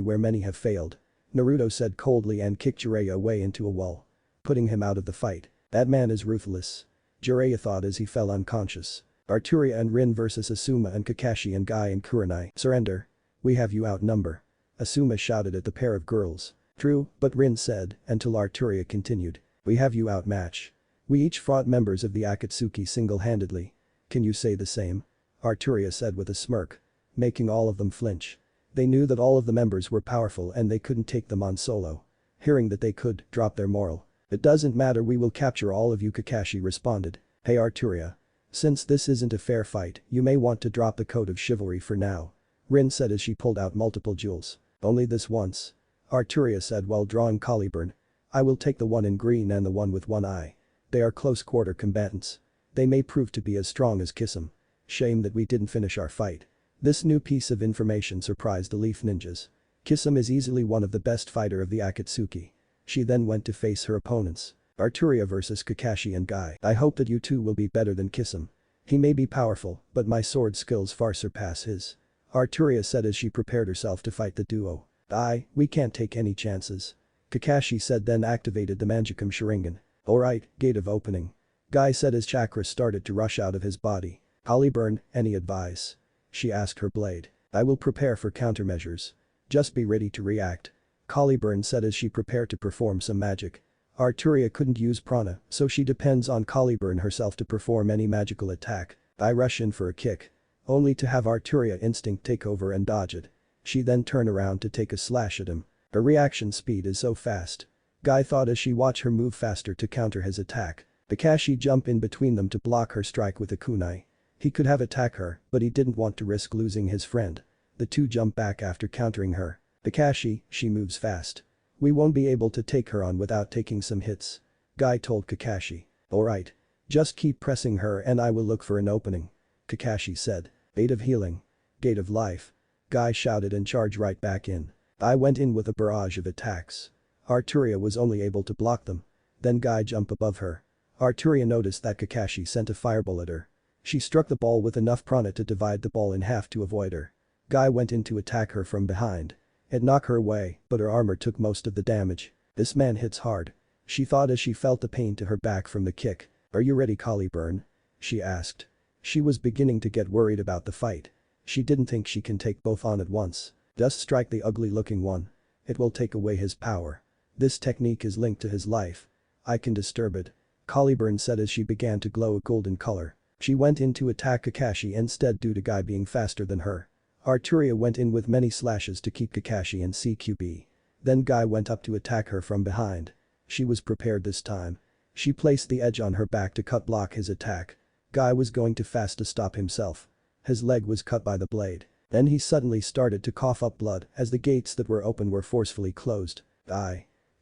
where many have failed. Naruto said coldly and kicked Jiraiya away into a wall. Putting him out of the fight. That man is ruthless. Jiraiya thought as he fell unconscious. Arturia and Rin versus Asuma and Kakashi and Guy and Kurenai. Surrender. We have you outnumber. Asuma shouted at the pair of girls. True, but Rin said, until Arturia continued. We have you outmatched. We each fought members of the Akatsuki single-handedly. Can you say the same? Arturia said with a smirk. Making all of them flinch. They knew that all of the members were powerful and they couldn't take them on solo. Hearing that they could, drop their morale. It doesn't matter, we will capture all of you, Kakashi responded. Hey Arturia. Since this isn't a fair fight, you may want to drop the code of chivalry for now. Rin said as she pulled out multiple jewels. Only this once. Arturia said while drawing Caliburn. I will take the one in green and the one with one eye. They are close-quarter combatants. They may prove to be as strong as Kisame. Shame that we didn't finish our fight. This new piece of information surprised the Leaf Ninjas. Kisame is easily one of the best fighter of the Akatsuki. She then went to face her opponents. Arturia versus Kakashi and Guy. I hope that you two will be better than Kisame. He may be powerful, but my sword skills far surpass his. Arturia said as she prepared herself to fight the duo. We can't take any chances. Kakashi said then activated the Manjikam Sharingan. Alright, gate of opening. Guy said as chakra started to rush out of his body. Caliburn, any advice? She asked her blade. I will prepare for countermeasures. Just be ready to react. Caliburn said as she prepared to perform some magic. Arturia couldn't use prana, so she depends on Caliburn herself to perform any magical attack. I rush in for a kick. Only to have Arturia instinct take over and dodge it. She then turn around to take a slash at him. Her reaction speed is so fast. Guy thought as she watched her move faster to counter his attack. Kakashi jumped in between them to block her strike with a kunai. He could have attacked her, but he didn't want to risk losing his friend. The two jump back after countering her. Kakashi, she moves fast. We won't be able to take her on without taking some hits. Guy told Kakashi. Alright. Just keep pressing her and I will look for an opening. Kakashi said. Gate of healing. Gate of life. Guy shouted and charged right back in. I went in with a barrage of attacks. Arturia was only able to block them. Then Guy jumped above her. Arturia noticed that Kakashi sent a fireball at her. She struck the ball with enough prana to divide the ball in half to avoid her. Guy went in to attack her from behind. It knocked her away, but her armor took most of the damage. This man hits hard. She thought as she felt the pain to her back from the kick. Are you ready, Caliburn? She asked. She was beginning to get worried about the fight. She didn't think she can take both on at once. Just strike the ugly-looking one. It will take away his power. This technique is linked to his life. I can disturb it. Caliburn said as she began to glow a golden color. She went in to attack Kakashi instead due to Guy being faster than her. Arturia went in with many slashes to keep Kakashi in CQB. Then Guy went up to attack her from behind. She was prepared this time. She placed the edge on her back to cut block his attack. Guy was going too fast to stop himself. His leg was cut by the blade. Then he suddenly started to cough up blood as the gates that were open were forcefully closed.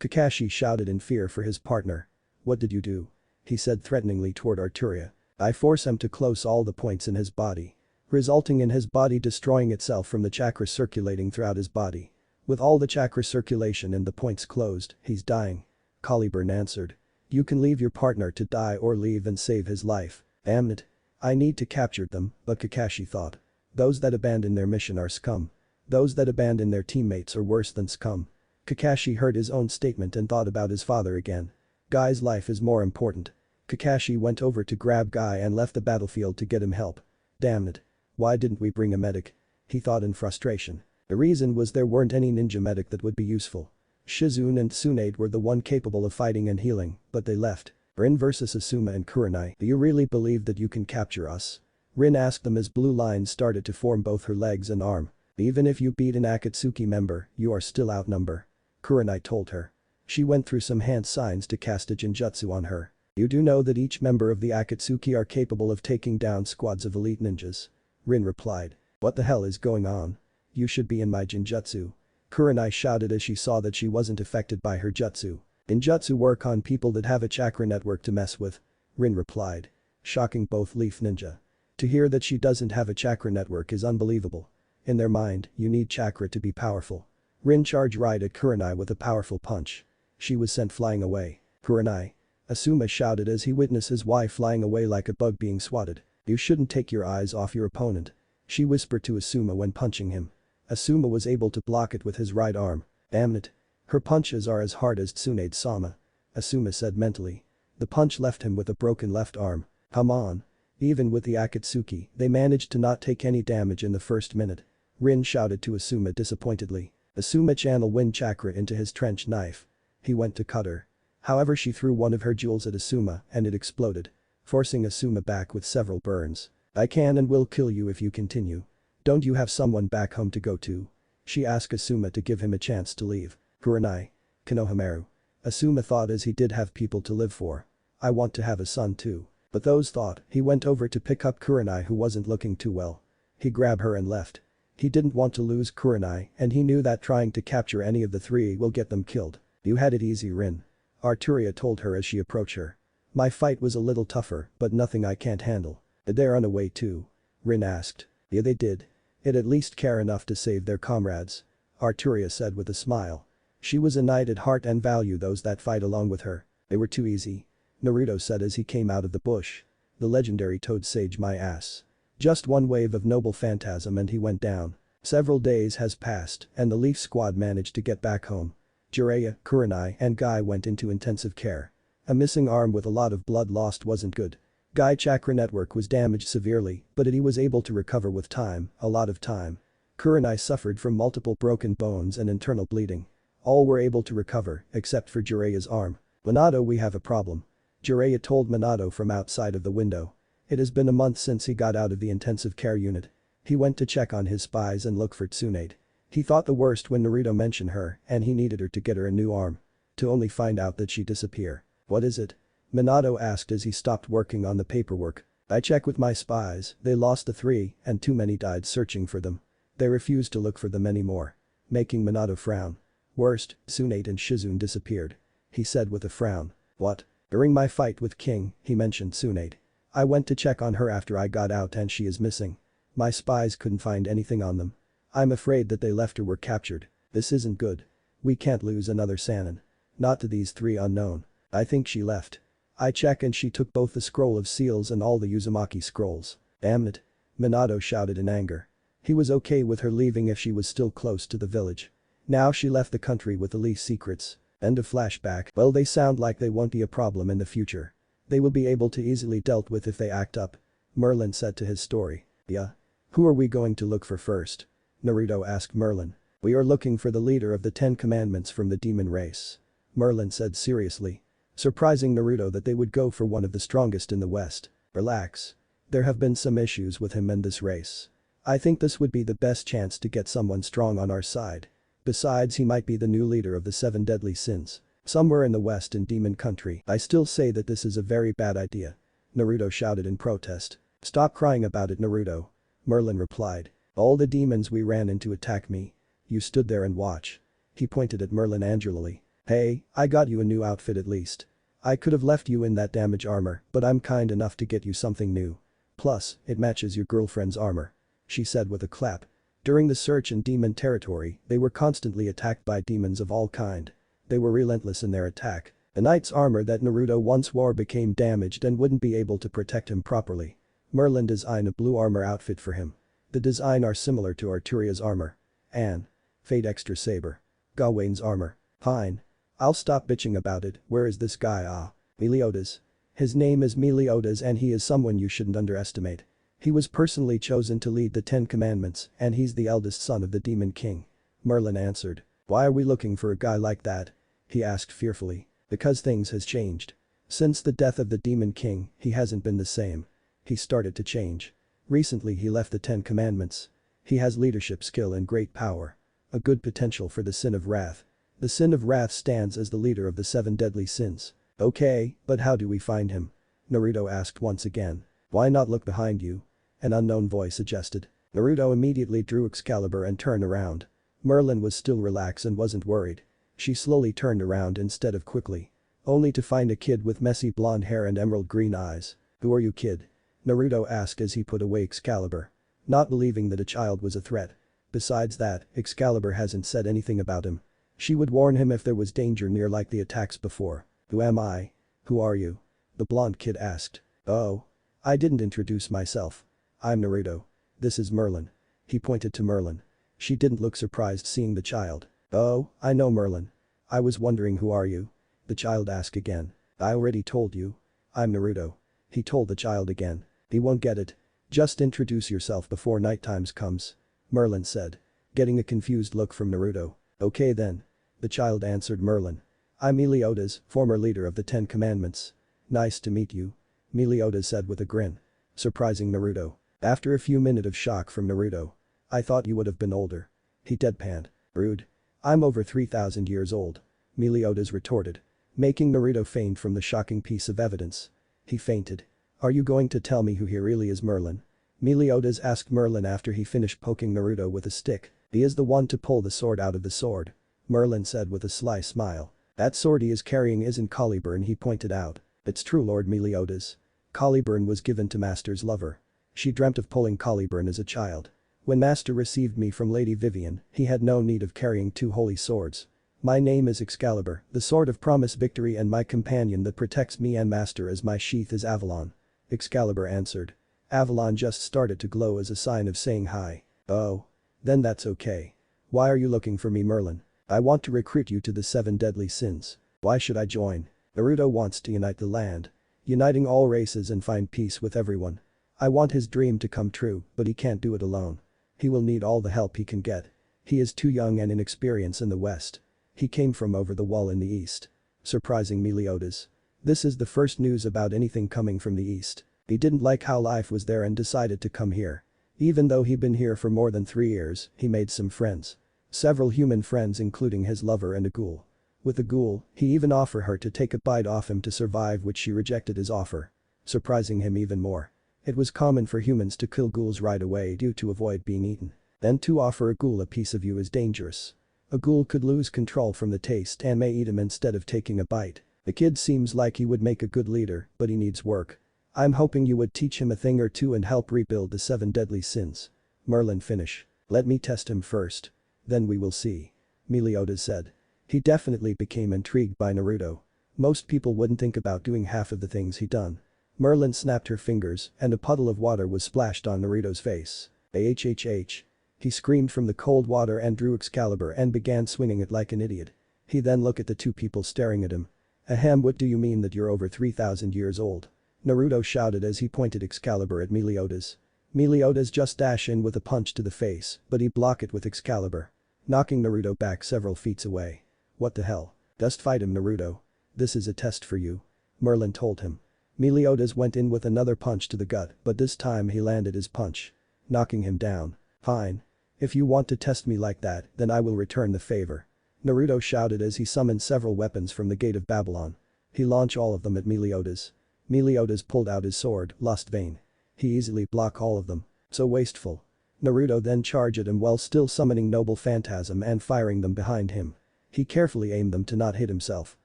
Kakashi shouted in fear for his partner. What did you do? He said threateningly toward Arturia. I force him to close all the points in his body. Resulting in his body destroying itself from the chakra circulating throughout his body. With all the chakra circulation and the points closed, he's dying. Caliburn answered. You can leave your partner to die or leave and save his life. Damn it. I need to capture them, but Kakashi thought. Those that abandon their mission are scum. Those that abandon their teammates are worse than scum. Kakashi heard his own statement and thought about his father again. Guy's life is more important. Kakashi went over to grab Guy and left the battlefield to get him help. Damn it. Why didn't we bring a medic? He thought in frustration. The reason was there weren't any ninja medic that would be useful. Shizune and Tsunade were the one capable of fighting and healing, but they left. Rin versus Asuma and Kurenai. Do you really believe that you can capture us? Rin asked them as blue lines started to form both her legs and arm. Even if you beat an Akatsuki member, you are still outnumbered. Kurenai told her. She went through some hand signs to cast a genjutsu on her. You do know that each member of the Akatsuki are capable of taking down squads of elite ninjas. Rin replied. What the hell is going on? You should be in my genjutsu. Kurenai shouted as she saw that she wasn't affected by her jutsu. Genjutsu work on people that have a chakra network to mess with. Rin replied. Shocking both Leaf Ninja. To hear that she doesn't have a chakra network is unbelievable. In their mind, you need chakra to be powerful. Rin charged right at Kurenai with a powerful punch. She was sent flying away. Kurenai. Asuma shouted as he witnessed his wife flying away like a bug being swatted. You shouldn't take your eyes off your opponent. She whispered to Asuma when punching him. Asuma was able to block it with his right arm. Damn it. Her punches are as hard as Tsunade-sama. Asuma said mentally. The punch left him with a broken left arm. Come on. Even with the Akatsuki, they managed to not take any damage in the first minute. Rin shouted to Asuma disappointedly. Asuma channeled wind chakra into his trench knife. He went to cut her. However, she threw one of her jewels at Asuma and it exploded, forcing Asuma back with several burns. I can and will kill you if you continue. Don't you have someone back home to go to? She asked Asuma to give him a chance to leave. Kurenai. Konohamaru. Asuma thought as he did have people to live for. I want to have a son too. But those thought, he went over to pick up Kurenai who wasn't looking too well. He grabbed her and left. He didn't want to lose Kurenai and he knew that trying to capture any of the three will get them killed. You had it easy, Rin. Arturia told her as she approached her. My fight was a little tougher, but nothing I can't handle. Did they run away too? Rin asked. Yeah, they did. It at least care enough to save their comrades. Arturia said with a smile. She was a knight at heart and value those that fight along with her. They were too easy. Naruto said as he came out of the bush. The legendary Toad Sage my ass. Just one wave of noble phantasm and he went down. Several days has passed and the Leaf Squad managed to get back home. Jiraiya, Kurenai and Guy went into intensive care. A missing arm with a lot of blood lost wasn't good. Guy chakra network was damaged severely, but he was able to recover with time, a lot of time. Kurenai suffered from multiple broken bones and internal bleeding. All were able to recover, except for Jiraiya's arm. Minato, we have a problem. Jiraiya told Minato from outside of the window. It has been a month since he got out of the intensive care unit. He went to check on his spies and look for Tsunade. He thought the worst when Naruto mentioned her and he needed her to get her a new arm. To only find out that she disappear. What is it? Minato asked as he stopped working on the paperwork. I checked with my spies, they lost the three and too many died searching for them. They refused to look for them anymore. Making Minato frown. Worst, Tsunade and Shizune disappeared. He said with a frown. What? During my fight with King, he mentioned Tsunade. I went to check on her after I got out and she is missing. My spies couldn't find anything on them. I'm afraid that they left or were captured. This isn't good. We can't lose another Sannin. Not to these three unknown. I think she left. I check and she took both the scroll of seals and all the Uzumaki scrolls. Damn it. Minato shouted in anger. He was okay with her leaving if she was still close to the village. Now she left the country with the least secrets. End of flashback. Well, they sound like they won't be a problem in the future. They will be able to easily dealt with if they act up. Merlin said to his story. Yeah. Who are we going to look for first? Naruto asked Merlin. We are looking for the leader of the 10 commandments from the demon race. Merlin said seriously. Surprising Naruto that they would go for one of the strongest in the West. Relax. There have been some issues with him and this race. I think this would be the best chance to get someone strong on our side. Besides, he might be the new leader of the 7 deadly sins. Somewhere in the West in Demon Country. I still say that this is a very bad idea. Naruto shouted in protest. Stop crying about it, Naruto. Merlin replied. All the demons we ran into attack me. You stood there and watch. He pointed at Merlin angrily. Hey, I got you a new outfit at least. I could have left you in that damage armor, but I'm kind enough to get you something new. Plus, it matches your girlfriend's armor. She said with a clap. During the search in demon territory, they were constantly attacked by demons of all kind. They were relentless in their attack. The knight's armor that Naruto once wore became damaged and wouldn't be able to protect him properly. Merlin designed a blue armor outfit for him. The design are similar to Arturia's armor. And Fate Extra Saber. Gawaine's armor. Fine. I'll stop bitching about it. Where is this guy? Meliodas. His name is Meliodas and he is someone you shouldn't underestimate. He was personally chosen to lead the 10 commandments and he's the eldest son of the Demon King. Merlin answered. Why are we looking for a guy like that? He asked fearfully. Because things has changed. Since the death of the Demon King, he hasn't been the same. He started to change. Recently he left the 10 commandments. He has leadership skill and great power. A good potential for the Sin of Wrath. The Sin of Wrath stands as the leader of the 7 deadly sins. Okay, but how do we find him? Naruto asked once again. Why not look behind you? An unknown voice suggested. Naruto immediately drew Excalibur and turned around. Merlin was still relaxed and wasn't worried. She slowly turned around instead of quickly. Only to find a kid with messy blonde hair and emerald green eyes. Who are you, kid? Naruto asked as he put away Excalibur. Not believing that a child was a threat. Besides that, Excalibur hasn't said anything about him. She would warn him if there was danger near like the attacks before. Who am I? Who are you? The blonde kid asked. Oh. I didn't introduce myself. I'm Naruto. This is Merlin. He pointed to Merlin. She didn't look surprised seeing the child. Oh, I know Merlin. I was wondering who are you? The child asked again. I already told you. I'm Naruto. He told the child again. He won't get it. Just introduce yourself before night times comes. Merlin said. Getting a confused look from Naruto. Okay then. The child answered Merlin. I'm Meliodas, former leader of the 10 Commandments. Nice to meet you. Meliodas said with a grin. Surprising Naruto. After a few minutes of shock from Naruto. I thought you would have been older. He deadpanned. Rude. I'm over 3,000 years old. Meliodas retorted. Making Naruto faint from the shocking piece of evidence. He fainted. Are you going to tell me who here really is Merlin? Meliodas asked Merlin after he finished poking Naruto with a stick. He is the one to pull the sword out of the sword. Merlin said with a sly smile. That sword he is carrying isn't Caliburn, he pointed out. It's true, Lord Meliodas. Caliburn was given to Master's lover. She dreamt of pulling Caliburn as a child. When Master received me from Lady Vivian, he had no need of carrying 2 holy swords. My name is Excalibur, the sword of promise victory, and my companion that protects me and Master as my sheath is Avalon. Excalibur answered. Avalon just started to glow as a sign of saying hi. Oh. Then that's okay. Why are you looking for me, Merlin? I want to recruit you to the 7 deadly sins. Why should I join? Naruto wants to unite the land. Uniting all races and find peace with everyone. I want his dream to come true, but he can't do it alone. He will need all the help he can get. He is too young and inexperienced in the West. He came from over the wall in the East. Surprising Meliodas. This is the first news about anything coming from the East. He didn't like how life was there and decided to come here. Even though he'd been here for more than 3 years, he made some friends. Several human friends including his lover and a ghoul. With the ghoul, he even offered her to take a bite off him to survive, which she rejected his offer. Surprising him even more. It was common for humans to kill ghouls right away due to avoid being eaten. Then to offer a ghoul a piece of you is dangerous. A ghoul could lose control from the taste and may eat him instead of taking a bite. The kid seems like he would make a good leader, but he needs work. I'm hoping you would teach him a thing or two and help rebuild the 7 deadly sins. Merlin finish. Let me test him first. Then we will see. Meliodas said. He definitely became intrigued by Naruto. Most people wouldn't think about doing half of the things he'd done. Merlin snapped her fingers and a puddle of water was splashed on Naruto's face. Ahhh. He screamed from the cold water and drew Excalibur and began swinging it like an idiot. He then looked at the 2 people staring at him. Ahem, what do you mean that you're over 3,000 years old? Naruto shouted as he pointed Excalibur at Meliodas. Meliodas just dashed in with a punch to the face, but he blocked it with Excalibur. Knocking Naruto back several feet away. What the hell? Just fight him, Naruto. This is a test for you. Merlin told him. Meliodas went in with another punch to the gut, but this time he landed his punch. Knocking him down. Fine. If you want to test me like that, then I will return the favor. Naruto shouted as he summoned several weapons from the gate of Babylon. He launched all of them at Meliodas. Meliodas pulled out his sword, Lost Vein. He easily blocked all of them. So wasteful. Naruto then charged at him while still summoning Noble Phantasm and firing them behind him. He carefully aimed them to not hit himself.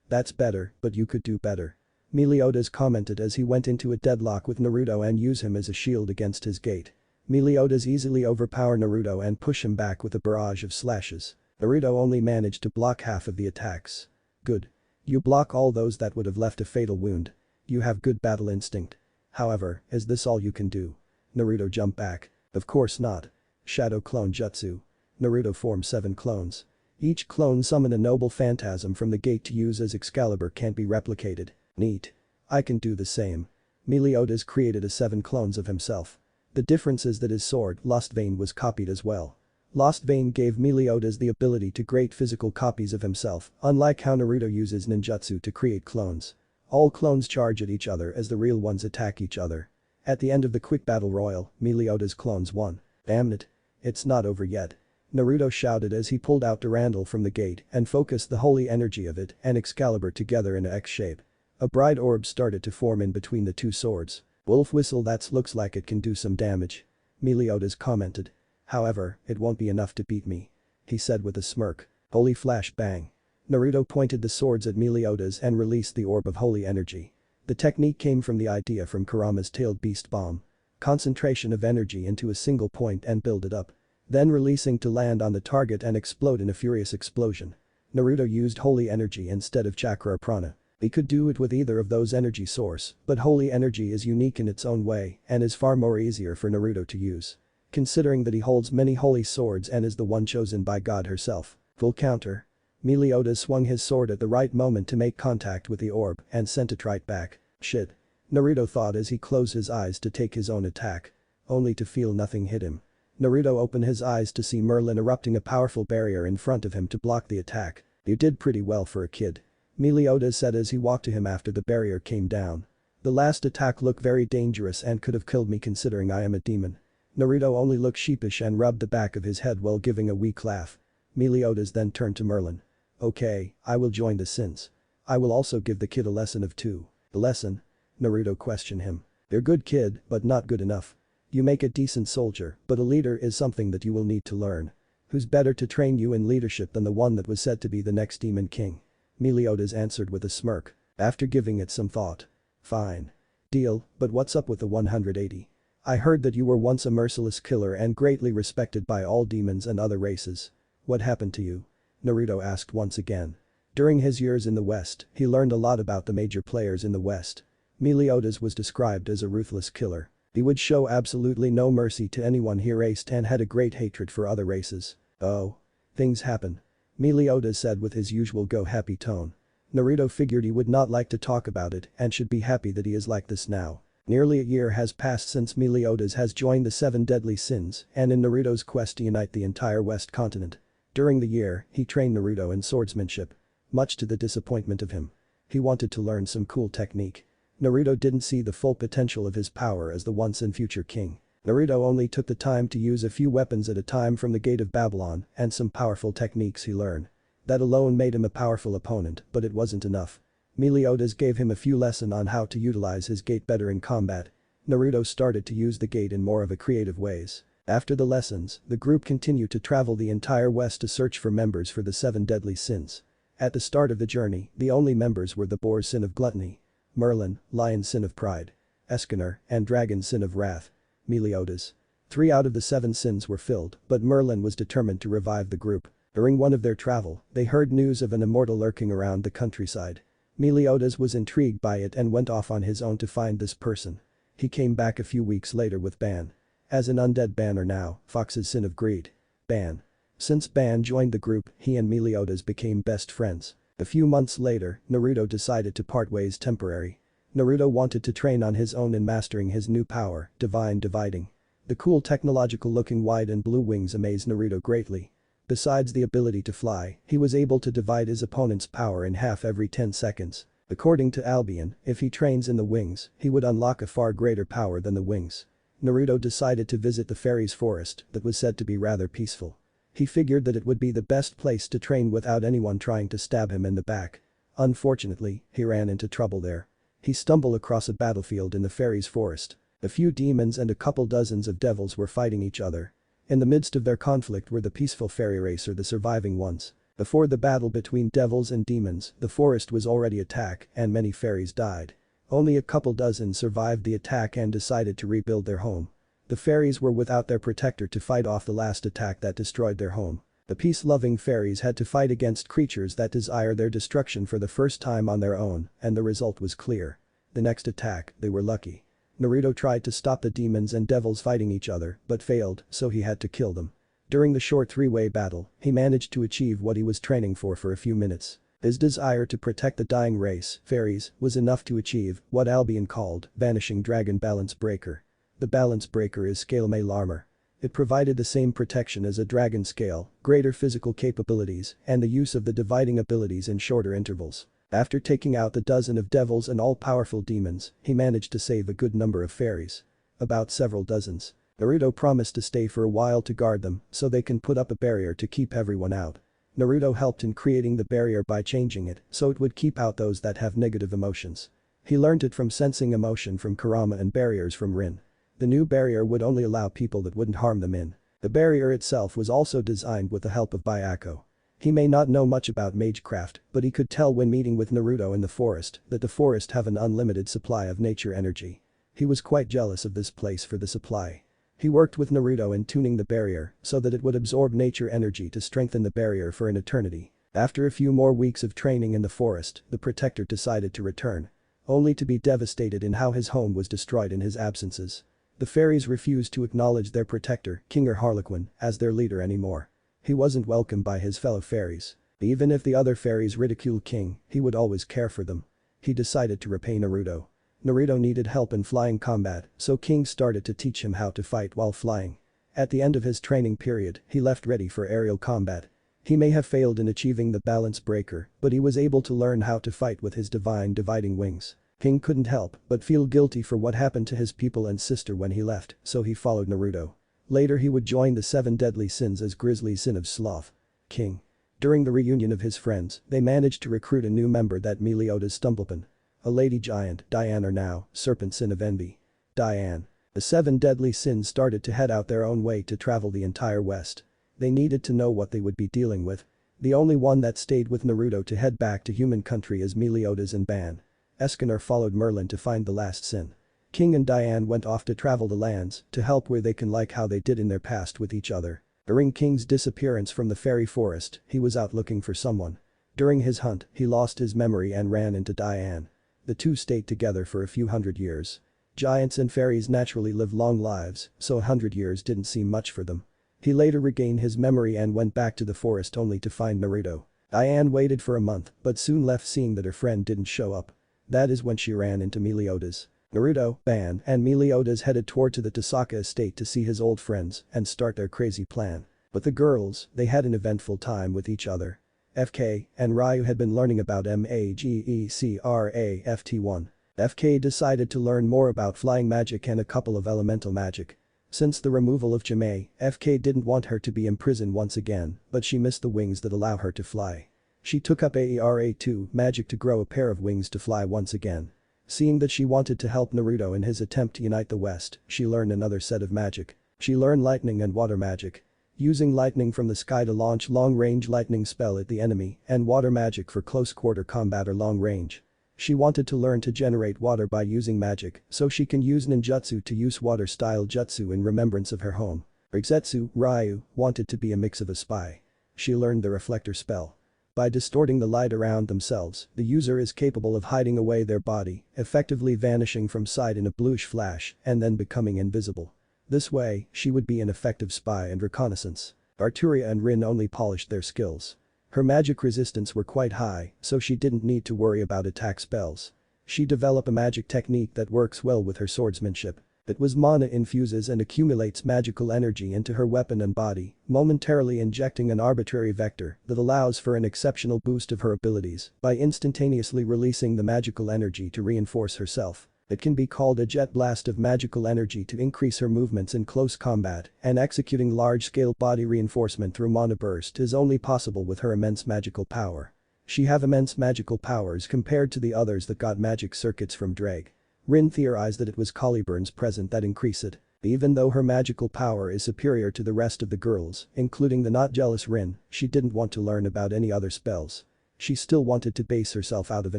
That's better, but you could do better. Meliodas commented as he went into a deadlock with Naruto and used him as a shield against his gate. Meliodas easily overpowered Naruto and pushed him back with a barrage of slashes. Naruto only managed to block half of the attacks. Good. You block all those that would have left a fatal wound. You have good battle instinct. However, is this all you can do? Naruto jumped back. Of course not. Shadow Clone Jutsu. Naruto formed 7 clones. Each clone summoned a Noble Phantasm from the gate to use as Excalibur can't be replicated. Neat. I can do the same. Meliodas created 7 clones of himself. The difference is that his sword, Lost Vein, was copied as well. Lost Vein gave Meliodas the ability to create physical copies of himself, unlike how Naruto uses ninjutsu to create clones. All clones charge at each other as the real ones attack each other. At the end of the quick battle royal, Meliodas' clones won. Damn it. It's not over yet. Naruto shouted as he pulled out Durandal from the gate and focused the holy energy of it and Excalibur together in a X shape. A bright orb started to form in between the 2 swords. Wolf whistle, that looks like it can do some damage. Meliodas commented. However, it won't be enough to beat me. He said with a smirk. Holy flash bang. Naruto pointed the swords at Meliodas and released the orb of holy energy. The technique came from the idea from Kurama's tailed beast bomb. Concentration of energy into a single point and build it up. then releasing to land on the target and explode in a furious explosion. Naruto used holy energy instead of chakra or prana. He could do it with either of those energy source, but holy energy is unique in its own way and is far more easier for Naruto to use. Considering that he holds many holy swords and is the one chosen by God herself. Full counter. Meliodas swung his sword at the right moment to make contact with the orb and sent it right back. Shit. Naruto thought as he closed his eyes to take his own attack. Only to feel nothing hit him. Naruto opened his eyes to see Merlin erupting a powerful barrier in front of him to block the attack. "You did pretty well for a kid," Meliodas said as he walked to him after the barrier came down. "The last attack looked very dangerous and could have killed me considering I am a demon." Naruto only looked sheepish and rubbed the back of his head while giving a weak laugh. Meliodas then turned to Merlin. "Okay, I will join the sins. I will also give the kid a lesson of two." "A lesson?" Naruto questioned him. "You're good kid, but not good enough. You make a decent soldier, but a leader is something that you will need to learn. Who's better to train you in leadership than the one that was said to be the next demon king?" Meliodas answered with a smirk. After giving it some thought. "Fine. Deal, but what's up with the 180? I heard that you were once a merciless killer and greatly respected by all demons and other races. What happened to you?" Naruto asked once again. During his years in the West, he learned a lot about the major players in the West. Meliodas was described as a ruthless killer. He would show absolutely no mercy to anyone he raced and had a great hatred for other races. "Oh. Things happen," Meliodas said with his usual go-happy tone. Naruto figured he would not like to talk about it and should be happy that he is like this now. Nearly a year has passed since Meliodas has joined the 7 deadly sins and in Naruto's quest to unite the entire West continent. During the year, he trained Naruto in swordsmanship. Much to the disappointment of him. He wanted to learn some cool technique. Naruto didn't see the full potential of his power as the once and future king. Naruto only took the time to use a few weapons at a time from the Gate of Babylon and some powerful techniques he learned. That alone made him a powerful opponent, but it wasn't enough. Meliodas gave him a few lessons on how to utilize his gate better in combat. Naruto started to use the gate in more of a creative ways. After the lessons, the group continued to travel the entire West to search for members for the 7 deadly sins. At the start of the journey, the only members were the Boar's sin of gluttony, Merlin, Lion's sin of pride, Escanor, and Dragon's sin of wrath. Meliodas. 3 out of the 7 sins were filled, but Merlin was determined to revive the group. During one of their travel, they heard news of an immortal lurking around the countryside. Meliodas was intrigued by it and went off on his own to find this person. He came back a few weeks later with Ban. As an undead banner now, Fox's sin of greed. Ban. Since Ban joined the group, he and Meliodas became best friends. A few months later, Naruto decided to part ways temporary. Naruto wanted to train on his own in mastering his new power, Divine Dividing. The cool technological looking white and blue wings amazed Naruto greatly. Besides the ability to fly, he was able to divide his opponent's power in half every 10 seconds. According to Albion, if he trains in the wings, he would unlock a far greater power than the wings. Naruto decided to visit the fairies' forest that was said to be rather peaceful. He figured that it would be the best place to train without anyone trying to stab him in the back. Unfortunately, he ran into trouble there. He stumbled across a battlefield in the fairies' forest. A few demons and a couple dozens of devils were fighting each other. In the midst of their conflict were the peaceful fairy race or the surviving ones. Before the battle between devils and demons, the forest was already attacked and many fairies died. Only a couple dozen survived the attack and decided to rebuild their home. The fairies were without their protector to fight off the last attack that destroyed their home. The peace-loving fairies had to fight against creatures that desire their destruction for the first time on their own, and the result was clear. The next attack, they were lucky. Naruto tried to stop the demons and devils fighting each other, but failed, so he had to kill them. During the short 3-way battle, he managed to achieve what he was training for a few minutes. His desire to protect the dying race, fairies, was enough to achieve what Albion called Vanishing Dragon Balance Breaker. The balance breaker is scale mail armor. It provided the same protection as a dragon scale, greater physical capabilities, and the use of the dividing abilities in shorter intervals. After taking out the dozen of devils and all-powerful demons, he managed to save a good number of fairies. About several dozens. Naruto promised to stay for a while to guard them so they can put up a barrier to keep everyone out. Naruto helped in creating the barrier by changing it so it would keep out those that have negative emotions. He learned it from sensing emotion from Kurama and barriers from Rin. The new barrier would only allow people that wouldn't harm them in. The barrier itself was also designed with the help of Byakko. He may not know much about magecraft, but he could tell when meeting with Naruto in the forest that the forest have an unlimited supply of nature energy. He was quite jealous of this place for the supply. He worked with Naruto in tuning the barrier so that it would absorb nature energy to strengthen the barrier for an eternity. After a few more weeks of training in the forest, the protector decided to return. Only to be devastated in how his home was destroyed in his absences. The fairies refused to acknowledge their protector, King Harlequin, as their leader anymore. He wasn't welcomed by his fellow fairies. Even if the other fairies ridiculed King, he would always care for them. He decided to repay Naruto. Naruto needed help in flying combat, so King started to teach him how to fight while flying. At the end of his training period, he left ready for aerial combat. He may have failed in achieving the balance breaker, but he was able to learn how to fight with his divine dividing wings. King couldn't help but feel guilty for what happened to his people and sister when he left, so he followed Naruto. Later he would join the 7 deadly sins as Grizzly Sin of Sloth. King. During the reunion of his friends, they managed to recruit a new member, that Meliodas Stumbleton. A lady giant, Diane, or now, Serpent Sin of Envy. Diane. The 7 deadly sins started to head out their own way to travel the entire West. They needed to know what they would be dealing with. The only one that stayed with Naruto to head back to human country is Meliodas and Ban. Escanor followed Merlin to find the last sin. King and Diane went off to travel the lands to help where they can, like how they did in their past with each other. During King's disappearance from the fairy forest, he was out looking for someone. During his hunt, he lost his memory and ran into Diane. The two stayed together for a few hundred years. Giants and fairies naturally live long lives, so 100 years didn't seem much for them. He later regained his memory and went back to the forest only to find Naruto. Diane waited for a month but soon left, seeing that her friend didn't show up. That is when she ran into Meliodas. Naruto, Ban, and Meliodas headed toward to the Tasaka estate to see his old friends and start their crazy plan. But the girls, they had an eventful time with each other. FK and Ryu had been learning about MAGECRAFT1. FK decided to learn more about flying magic and a couple of elemental magic. Since the removal of Jamae, FK didn't want her to be imprisoned once again, but she missed the wings that allow her to fly. She took up AERA2 magic to grow a pair of wings to fly once again. Seeing that she wanted to help Naruto in his attempt to unite the West, she learned another set of magic. She learned lightning and water magic. Using lightning from the sky to launch long-range lightning spell at the enemy, and water magic for close-quarter combat or long range. She wanted to learn to generate water by using magic, so she can use ninjutsu to use water-style jutsu in remembrance of her home. Rigetsu, Ryu, wanted to be a mix of a spy. She learned the reflector spell. By distorting the light around themselves, the user is capable of hiding away their body, effectively vanishing from sight in a bluish flash, and then becoming invisible. This way, she would be an effective spy and reconnaissance. Arturia and Rin only polished their skills. Her magic resistance were quite high, so she didn't need to worry about attack spells. She developed a magic technique that works well with her swordsmanship. It was mana infuses and accumulates magical energy into her weapon and body, momentarily injecting an arbitrary vector that allows for an exceptional boost of her abilities by instantaneously releasing the magical energy to reinforce herself. It can be called a jet blast of magical energy to increase her movements in close combat, and executing large-scale body reinforcement through mana burst is only possible with her immense magical power. She have immense magical powers compared to the others that got magic circuits from Drag. Rin theorized that it was Caliburns present that increase it. Even though her magical power is superior to the rest of the girls, including the not jealous Rin, she didn't want to learn about any other spells. She still wanted to base herself out of a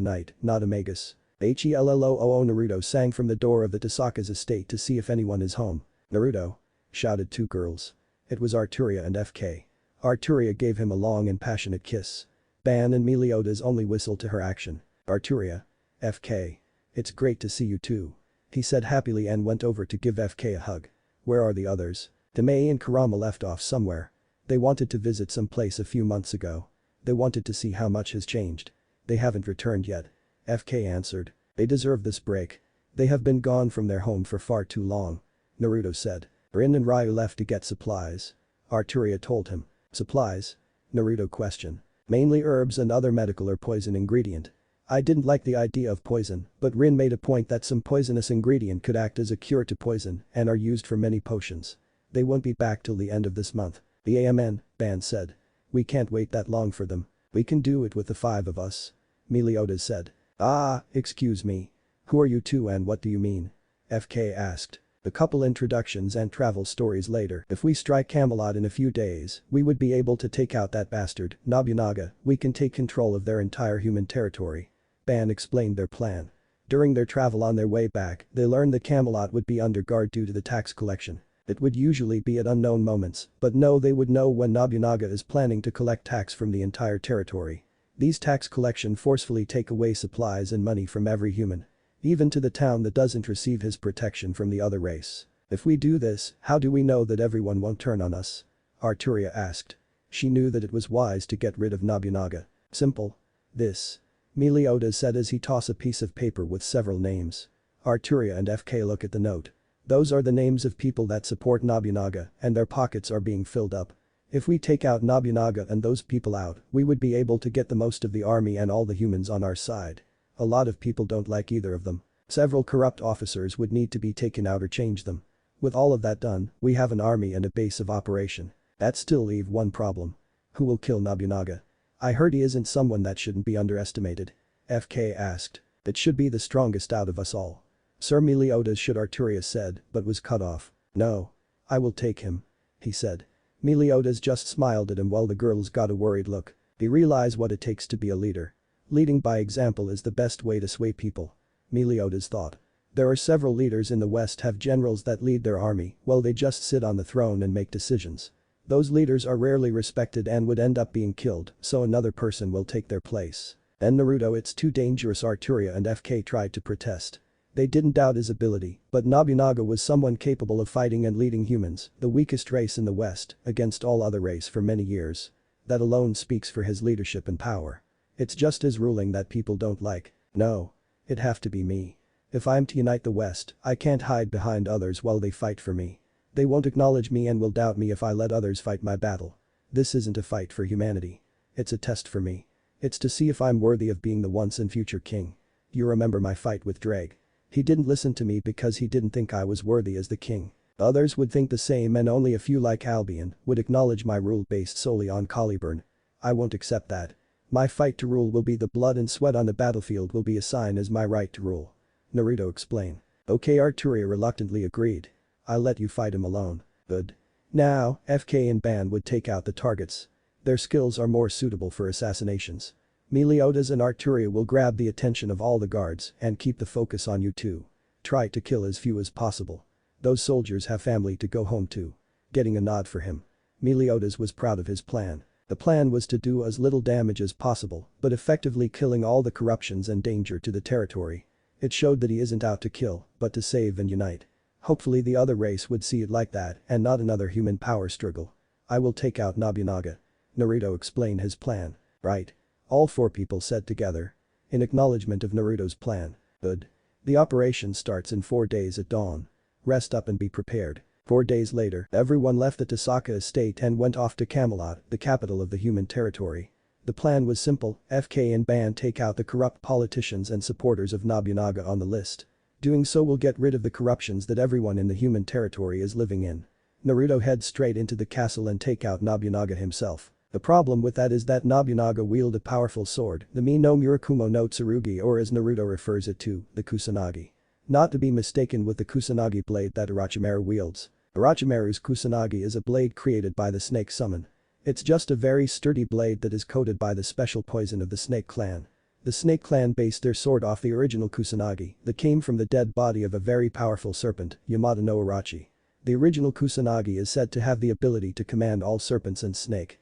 knight, not a magus. HELLOO Naruto sang from the door of the Tasaka's estate to see if anyone is home. Naruto! Shouted two girls. It was Arturia and FK. Arturia gave him a long and passionate kiss. Ban and Meliodas only whistled to her action. Arturia. FK. It's great to see you too. He said happily and went over to give FK a hug. Where are the others? Demei and Kurama left off somewhere. They wanted to visit some place a few months ago. They wanted to see how much has changed. They haven't returned yet. FK answered. They deserve this break. They have been gone from their home for far too long. Naruto said. Rin and Ryu left to get supplies. Arturia told him. Supplies? Naruto questioned. Mainly herbs and other medical or poison ingredient. I didn't like the idea of poison, but Rin made a point that some poisonous ingredient could act as a cure to poison and are used for many potions. They won't be back till the end of this month. Amen, Ban said. We can't wait that long for them. We can do it with the 5 of us. Meliodas said. Ah, excuse me. Who are you two and what do you mean? FK asked. The couple introductions and travel stories later. If we strike Camelot in a few days, we would be able to take out that bastard, Nobunaga. We can take control of their entire human territory. Ban explained their plan. During their travel on their way back, they learned that Camelot would be under guard due to the tax collection. It would usually be at unknown moments, but no, they would know when Nobunaga is planning to collect tax from the entire territory. These tax collection forcefully take away supplies and money from every human. Even to the town that doesn't receive his protection from the other race. If we do this, how do we know that everyone won't turn on us? Arturia asked. She knew that it was wise to get rid of Nobunaga. Simple. This. Meliodas said as he tossed a piece of paper with several names. Arturia and FK look at the note. Those are the names of people that support Nobunaga and their pockets are being filled up. If we take out Nobunaga and those people out, we would be able to get the most of the army and all the humans on our side. A lot of people don't like either of them. Several corrupt officers would need to be taken out or change them. With all of that done, we have an army and a base of operation. That still leave one problem. Who will kill Nobunaga? I heard he isn't someone that shouldn't be underestimated. FK asked. It should be the strongest out of us all. Sir Meliodas should Arturia said, but was cut off. No. I will take him. He said. Meliodas just smiled at him while the girls got a worried look. They realize what it takes to be a leader. Leading by example is the best way to sway people. Meliodas thought. There are several leaders in the West have generals that lead their army while they just sit on the throne and make decisions. Those leaders are rarely respected and would end up being killed, so another person will take their place. And Naruto, it's too dangerous. Arturia and FK tried to protest. They didn't doubt his ability, but Nobunaga was someone capable of fighting and leading humans, the weakest race in the West, against all other race for many years. That alone speaks for his leadership and power. It's just his ruling that people don't like. No. It'd have to be me. If I'm to unite the West, I can't hide behind others while they fight for me. They won't acknowledge me and will doubt me if I let others fight my battle. This isn't a fight for humanity. It's a test for me. It's to see if I'm worthy of being the once and future king. You remember my fight with Drake. He didn't listen to me because he didn't think I was worthy as the king. Others would think the same and only a few like Albion would acknowledge my rule based solely on Caliburn. I won't accept that. My fight to rule will be the blood and sweat on the battlefield will be a sign as my right to rule. Naruto explained. Okay, Arturia reluctantly agreed. I'll let you fight him alone. Good. Now, FK and Ban would take out the targets. Their skills are more suitable for assassinations. Meliodas and Arturia will grab the attention of all the guards and keep the focus on you two. Try to kill as few as possible. Those soldiers have family to go home to. Getting a nod for him. Meliodas was proud of his plan. The plan was to do as little damage as possible, but effectively killing all the corruptions and danger to the territory. It showed that he isn't out to kill, but to save and unite. Hopefully the other race would see it like that and not another human power struggle. I will take out Nobunaga. Naruto explained his plan. Right. All four people said together. In acknowledgement of Naruto's plan. Good. The operation starts in 4 days at dawn. Rest up and be prepared. 4 days later, everyone left the Tasaka estate and went off to Camelot, the capital of the human territory. The plan was simple, FK and Ban take out the corrupt politicians and supporters of Nobunaga on the list. Doing so will get rid of the corruptions that everyone in the human territory is living in. Naruto heads straight into the castle and take out Nobunaga himself. The problem with that is that Nobunaga wields a powerful sword, the Mi no Murakumo no Tsurugi, or as Naruto refers it to, the Kusanagi. Not to be mistaken with the Kusanagi blade that Orochimaru wields. Orochimaru's Kusanagi is a blade created by the Snake Summon. It's just a very sturdy blade that is coated by the special poison of the Snake Clan. The Snake Clan based their sword off the original Kusanagi that came from the dead body of a very powerful serpent, Yamada no Orochi. The original Kusanagi is said to have the ability to command all serpents and snake.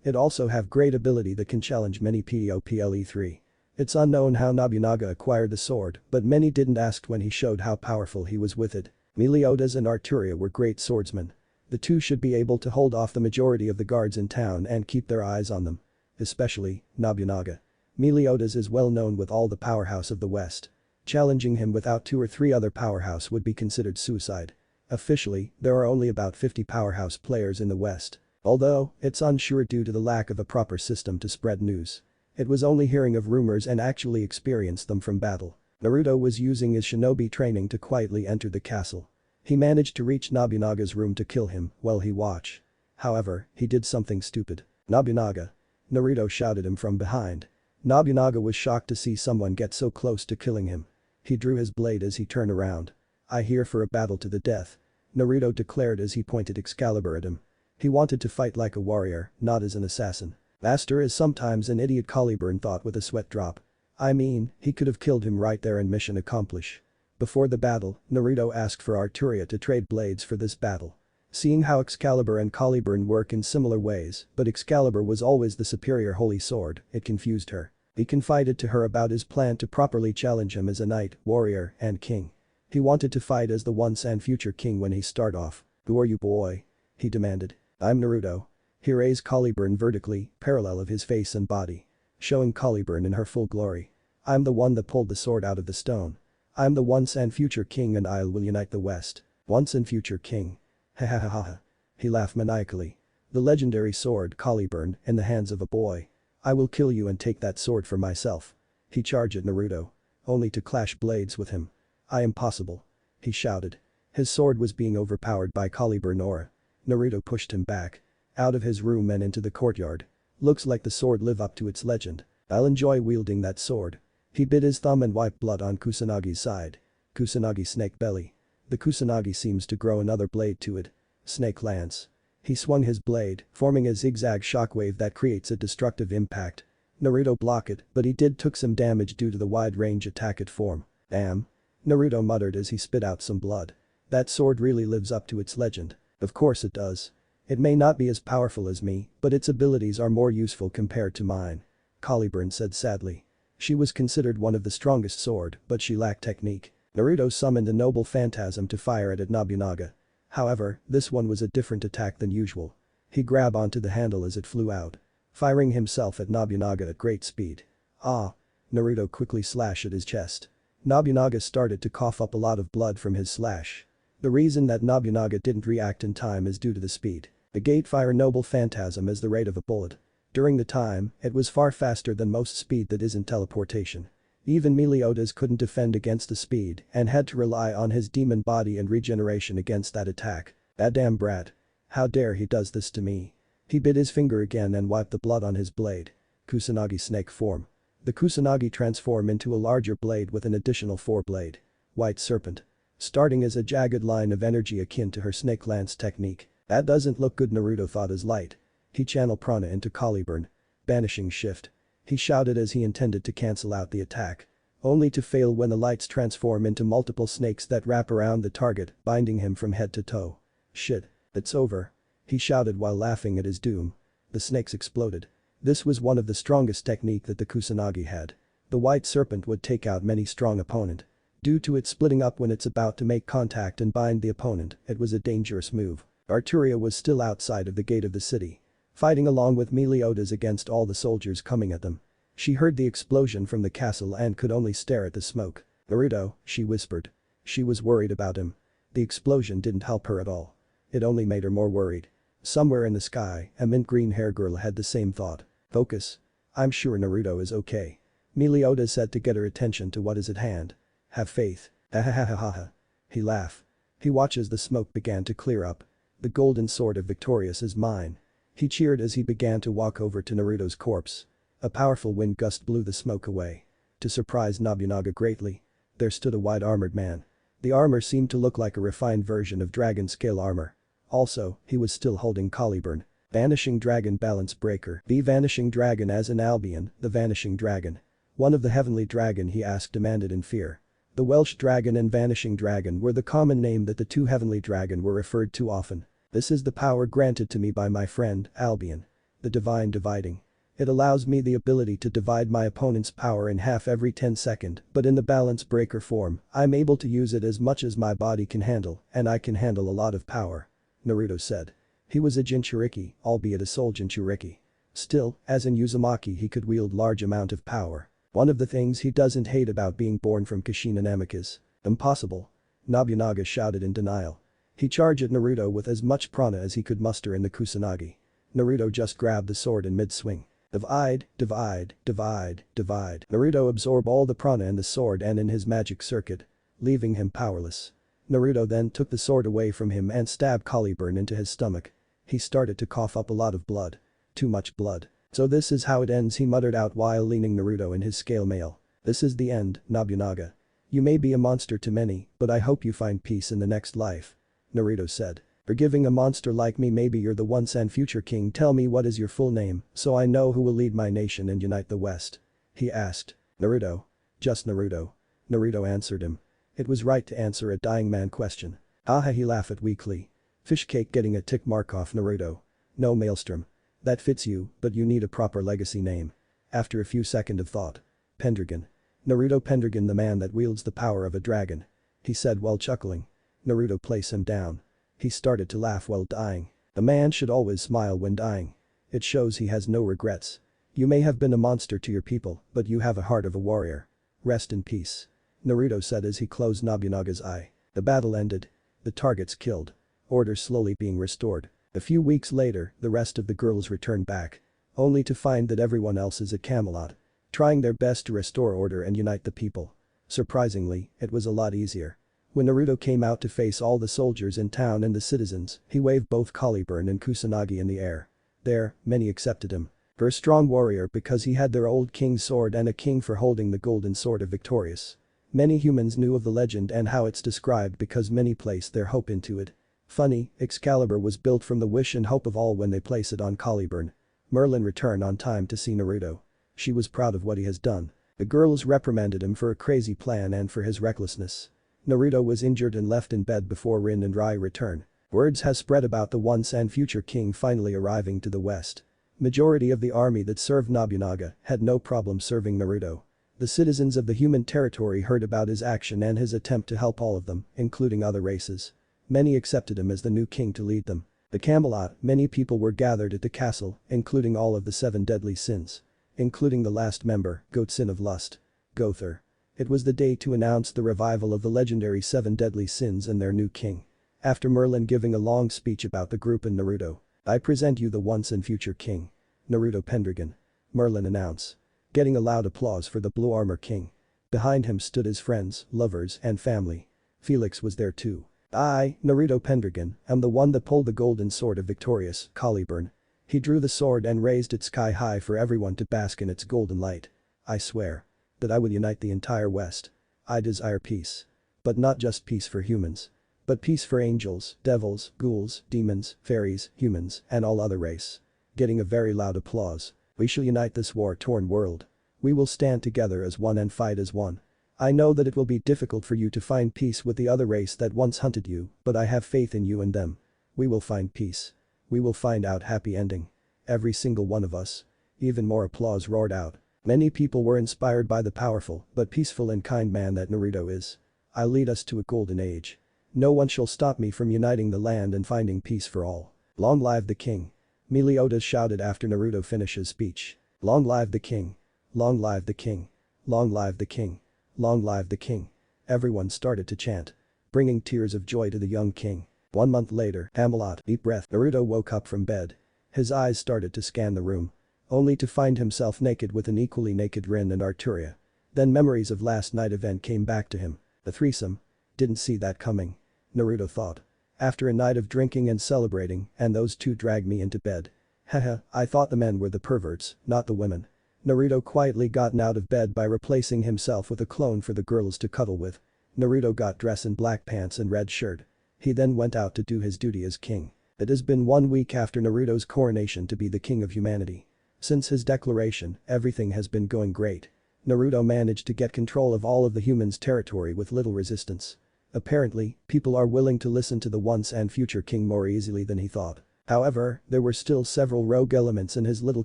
It also have great ability that can challenge many POPLE3. It's unknown how Nobunaga acquired the sword, but many didn't ask when he showed how powerful he was with it. Meliodas and Arturia were great swordsmen. The two should be able to hold off the majority of the guards in town and keep their eyes on them. Especially, Nobunaga. Meliodas is well known with all the powerhouse of the West. Challenging him without 2 or 3 other powerhouse would be considered suicide. Officially, there are only about 50 powerhouse players in the West. Although, it's unsure due to the lack of a proper system to spread news. It was only hearing of rumors and actually experienced them from battle. Naruto was using his shinobi training to quietly enter the castle. He managed to reach Nobunaga's room to kill him while he watched. However, he did something stupid. Nobunaga. Naruto shouted him from behind. Nobunaga was shocked to see someone get so close to killing him. He drew his blade as he turned around. I here for a battle to the death. Naruto declared as he pointed Excalibur at him. He wanted to fight like a warrior, not as an assassin. Master is sometimes an idiot, Caliburn thought with a sweat drop. I mean, he could have killed him right there and mission accomplished. Before the battle, Naruto asked for Arturia to trade blades for this battle. Seeing how Excalibur and Caliburn work in similar ways, but Excalibur was always the superior holy sword, it confused her. He confided to her about his plan to properly challenge him as a knight, warrior, and king. He wanted to fight as the once and future king when he start off. "Who are you, boy?" he demanded. "I'm Naruto." He raised Caliburn vertically, parallel of his face and body. Showing Caliburn in her full glory. "I'm the one that pulled the sword out of the stone. I'm the once and future king and I will unite the West. Once and future king. Ha ha ha ha ha." He laughed maniacally. "The legendary sword Caliburn in the hands of a boy. I will kill you and take that sword for myself." He charged at Naruto. Only to clash blades with him. "I am possible," he shouted. His sword was being overpowered by Caliburn aura. Naruto pushed him back. Out of his room and into the courtyard. "Looks like the sword live up to its legend. I'll enjoy wielding that sword." He bit his thumb and wiped blood on Kusanagi's side. Kusanagi snake belly. The Kusanagi seems to grow another blade to it. Snake lance. He swung his blade, forming a zigzag shockwave that creates a destructive impact. Naruto blocked it, but he took some damage due to the wide range attack it formed. "Damn." Naruto muttered as he spit out some blood. "That sword really lives up to its legend." "Of course it does. It may not be as powerful as me, but its abilities are more useful compared to mine," Caliburn said sadly. She was considered one of the strongest sword, but she lacked technique. Naruto summoned a noble phantasm to fire it at Nobunaga. However, this one was a different attack than usual. He grabbed onto the handle as it flew out. Firing himself at Nobunaga at great speed. "Ah!" Naruto quickly slashed at his chest. Nobunaga started to cough up a lot of blood from his slash. The reason that Nobunaga didn't react in time is due to the speed. The gate fire noble phantasm is the rate of a bullet. During the time, it was far faster than most speed that isn't teleportation. Even Meliodas couldn't defend against the speed and had to rely on his demon body and regeneration against that attack. "That damn brat. How dare he does this to me." He bit his finger again and wiped the blood on his blade. Kusanagi snake form. The Kusanagi transform into a larger blade with an additional 4-blade. White serpent. Starting as a jagged line of energy akin to her snake lance technique. "That doesn't look good," Naruto thought as light. He channeled prana into Caliburn. Banishing shift. He shouted as he intended to cancel out the attack. Only to fail when the lights transform into multiple snakes that wrap around the target, binding him from head to toe. "Shit. It's over." He shouted while laughing at his doom. The snakes exploded. This was one of the strongest technique that the Kusanagi had. The white serpent would take out many strong opponent. Due to it splitting up when it's about to make contact and bind the opponent, it was a dangerous move. Arturia was still outside of the gate of the city. Fighting along with Meliodas against all the soldiers coming at them. She heard the explosion from the castle and could only stare at the smoke. "Naruto," she whispered. She was worried about him. The explosion didn't help her at all. It only made her more worried. Somewhere in the sky, a mint green hair girl had the same thought. "Focus. I'm sure Naruto is okay." Meliodas said to get her attention to what is at hand. "Have faith." "Ahahahaha." He laughed. He watched as the smoke began to clear up. "The golden sword of Victorious is mine." He cheered as he began to walk over to Naruto's corpse. A powerful wind gust blew the smoke away. To surprise Nobunaga greatly, there stood a white armored man. The armor seemed to look like a refined version of dragon scale armor. Also, he was still holding Caliburn. Vanishing Dragon Balance Breaker. The Vanishing Dragon as in Albion, the Vanishing Dragon. One of the Heavenly Dragon, he asked, demanded in fear. The Welsh Dragon and Vanishing Dragon were the common name that the two Heavenly Dragon were referred to often. "This is the power granted to me by my friend, Albion. The Divine Dividing. It allows me the ability to divide my opponent's power in half every 10 seconds, but in the balance breaker form, I'm able to use it as much as my body can handle, and I can handle a lot of power," Naruto said. He was a Jinchuriki, albeit a soul Jinchuriki. Still, as in Uzumaki, he could wield large amount of power. One of the things he doesn't hate about being born from Kushina Namikaze. "Impossible." Nobunaga shouted in denial. He charged at Naruto with as much prana as he could muster in the Kusanagi. Naruto just grabbed the sword in mid-swing. Divide, divide, divide, divide. Naruto absorbed all the prana in the sword and in his magic circuit, leaving him powerless. Naruto then took the sword away from him and stabbed Caliburn into his stomach. He started to cough up a lot of blood. Too much blood. "So this is how it ends," he muttered out while leaning Naruto in his scale mail. "This is the end, Nobunaga. You may be a monster to many, but I hope you find peace in the next life," Naruto said. "Forgiving a monster like me, maybe you're the once and future king. Tell me what is your full name, so I know who will lead my nation and unite the West," he asked. "Naruto. Just Naruto." Naruto answered him. It was right to answer a dying man question. He laughed weakly. Fish cake getting a tick mark off Naruto. No Maelstrom. That fits you, but you need a proper legacy name. After a few seconds of thought. Pendragon. Naruto Pendragon, the man that wields the power of a dragon. He said while chuckling. Naruto, place him down. He started to laugh while dying. A man should always smile when dying. It shows he has no regrets. You may have been a monster to your people, but you have a heart of a warrior. Rest in peace. Naruto said as he closed Nobunaga's eye. The battle ended. The targets killed. Order slowly being restored. A few weeks later, the rest of the girls returned back. Only to find that everyone else is at Camelot. Trying their best to restore order and unite the people. Surprisingly, it was a lot easier. When Naruto came out to face all the soldiers in town and the citizens, he waved both Caliburn and Kusanagi in the air. There, many accepted him. For a strong warrior because he had their old king's sword and a king for holding the golden sword of Victorious. Many humans knew of the legend and how it's described because many placed their hope into it. Funny, Excalibur was built from the wish and hope of all when they place it on Caliburn. Merlin returned on time to see Naruto. She was proud of what he has done. The girls reprimanded him for a crazy plan and for his recklessness. Naruto was injured and left in bed before Rin and Rai return. Words has spread about the once and future king finally arriving to the west. Majority of the army that served Nobunaga had no problem serving Naruto. The citizens of the human territory heard about his action and his attempt to help all of them, including other races. Many accepted him as the new king to lead them. The Camelot, many people were gathered at the castle, including all of the 7 deadly sins. Including the last member, Goat Sin of Lust. Gother. It was the day to announce the revival of the legendary 7 deadly sins and their new king. After Merlin giving a long speech about the group and Naruto. I present you the once and future king. Naruto Pendragon. Merlin announced. Getting a loud applause for the Blue Armor King. Behind him stood his friends, lovers, and family. Felix was there too. I, Naruto Pendragon, am the one that pulled the golden sword of Victorious, Caliburn. He drew the sword and raised it sky high for everyone to bask in its golden light. I swear. That I will unite the entire West. I desire peace. But not just peace for humans. But peace for angels, devils, ghouls, demons, fairies, humans, and all other race. Getting a very loud applause. We shall unite this war-torn world. We will stand together as one and fight as one. I know that it will be difficult for you to find peace with the other race that once hunted you, but I have faith in you and them. We will find peace. We will find out happy ending. Every single one of us. Even more applause roared out. Many people were inspired by the powerful but peaceful and kind man that Naruto is. I'll lead us to a golden age. No one shall stop me from uniting the land and finding peace for all. Long live the king. Meliodas shouted after Naruto finished his speech. Long live the king. Long live the king. Long live the king. Long live the king. Everyone started to chant. Bringing tears of joy to the young king. 1 month later, Camelot, deep breath, Naruto woke up from bed. His eyes started to scan the room. Only to find himself naked with an equally naked Rin and Arturia. Then memories of last night event came back to him. The threesome. Didn't see that coming. Naruto thought. After a night of drinking and celebrating, and those two dragged me into bed. Haha, I thought the men were the perverts, not the women. Naruto quietly gotten out of bed by replacing himself with a clone for the girls to cuddle with. Naruto got dressed in black pants and red shirt. He then went out to do his duty as king. It has been 1 week after Naruto's coronation to be the king of humanity. Since his declaration, everything has been going great. Naruto managed to get control of all of the humans' territory with little resistance. Apparently, people are willing to listen to the once and future king more easily than he thought. However, there were still several rogue elements in his little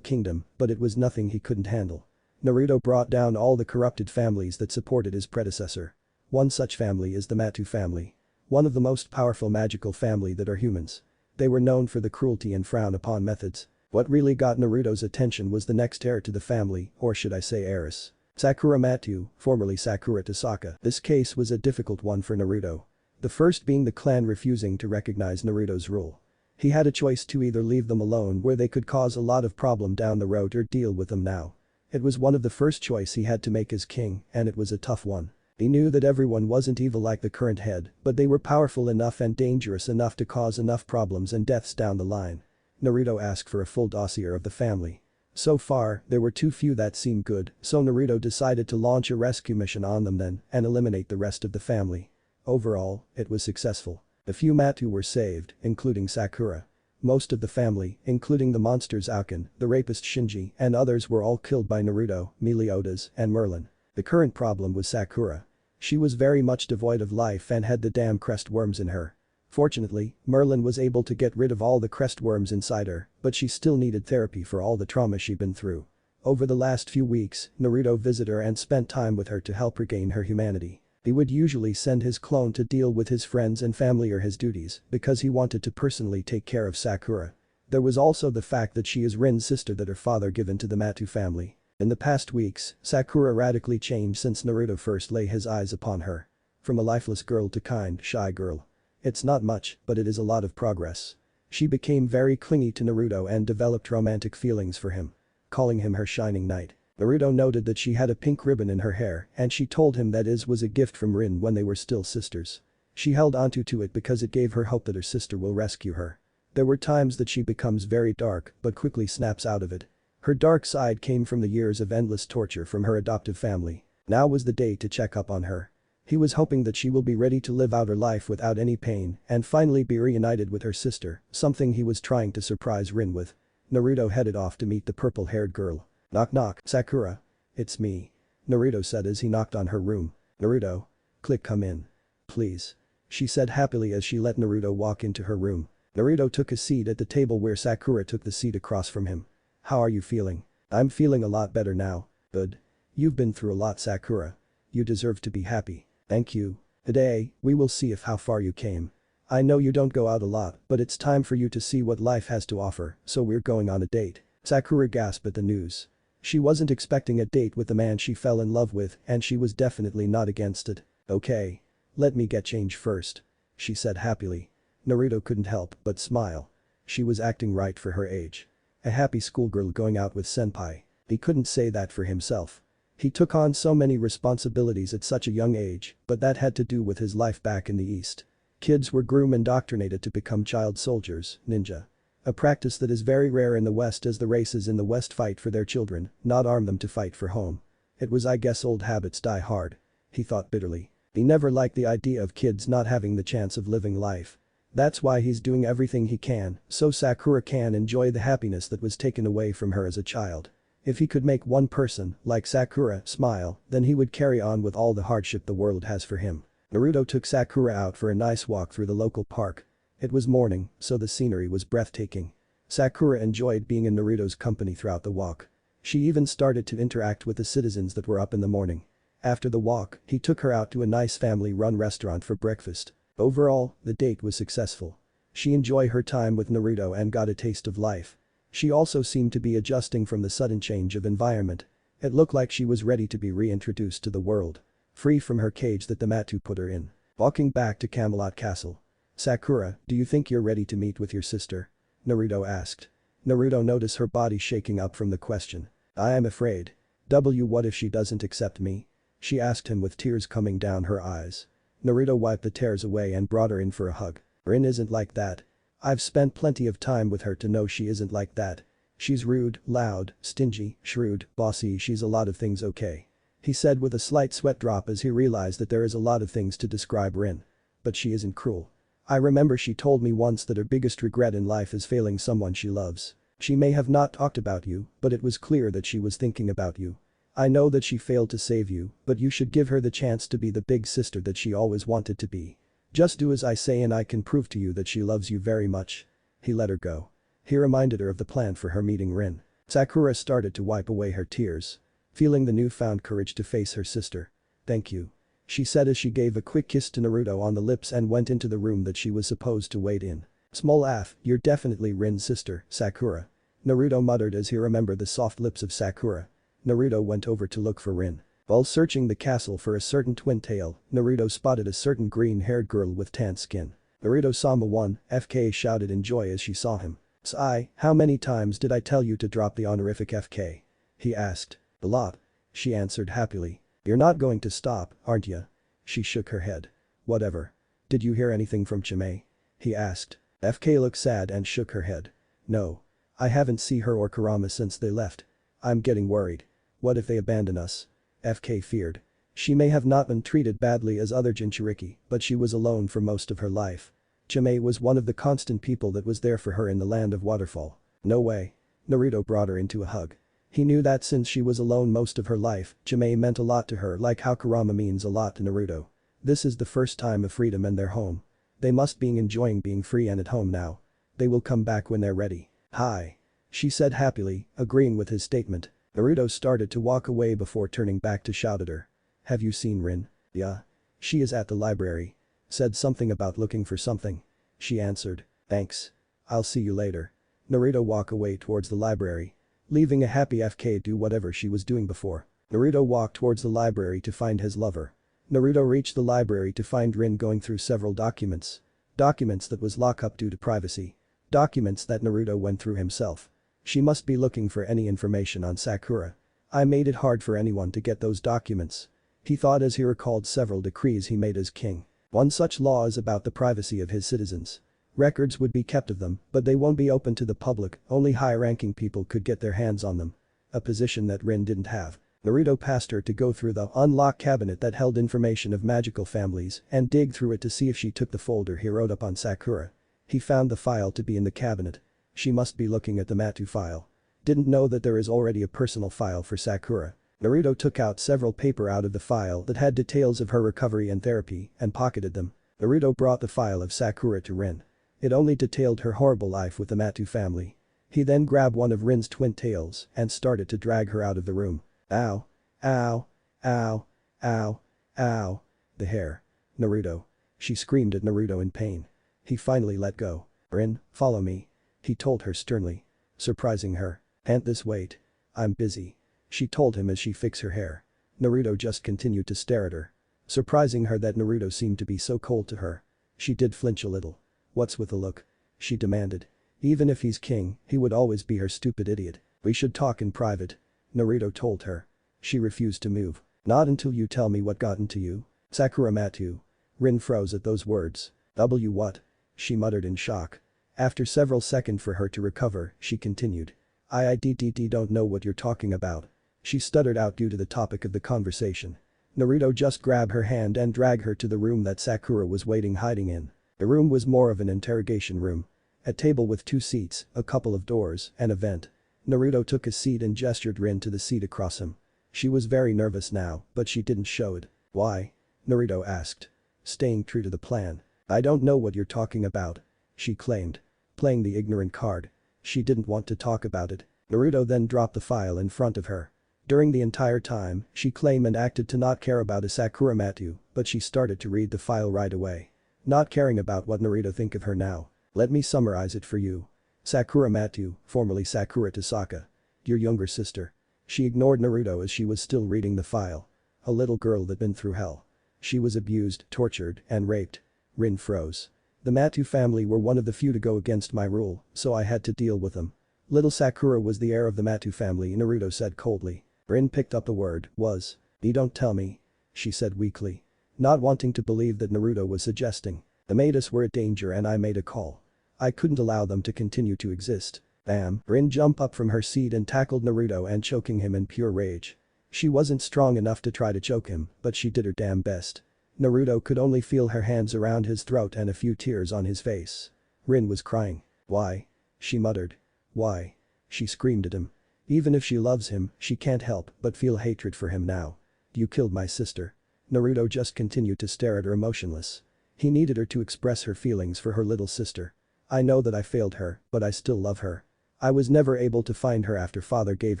kingdom, but it was nothing he couldn't handle. Naruto brought down all the corrupted families that supported his predecessor. One such family is the Matu family. One of the most powerful magical family that are humans. They were known for the cruelty and frown upon methods. What really got Naruto's attention was the next heir to the family, or should I say heiress. Sakura Matu, formerly Sakura Tasaka. This case was a difficult one for Naruto. The first being the clan refusing to recognize Naruto's rule. He had a choice to either leave them alone where they could cause a lot of problem down the road or deal with them now. It was one of the first choice he had to make as king, and it was a tough one. He knew that everyone wasn't evil like the current head, but they were powerful enough and dangerous enough to cause enough problems and deaths down the line. Naruto asked for a full dossier of the family. So far, there were too few that seemed good, so Naruto decided to launch a rescue mission on them then and eliminate the rest of the family. Overall, it was successful. A few Matu were saved, including Sakura. Most of the family, including the monsters Auken, the rapist Shinji, and others were all killed by Naruto, Meliodas, and Merlin. The current problem was Sakura. She was very much devoid of life and had the damn crest worms in her. Fortunately, Merlin was able to get rid of all the crest worms inside her, but she still needed therapy for all the trauma she'd been through. Over the last few weeks, Naruto visited her and spent time with her to help regain her humanity. He would usually send his clone to deal with his friends and family or his duties because he wanted to personally take care of Sakura. There was also the fact that she is Rin's sister that her father given to the Matu family. In the past weeks, Sakura radically changed since Naruto first laid his eyes upon her. From a lifeless girl to kind, shy girl. It's not much, but it is a lot of progress. She became very clingy to Naruto and developed romantic feelings for him. Calling him her shining knight. Naruto noted that she had a pink ribbon in her hair and she told him that it was a gift from Rin when they were still sisters. She held onto to it because it gave her hope that her sister will rescue her. There were times that she becomes very dark but quickly snaps out of it. Her dark side came from the years of endless torture from her adoptive family. Now was the day to check up on her. He was hoping that she will be ready to live out her life without any pain and finally be reunited with her sister, something he was trying to surprise Rin with. Naruto headed off to meet the purple-haired girl. Knock knock, Sakura. It's me. Naruto said as he knocked on her room. Naruto. Click come in. Please. She said happily as she let Naruto walk into her room. Naruto took a seat at the table where Sakura took the seat across from him. How are you feeling? I'm feeling a lot better now. Good. You've been through a lot, Sakura. You deserve to be happy. Thank you. Today, we will see how far you came. I know you don't go out a lot, but it's time for you to see what life has to offer, so we're going on a date. Sakura gasped at the news. She wasn't expecting a date with the man she fell in love with and she was definitely not against it. Okay. Let me get change first. She said happily. Naruto couldn't help but smile. She was acting right for her age. A happy schoolgirl going out with senpai. He couldn't say that for himself. He took on so many responsibilities at such a young age, but that had to do with his life back in the East. Kids were groomed and indoctrinated to become child soldiers, ninja. A practice that is very rare in the West as the races in the West fight for their children, not arm them to fight for home. It was I guess old habits die hard. He thought bitterly. He never liked the idea of kids not having the chance of living life. That's why he's doing everything he can, so Sakura can enjoy the happiness that was taken away from her as a child. If he could make one person, like Sakura, smile, then he would carry on with all the hardship the world has for him. Naruto took Sakura out for a nice walk through the local park. It was morning, so the scenery was breathtaking. Sakura enjoyed being in Naruto's company throughout the walk. She even started to interact with the citizens that were up in the morning. After the walk, he took her out to a nice family-run restaurant for breakfast. Overall, the date was successful. She enjoyed her time with Naruto and got a taste of life. She also seemed to be adjusting from the sudden change of environment. It looked like she was ready to be reintroduced to the world. Free from her cage that the Matu put her in. Walking back to Camelot Castle. Sakura, do you think you're ready to meet with your sister? Naruto asked. Naruto noticed her body shaking up from the question. I am afraid. What if she doesn't accept me? She asked him with tears coming down her eyes. Naruto wiped the tears away and brought her in for a hug. Rin isn't like that. I've spent plenty of time with her to know she isn't like that. She's rude, loud, stingy, shrewd, bossy, she's a lot of things okay. He said with a slight sweat drop as he realized that there is a lot of things to describe Rin. But she isn't cruel. I remember she told me once that her biggest regret in life is failing someone she loves. She may have not talked about you, but it was clear that she was thinking about you. I know that she failed to save you, but you should give her the chance to be the big sister that she always wanted to be. Just do as I say and I can prove to you that she loves you very much. He let her go. He reminded her of the plan for her meeting Rin. Sakura started to wipe away her tears. Feeling the newfound courage to face her sister. Thank you. She said as she gave a quick kiss to Naruto on the lips and went into the room that she was supposed to wait in. Small af, you're definitely Rin's sister, Sakura. Naruto muttered as he remembered the soft lips of Sakura. Naruto went over to look for Rin. While searching the castle for a certain twin tail, Naruto spotted a certain green-haired girl with tan skin. Naruto-sama 1, FK shouted in joy as she saw him. Sai, how many times did I tell you to drop the honorific FK? He asked. A lot. She answered happily. You're not going to stop, aren't ya? She shook her head. Whatever. Did you hear anything from Chimay? He asked. FK looked sad and shook her head. No. I haven't seen her or Kurama since they left. I'm getting worried. What if they abandon us? FK feared. She may have not been treated badly as other Jinchuriki, but she was alone for most of her life. Chimay was one of the constant people that was there for her in the land of waterfall. No way. Naruto brought her into a hug. He knew that since she was alone most of her life, Jime meant a lot to her like how Kurama means a lot to Naruto. This is the first time of freedom and their home. They must be enjoying being free and at home now. They will come back when they're ready. Hi. She said happily, agreeing with his statement. Naruto started to walk away before turning back to shout at her. Have you seen Rin? Yeah. She is at the library. Said something about looking for something. She answered. Thanks. I'll see you later. Naruto walked away towards the library. Leaving a happy FK do whatever she was doing before. Naruto walked towards the library to find his lover. Naruto reached the library to find Rin going through several documents. Documents that was locked up due to privacy. Documents that Naruto went through himself. She must be looking for any information on Sakura. I made it hard for anyone to get those documents. He thought as he recalled several decrees he made as king. One such law is about the privacy of his citizens. Records would be kept of them, but they won't be open to the public, only high-ranking people could get their hands on them. A position that Rin didn't have. Naruto passed her to go through the unlocked cabinet that held information of magical families and dig through it to see if she took the folder he wrote up on Sakura. He found the file to be in the cabinet. She must be looking at the Matu file. Didn't know that there is already a personal file for Sakura. Naruto took out several paper out of the file that had details of her recovery and therapy and pocketed them. Naruto brought the file of Sakura to Rin. It only detailed her horrible life with the Matu family. He then grabbed one of Rin's twin tails and started to drag her out of the room. Ow. Ow. Ow. Ow. Ow. The hair. Naruto. She screamed at Naruto in pain. He finally let go. Rin, follow me. He told her sternly. Surprising her. Can't this wait? I'm busy. She told him as she fixed her hair. Naruto just continued to stare at her. Surprising her that Naruto seemed to be so cold to her. She did flinch a little. What's with the look? She demanded. Even if he's king, he would always be her stupid idiot. We should talk in private. Naruto told her. She refused to move. Not until you tell me what got into you. Sakura Matu. Rin froze at those words. What? She muttered in shock. After several seconds for her to recover, she continued. I don't know what you're talking about. She stuttered out due to the topic of the conversation. Naruto just grabbed her hand and dragged her to the room that Sakura was hiding in. The room was more of an interrogation room. A table with 2 seats, a couple of doors, and a vent. Naruto took a seat and gestured Rin to the seat across him. She was very nervous now, but she didn't show it. Why? Naruto asked. Staying true to the plan. I don't know what you're talking about. She claimed. Playing the ignorant card. She didn't want to talk about it. Naruto then dropped the file in front of her. During the entire time, she claimed and acted to not care about a Sakura Matu, but she started to read the file right away. Not caring about what Naruto think of her now. Let me summarize it for you. Sakura Matu, formerly Sakura Tasaka. Your younger sister. She ignored Naruto as she was still reading the file. A little girl that been through hell. She was abused, tortured, and raped. Rin froze. The Matu family were one of the few to go against my rule, so I had to deal with them. Little Sakura was the heir of the Matu family, Naruto said coldly. Rin picked up the word, was. You don't tell me. She said weakly. Not wanting to believe that Naruto was suggesting. The Matus were in danger and I made a call. I couldn't allow them to continue to exist. Bam. Rin jumped up from her seat and tackled Naruto and choking him in pure rage. She wasn't strong enough to try to choke him, but she did her damn best. Naruto could only feel her hands around his throat and a few tears on his face. Rin was crying. Why? She muttered. Why? She screamed at him. Even if she loves him, she can't help but feel hatred for him now. You killed my sister. Naruto just continued to stare at her emotionless. He needed her to express her feelings for her little sister. I know that I failed her, but I still love her. I was never able to find her after father gave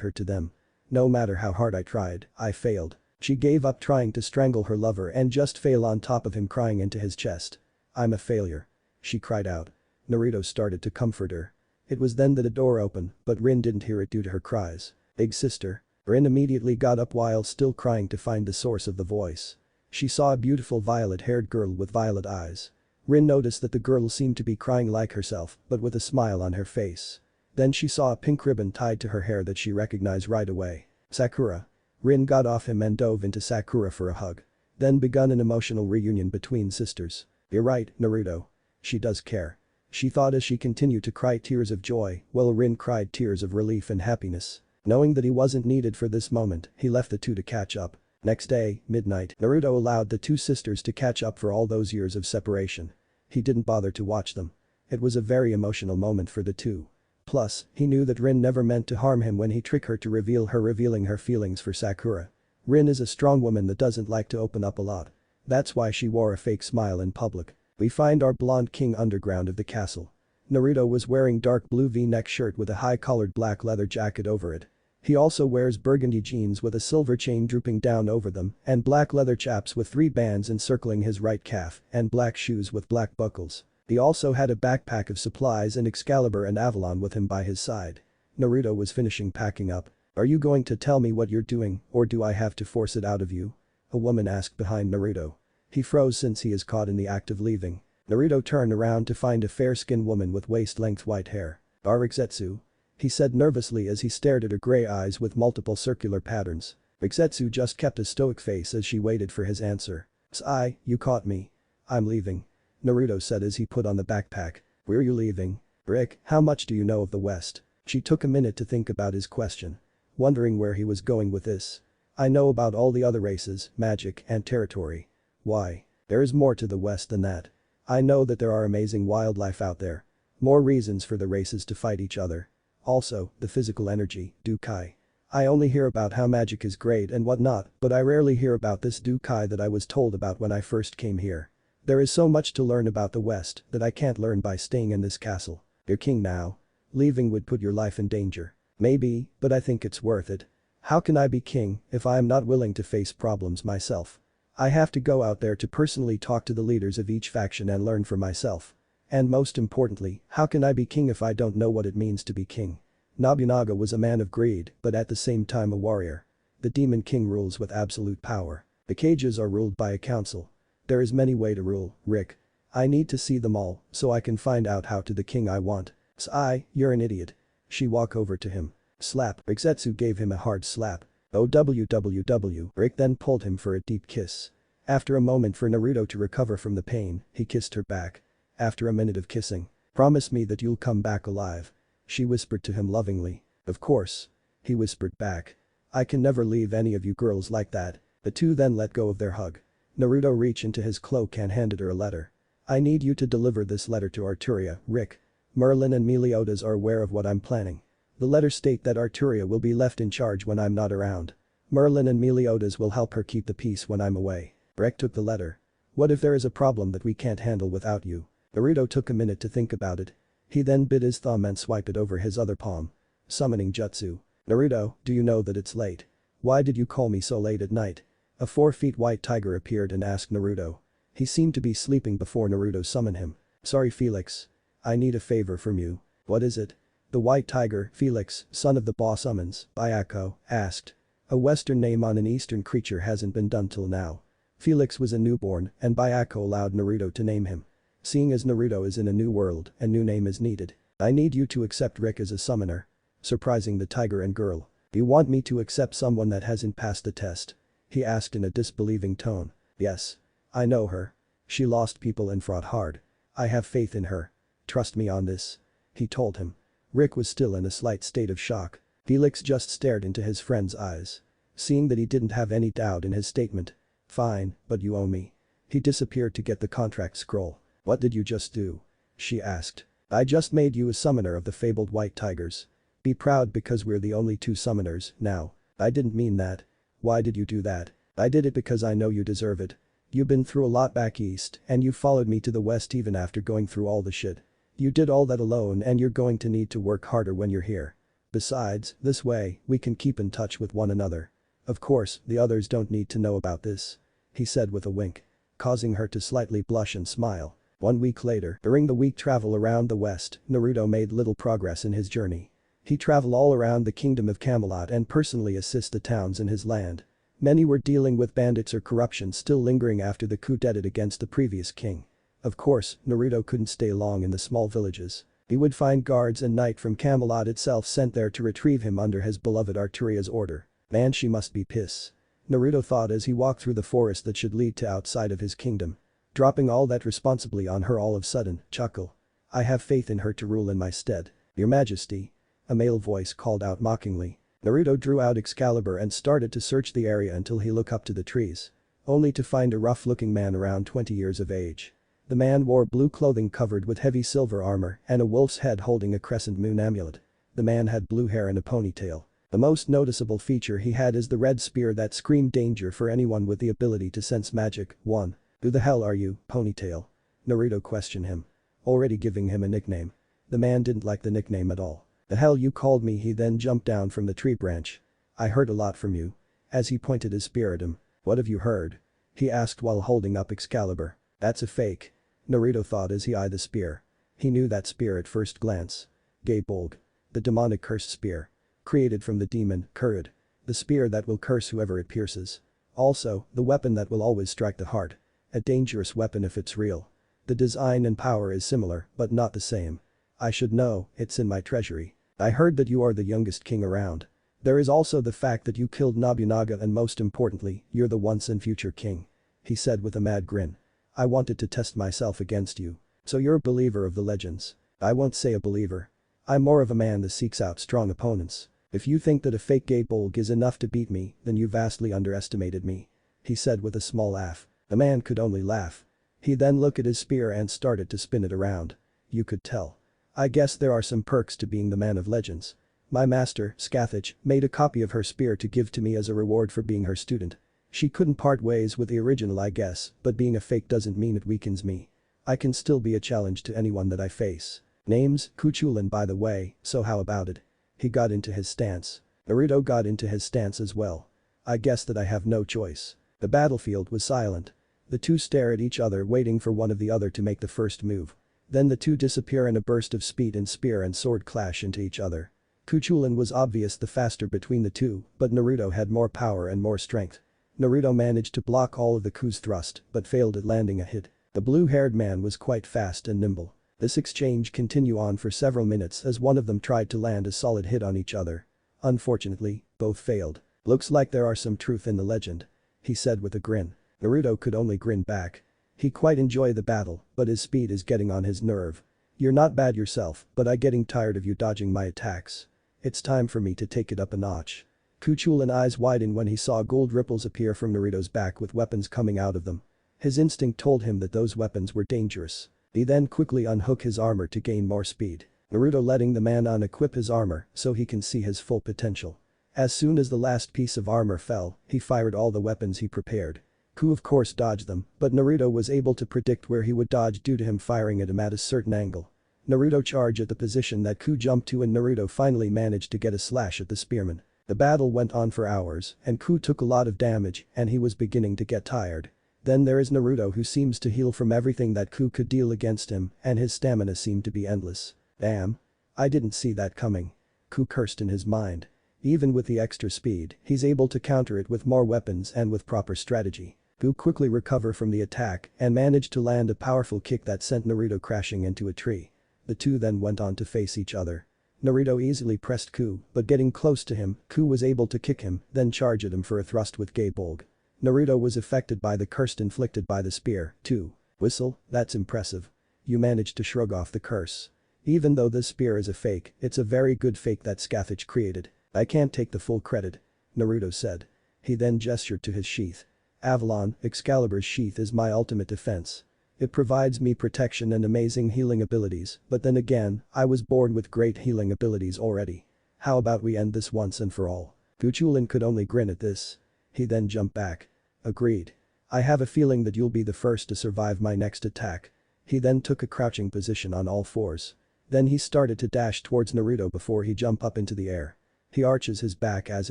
her to them. No matter how hard I tried, I failed. She gave up trying to strangle her lover and just fell on top of him crying into his chest. I'm a failure. She cried out. Naruto started to comfort her. It was then that a door opened, but Rin didn't hear it due to her cries. Big sister. Rin immediately got up while still crying to find the source of the voice. She saw a beautiful violet-haired girl with violet eyes. Rin noticed that the girl seemed to be crying like herself, but with a smile on her face. Then she saw a pink ribbon tied to her hair that she recognized right away. Sakura. Rin got off him and dove into Sakura for a hug. Then begun an emotional reunion between sisters. You're right, Naruto. She does care. She thought as she continued to cry tears of joy, while Rin cried tears of relief and happiness. Knowing that he wasn't needed for this moment, he left the two to catch up. Next day, midnight, Naruto allowed the two sisters to catch up for all those years of separation. He didn't bother to watch them. It was a very emotional moment for the two. Plus, he knew that Rin never meant to harm him when he tricked her to revealing her feelings for Sakura. Rin is a strong woman that doesn't like to open up a lot. That's why she wore a fake smile in public. We find our blonde king underground of the castle. Naruto was wearing dark blue V-neck shirt with a high-collared black leather jacket over it. He also wears burgundy jeans with a silver chain drooping down over them and black leather chaps with 3 bands encircling his right calf and black shoes with black buckles. He also had a backpack of supplies and Excalibur and Avalon with him by his side. Naruto was finishing packing up. "Are you going to tell me what you're doing or do I have to force it out of you?" a woman asked behind Naruto. He froze since he is caught in the act of leaving. Naruto turned around to find a fair-skinned woman with waist-length white hair. "Rikzetsu?" he said nervously as he stared at her gray eyes with multiple circular patterns. Rikzetsu just kept a stoic face as she waited for his answer. "Sai, you caught me. I'm leaving," Naruto said as he put on the backpack. "Where are you leaving?" "Rick, how much do you know of the West?" She took a minute to think about his question. Wondering where he was going with this. "I know about all the other races, magic, and territory." "Why? There is more to the West than that. I know that there are amazing wildlife out there. More reasons for the races to fight each other. Also, the physical energy, Dukai. I only hear about how magic is great and whatnot, but I rarely hear about this Dukai that I was told about when I first came here. There is so much to learn about the West that I can't learn by staying in this castle. You're king now. Leaving would put your life in danger." "Maybe, but I think it's worth it. How can I be king if I am not willing to face problems myself? I have to go out there to personally talk to the leaders of each faction and learn for myself. And most importantly, how can I be king if I don't know what it means to be king?" Nobunaga was a man of greed, but at the same time a warrior. The Demon King rules with absolute power. The cages are ruled by a council. There is many way to rule, Rick. I need to see them all, so I can find out how to the king I want. "Sai, you're an idiot." She walked over to him. Slap. Rikzetsu gave him a hard slap. "OWWW." Rick then pulled him for a deep kiss. After a moment for Naruto to recover from the pain, he kissed her back. After a minute of kissing. "Promise me that you'll come back alive." She whispered to him lovingly. "Of course." He whispered back. "I can never leave any of you girls like that." The two then let go of their hug. Naruto reached into his cloak and handed her a letter. "I need you to deliver this letter to Arturia, Rick. Merlin and Meliodas are aware of what I'm planning. The letter state that Arturia will be left in charge when I'm not around. Merlin and Meliodas will help her keep the peace when I'm away." Rick took the letter. "What if there is a problem that we can't handle without you?" Naruto took a minute to think about it. He then bit his thumb and swiped it over his other palm. Summoning jutsu. "Naruto, do you know that it's late? Why did you call me so late at night?" A 4-feet white tiger appeared and asked Naruto. He seemed to be sleeping before Naruto summoned him. "Sorry Felix. I need a favor from you." "What is it?" The white tiger, Felix, son of the boss summons, Bayako, asked. A western name on an eastern creature hasn't been done till now. Felix was a newborn and Bayako allowed Naruto to name him. Seeing as Naruto is in a new world, a new name is needed. "I need you to accept Rick as a summoner." Surprising the tiger and girl. "You want me to accept someone that hasn't passed the test?" he asked in a disbelieving tone. "Yes. I know her. She lost people and fought hard. I have faith in her. Trust me on this," he told him. Rick was still in a slight state of shock. Felix just stared into his friend's eyes. Seeing that he didn't have any doubt in his statement. "Fine, but you owe me." He disappeared to get the contract scroll. "What did you just do?" she asked. "I just made you a summoner of the fabled white tigers. Be proud because we're the only 2 summoners now." "I didn't mean that." "Why did you do that?" "I did it because I know you deserve it. You've been through a lot back east and you followed me to the west even after going through all the shit. You did all that alone and you're going to need to work harder when you're here. Besides, this way, we can keep in touch with one another. Of course, the others don't need to know about this," he said with a wink. Causing her to slightly blush and smile. 1 week later, during the week travel around the west, Naruto made little progress in his journey. He traveled all around the kingdom of Camelot and personally assist the towns in his land. Many were dealing with bandits or corruption still lingering after the coup d'etat against the previous king. Of course, Naruto couldn't stay long in the small villages. He would find guards and knight from Camelot itself sent there to retrieve him under his beloved Arturia's order. Man, she must be pissed. Naruto thought as he walked through the forest that should lead to outside of his kingdom. Dropping all that responsibly on her all of a sudden, chuckle. "I have faith in her to rule in my stead. Your Majesty." A male voice called out mockingly. Naruto drew out Excalibur and started to search the area until he looked up to the trees. Only to find a rough-looking man around 20 years of age. The man wore blue clothing covered with heavy silver armor and a wolf's head holding a crescent moon amulet. The man had blue hair and a ponytail. The most noticeable feature he had is the red spear that screamed danger for anyone with the ability to sense magic. 1. Who the hell are you, Ponytail? Naruto questioned him. Already giving him a nickname. The man didn't like the nickname at all. The hell you called me? He then jumped down from the tree branch. I heard a lot from you. As he pointed his spear at him. What have you heard? He asked while holding up Excalibur. That's a fake. Naruto thought as he eyed the spear. He knew that spear at first glance. Gaebolg. The demonic cursed spear. Created from the demon, Kurud. The spear that will curse whoever it pierces. Also, the weapon that will always strike the heart. A dangerous weapon if it's real. The design and power is similar, but not the same. I should know, it's in my treasury. I heard that you are the youngest king around. There is also the fact that you killed Nobunaga and most importantly, you're the once and future king. He said with a mad grin. I wanted to test myself against you. So you're a believer of the legends. I won't say a believer. I'm more of a man that seeks out strong opponents. If you think that a fake Gaebolg is enough to beat me, then you vastly underestimated me. He said with a small laugh. The man could only laugh. He then looked at his spear and started to spin it around. You could tell. I guess there are some perks to being the man of legends. My master, Scathach, made a copy of her spear to give to me as a reward for being her student. She couldn't part ways with the original I guess, but being a fake doesn't mean it weakens me. I can still be a challenge to anyone that I face. Name's Kuchulin by the way, so how about it? He got into his stance. Naruto got into his stance as well. I guess that I have no choice. The battlefield was silent. The two stare at each other waiting for one of the other to make the first move. Then the two disappear in a burst of speed and spear and sword clash into each other. Kuchulin was obvious the faster between the two, but Naruto had more power and more strength. Naruto managed to block all of the Ku's thrust, but failed at landing a hit. The blue-haired man was quite fast and nimble. This exchange continued on for several minutes as one of them tried to land a solid hit on each other. Unfortunately, both failed. Looks like there are some truth in the legend. He said with a grin. Naruto could only grin back. He quite enjoyed the battle, but his speed is getting on his nerve. You're not bad yourself, but I'm getting tired of you dodging my attacks. It's time for me to take it up a notch. Kuchulin eyes widened when he saw gold ripples appear from Naruto's back with weapons coming out of them. His instinct told him that those weapons were dangerous. He then quickly unhooked his armor to gain more speed. Naruto letting the man unequip his armor so he can see his full potential. As soon as the last piece of armor fell, he fired all the weapons he prepared. Ku of course dodged them, but Naruto was able to predict where he would dodge due to him firing at him at a certain angle. Naruto charged at the position that Ku jumped to and Naruto finally managed to get a slash at the spearman. The battle went on for hours and Ku took a lot of damage and he was beginning to get tired. Then there is Naruto who seems to heal from everything that Ku could deal against him and his stamina seemed to be endless. Damn. I didn't see that coming. Ku cursed in his mind. Even with the extra speed, he's able to counter it with more weapons and with proper strategy. Ku quickly recovered from the attack and managed to land a powerful kick that sent Naruto crashing into a tree. The two then went on to face each other. Naruto easily pressed Ku, but getting close to him, Ku was able to kick him, then charge at him for a thrust with Gaebolg. Naruto was affected by the curse inflicted by the spear, too. Whistle, that's impressive. You managed to shrug off the curse. Even though this spear is a fake, it's a very good fake that Scathach created. I can't take the full credit. Naruto said. He then gestured to his sheath. Avalon, Excalibur's sheath is my ultimate defense. It provides me protection and amazing healing abilities, but then again, I was born with great healing abilities already. How about we end this once and for all? Kuchulin could only grin at this. He then jumped back. Agreed. I have a feeling that you'll be the first to survive my next attack. He then took a crouching position on all fours. Then he started to dash towards Naruto before he jumped up into the air. He arches his back as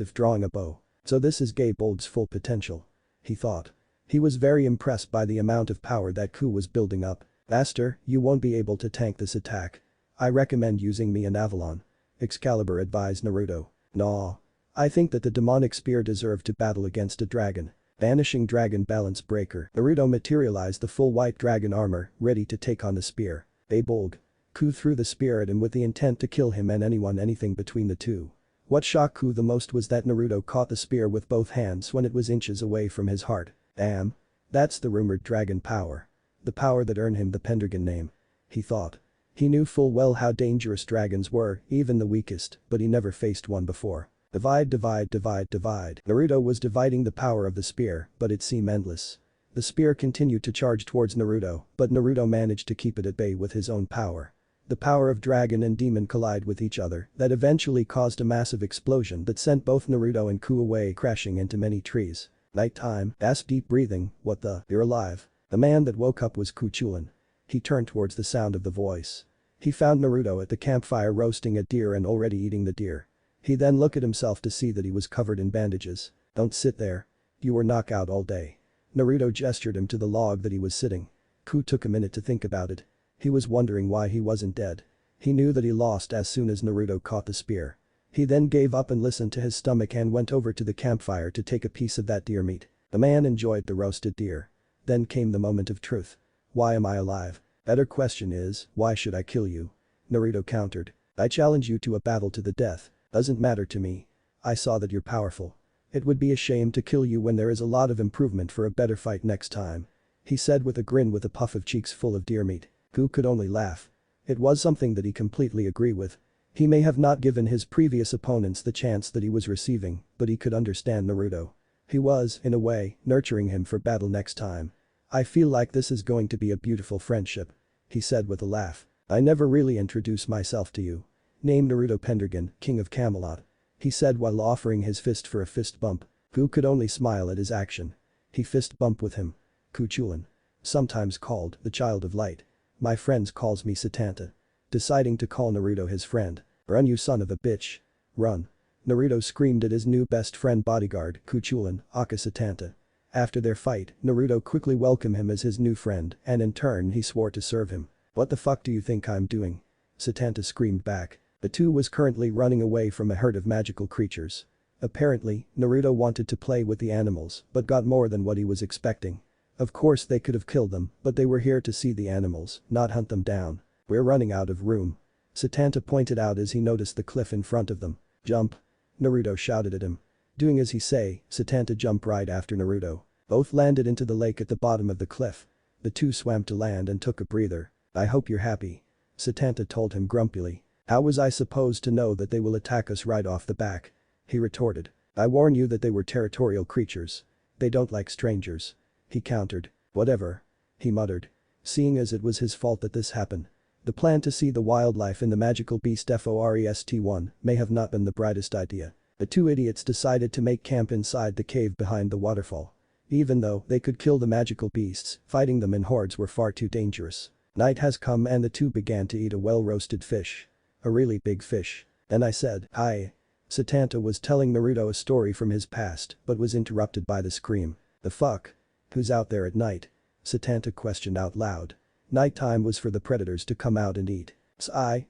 if drawing a bow. So this is Gaebolg's full potential. He thought. He was very impressed by the amount of power that Ku was building up. Master, you won't be able to tank this attack. I recommend using me and Avalon. Excalibur advised Naruto. Nah. I think that the demonic spear deserved to battle against a dragon. Vanishing dragon balance breaker. Naruto materialized the full white dragon armor, ready to take on the spear. Gaebolg. Ku threw the spear at him with the intent to kill him and anything between the two. What shocked Ku the most was that Naruto caught the spear with both hands when it was inches away from his heart. Damn. That's the rumored dragon power. The power that earned him the Pendragon name. He thought. He knew full well how dangerous dragons were, even the weakest, but he never faced one before. Divide. Naruto was dividing the power of the spear, but it seemed endless. The spear continued to charge towards Naruto, but Naruto managed to keep it at bay with his own power. The power of dragon and demon collide with each other that eventually caused a massive explosion that sent both Naruto and Ku away crashing into many trees. Nighttime, deep breathing, what the, you're alive. The man that woke up was Kuchulin. He turned towards the sound of the voice. He found Naruto at the campfire roasting a deer and already eating the deer. He then looked at himself to see that he was covered in bandages. Don't sit there. You were knocked out all day. Naruto gestured him to the log that he was sitting. Ku took a minute to think about it. He was wondering why he wasn't dead. He knew that he lost as soon as Naruto caught the spear. He then gave up and listened to his stomach and went over to the campfire to take a piece of that deer meat. The man enjoyed the roasted deer. Then came the moment of truth. Why am I alive? Better question is, why should I kill you? Naruto countered. I challenge you to a battle to the death. Doesn't matter to me. I saw that you're powerful. It would be a shame to kill you when there is a lot of improvement for a better fight next time. He said with a grin with a puff of cheeks full of deer meat. Ku could only laugh. It was something that he completely agreed with. He may have not given his previous opponents the chance that he was receiving, but he could understand Naruto. He was, in a way, nurturing him for battle next time. I feel like this is going to be a beautiful friendship. He said with a laugh. I never really introduced myself to you. Name Naruto Pendragon, King of Camelot. He said while offering his fist for a fist bump. Ku could only smile at his action. He fist bumped with him. Kuchulin. Sometimes called the Child of Light. My friends calls me Satanta. Deciding to call Naruto his friend. Run you son of a bitch. Run. Naruto screamed at his new best friend bodyguard, Kuchulin, aka Satanta. After their fight, Naruto quickly welcomed him as his new friend and in turn he swore to serve him. What the fuck do you think I'm doing? Satanta screamed back. The two was currently running away from a herd of magical creatures. Apparently, Naruto wanted to play with the animals but got more than what he was expecting. Of course they could have killed them, but they were here to see the animals, not hunt them down. We're running out of room. Satanta pointed out as he noticed the cliff in front of them. Jump. Naruto shouted at him. Doing as he say, Satanta jumped right after Naruto. Both landed into the lake at the bottom of the cliff. The two swam to land and took a breather. I hope you're happy. Satanta told him grumpily. How was I supposed to know that they will attack us right off the back? He retorted. I warn you that they were territorial creatures. They don't like strangers. He countered. Whatever. He muttered. Seeing as it was his fault that this happened. The plan to see the wildlife in the magical beast Forest-1 may have not been the brightest idea. The two idiots decided to make camp inside the cave behind the waterfall. Even though they could kill the magical beasts, fighting them in hordes were far too dangerous. Night has come and the two began to eat a well-roasted fish. A really big fish. Then I said, hi. Satanta was telling Naruto a story from his past but was interrupted by the scream. The fuck? Who's out there at night? Satanta questioned out loud. Nighttime was for the predators to come out and eat.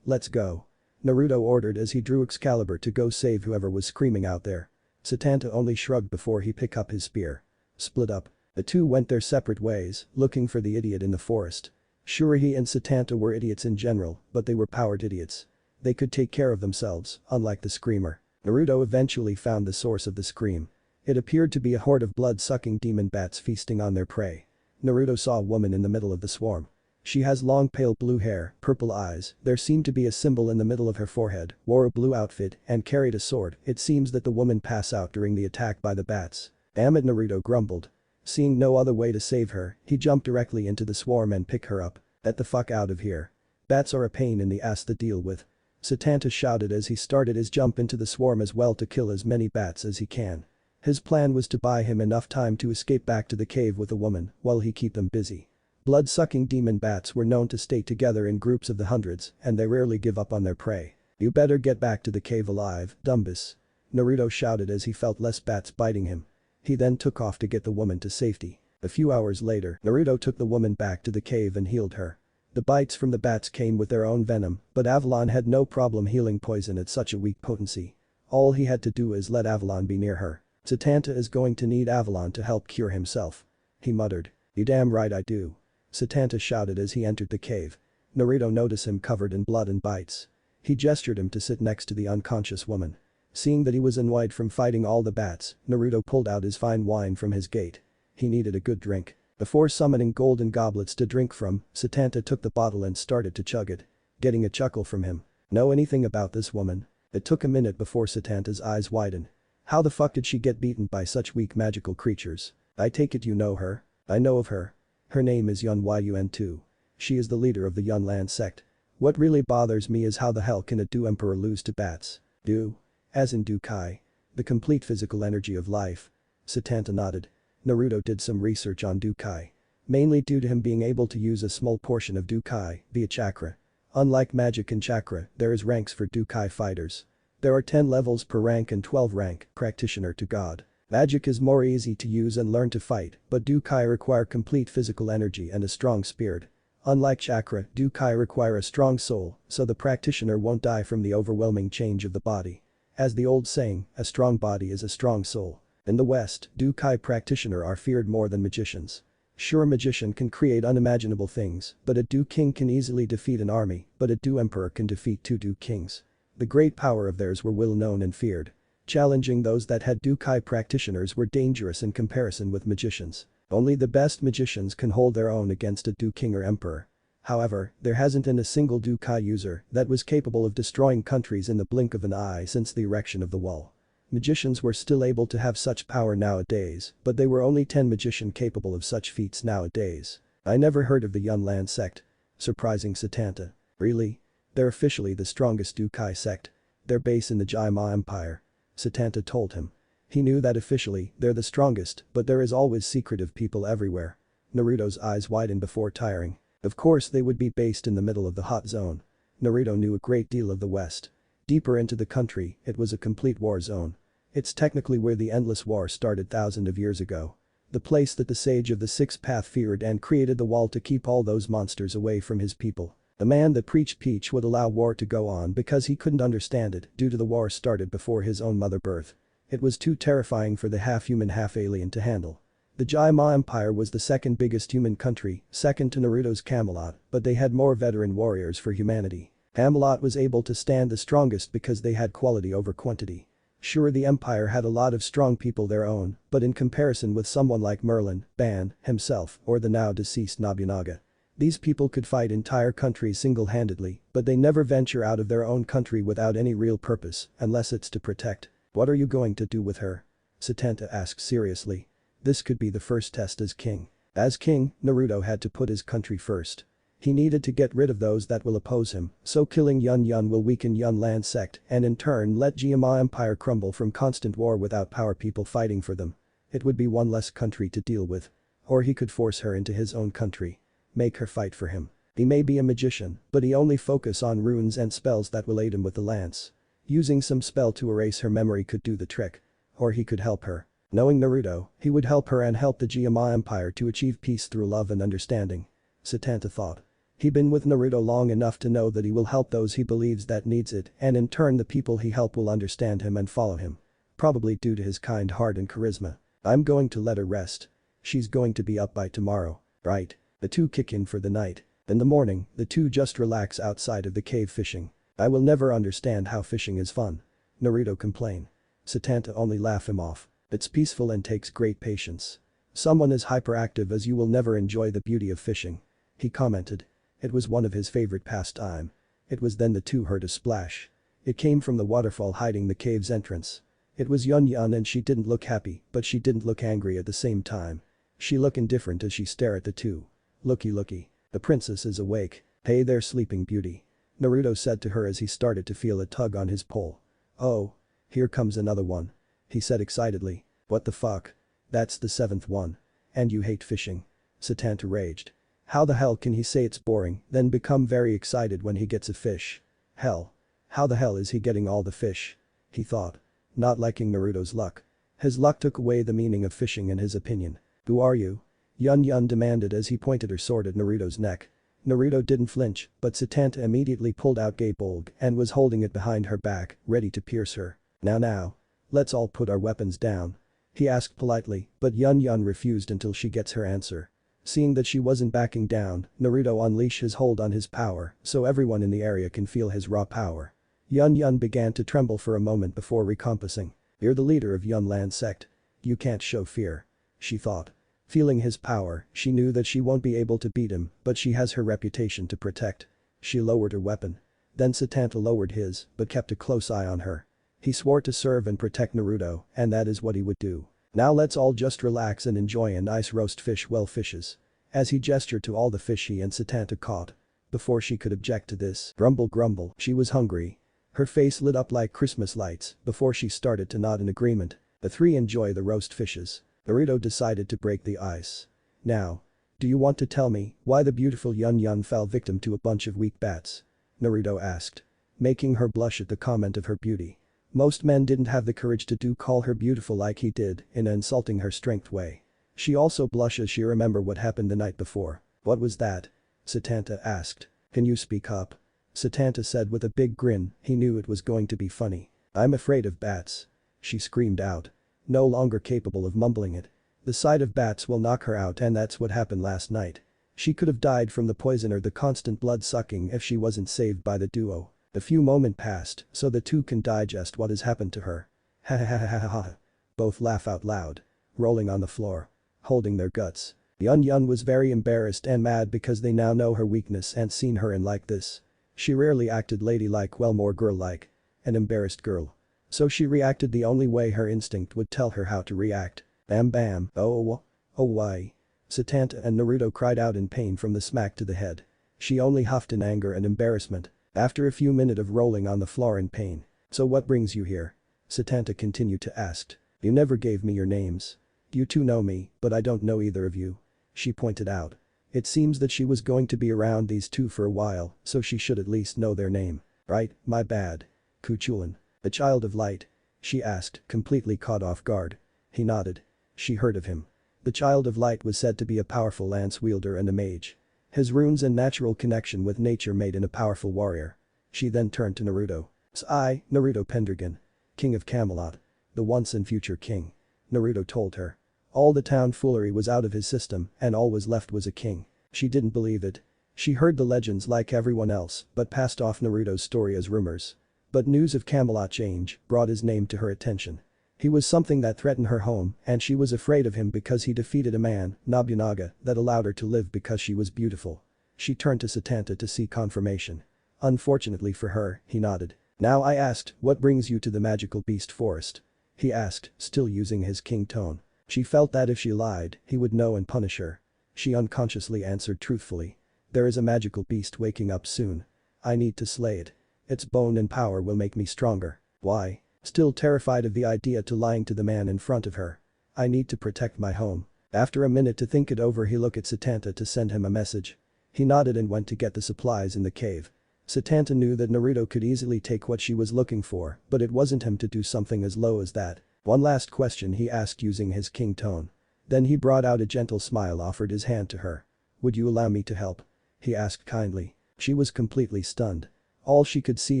Let's go. Naruto ordered as he drew Excalibur to go save whoever was screaming out there. Satanta only shrugged before he picked up his spear. Split up. The two went their separate ways, looking for the idiot in the forest. Sure he and Satanta were idiots in general, but they were powered idiots. They could take care of themselves, unlike the screamer. Naruto eventually found the source of the scream. It appeared to be a horde of blood-sucking demon bats feasting on their prey. Naruto saw a woman in the middle of the swarm. She has long pale blue hair, purple eyes, there seemed to be a symbol in the middle of her forehead, wore a blue outfit, and carried a sword. It seems that the woman passed out during the attack by the bats. Damn it, Naruto grumbled. Seeing no other way to save her, he jumped directly into the swarm and picked her up. Get the fuck out of here. Bats are a pain in the ass to deal with. Satanta shouted as he started his jump into the swarm as well to kill as many bats as he can. His plan was to buy him enough time to escape back to the cave with the woman while he keep them busy. Blood-sucking demon bats were known to stay together in groups of the hundreds and they rarely give up on their prey. You better get back to the cave alive, Dumbus. Naruto shouted as he felt less bats biting him. He then took off to get the woman to safety. A few hours later, Naruto took the woman back to the cave and healed her. The bites from the bats came with their own venom, but Avalon had no problem healing poison at such a weak potency. All he had to do is let Avalon be near her. Satanta is going to need Avalon to help cure himself. He muttered. You damn right I do. Satanta shouted as he entered the cave. Naruto noticed him covered in blood and bites. He gestured him to sit next to the unconscious woman. Seeing that he was annoyed from fighting all the bats, Naruto pulled out his fine wine from his gate. He needed a good drink. Before summoning golden goblets to drink from, Satanta took the bottle and started to chug it. Getting a chuckle from him. Know anything about this woman? It took a minute before Satanta's eyes widened. How the fuck did she get beaten by such weak magical creatures? I take it you know her? I know of her. Her name is Yun Yun-2. She is the leader of the Yunlan sect. What really bothers me is how the hell can a Du Emperor lose to bats? Du? As in Dukai. The complete physical energy of life. Satanta nodded. Naruto did some research on Dukai. Mainly due to him being able to use a small portion of Dukai via chakra. Unlike magic and chakra, there is ranks for Dukai fighters. There are 10 levels per rank and 12 rank, practitioner to god. Magic is more easy to use and learn to fight, but Dukai require complete physical energy and a strong spirit. Unlike chakra, Dukai require a strong soul, so the practitioner won't die from the overwhelming change of the body. As the old saying, a strong body is a strong soul. In the West, Dukai practitioner are feared more than magicians. Sure, a magician can create unimaginable things, but a Du King can easily defeat an army, but a Du Emperor can defeat 2 Du Kings. The great power of theirs were well known and feared. Challenging those that had Dukai practitioners were dangerous in comparison with magicians. Only the best magicians can hold their own against a Du King or Emperor. However, there hasn't been a single Dukai user that was capable of destroying countries in the blink of an eye since the erection of the wall. Magicians were still able to have such power nowadays, but they were only 10 magicians capable of such feats nowadays. I never heard of the Yunlan sect. Surprising Satanta. Really? They're officially the strongest Dukai sect. They're based in the Jaima Empire. Satanta told him. He knew that officially, they're the strongest, but there is always secretive people everywhere. Naruto's eyes widened before tiring. Of course they would be based in the middle of the hot zone. Naruto knew a great deal of the West. Deeper into the country, it was a complete war zone. It's technically where the endless war started thousands of years ago. The place that the sage of the sixth path feared and created the wall to keep all those monsters away from his people. The man that preached peace would allow war to go on because he couldn't understand it due to the war started before his own mother birth. It was too terrifying for the half-human half-alien to handle. The Jaima Empire was the second biggest human country, second to Naruto's Camelot, but they had more veteran warriors for humanity. Camelot was able to stand the strongest because they had quality over quantity. Sure, the empire had a lot of strong people their own, but in comparison with someone like Merlin, Ban, himself, or the now deceased Nobunaga. These people could fight entire countries single-handedly, but they never venture out of their own country without any real purpose, unless it's to protect. What are you going to do with her? Satanta asked seriously. This could be the first test as king. As king, Naruto had to put his country first. He needed to get rid of those that will oppose him, so killing Yun will weaken Yunlan sect and in turn let Jaima Empire crumble from constant war without power people fighting for them. It would be one less country to deal with. Or he could force her into his own country. Make her fight for him. He may be a magician, but he only focus on runes and spells that will aid him with the lance. Using some spell to erase her memory could do the trick. Or he could help her. Knowing Naruto, he would help her and help the Jaima Empire to achieve peace through love and understanding. Satanta thought. He'd been with Naruto long enough to know that he will help those he believes that needs it and in turn the people he help will understand him and follow him. Probably due to his kind heart and charisma. I'm going to let her rest. She's going to be up by tomorrow, right? The two kick in for the night. In the morning, the two just relax outside of the cave fishing. I will never understand how fishing is fun. Naruto complained. Satanta only laugh him off. It's peaceful and takes great patience. Someone as hyperactive as you will never enjoy the beauty of fishing. He commented. It was one of his favorite pastime. It was then the two heard a splash. It came from the waterfall hiding the cave's entrance. It was Yun and she didn't look happy, but she didn't look angry at the same time. She looked indifferent as she stared at the two. Looky. The princess is awake. Hey there, sleeping beauty. Naruto said to her as he started to feel a tug on his pole. Oh. Here comes another one. He said excitedly. What the fuck? That's the 7th one. And you hate fishing. Satanta raged. How the hell can he say it's boring, then become very excited when he gets a fish? Hell. How the hell is he getting all the fish? He thought. Not liking Naruto's luck. His luck took away the meaning of fishing in his opinion. Who are you? Yun demanded as he pointed her sword at Naruto's neck. Naruto didn't flinch, but Satanta immediately pulled out Gabolg and was holding it behind her back, ready to pierce her. Now. Let's all put our weapons down. He asked politely, but Yun refused until she gets her answer. Seeing that she wasn't backing down, Naruto unleashed his hold on his power so everyone in the area can feel his raw power. Yun began to tremble for a moment before recompassing. You're the leader of Yunlan sect. You can't show fear. She thought. Feeling his power, she knew that she won't be able to beat him, but she has her reputation to protect. She lowered her weapon. Then Satanta lowered his, but kept a close eye on her. He swore to serve and protect Naruto, and that is what he would do. Now let's all just relax and enjoy a nice roast fish well fishes. As he gestured to all the fish he and Satanta caught. Before she could object to this, grumble grumble, she was hungry. Her face lit up like Christmas lights before she started to nod in agreement. The three enjoy the roast fishes. Naruto decided to break the ice. Now. Do you want to tell me why the beautiful Yun Yun fell victim to a bunch of weak bats? Naruto asked. Making her blush at the comment of her beauty. Most men didn't have the courage to call her beautiful like he did in an insulting her strength way. She also blushed as she remembered what happened the night before. What was that? Satanta asked. Can you speak up? Satanta said with a big grin, he knew it was going to be funny. I'm afraid of bats. She screamed out. No longer capable of mumbling it. The sight of bats will knock her out and that's what happened last night. She could have died from the poison or the constant blood sucking if she wasn't saved by the duo. A few moments passed so the two can digest what has happened to her. Ha ha ha ha ha ha. Both laugh out loud. Rolling on the floor. Holding their guts. Yun Yun was very embarrassed and mad because they now know her weakness and seen her in like this. She rarely acted ladylike, well, more girl-like. An embarrassed girl. So she reacted the only way her instinct would tell her how to react. Bam bam. Oh why. Satanta and Naruto cried out in pain from the smack to the head. She only huffed in anger and embarrassment. After a few minutes of rolling on the floor in pain. So what brings you here? Satanta continued to ask. You never gave me your names. You two know me, but I don't know either of you. She pointed out. It seems that she was going to be around these two for a while, so she should at least know their name. Right, my bad. Kuchulin. The Child of Light? She asked, completely caught off guard. He nodded. She heard of him. The Child of Light was said to be a powerful lance wielder and a mage. His runes and natural connection with nature made him a powerful warrior. She then turned to Naruto. I, Naruto Pendragon. King of Camelot. The once and future king. Naruto told her. All the tomfoolery was out of his system and all was left was a king. She didn't believe it. She heard the legends like everyone else but passed off Naruto's story as rumors. But news of Camelot change brought his name to her attention. He was something that threatened her home and she was afraid of him because he defeated a man, Nobunaga, that allowed her to live because she was beautiful. She turned to Satanta to seek confirmation. Unfortunately for her, he nodded. Now I asked, what brings you to the magical beast forest? He asked, still using his king tone. She felt that if she lied, he would know and punish her. She unconsciously answered truthfully. There is a magical beast waking up soon. I need to slay it. Its bone and power will make me stronger. Why? Still terrified of the idea to lying to the man in front of her. I need to protect my home. After a minute to think it over, he looked at Satanta to send him a message. He nodded and went to get the supplies in the cave. Satanta knew that Naruto could easily take what she was looking for, but it wasn't him to do something as low as that. One last question he asked using his king tone. Then he brought out a gentle smile, offered his hand to her. Would you allow me to help? He asked kindly. She was completely stunned. All she could see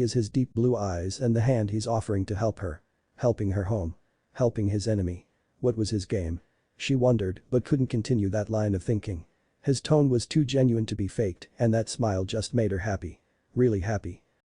is his deep blue eyes and the hand he's offering to help her. Helping her home. Helping his enemy. What was his game? She wondered but couldn't continue that line of thinking. His tone was too genuine to be faked and that smile just made her happy. Really happy.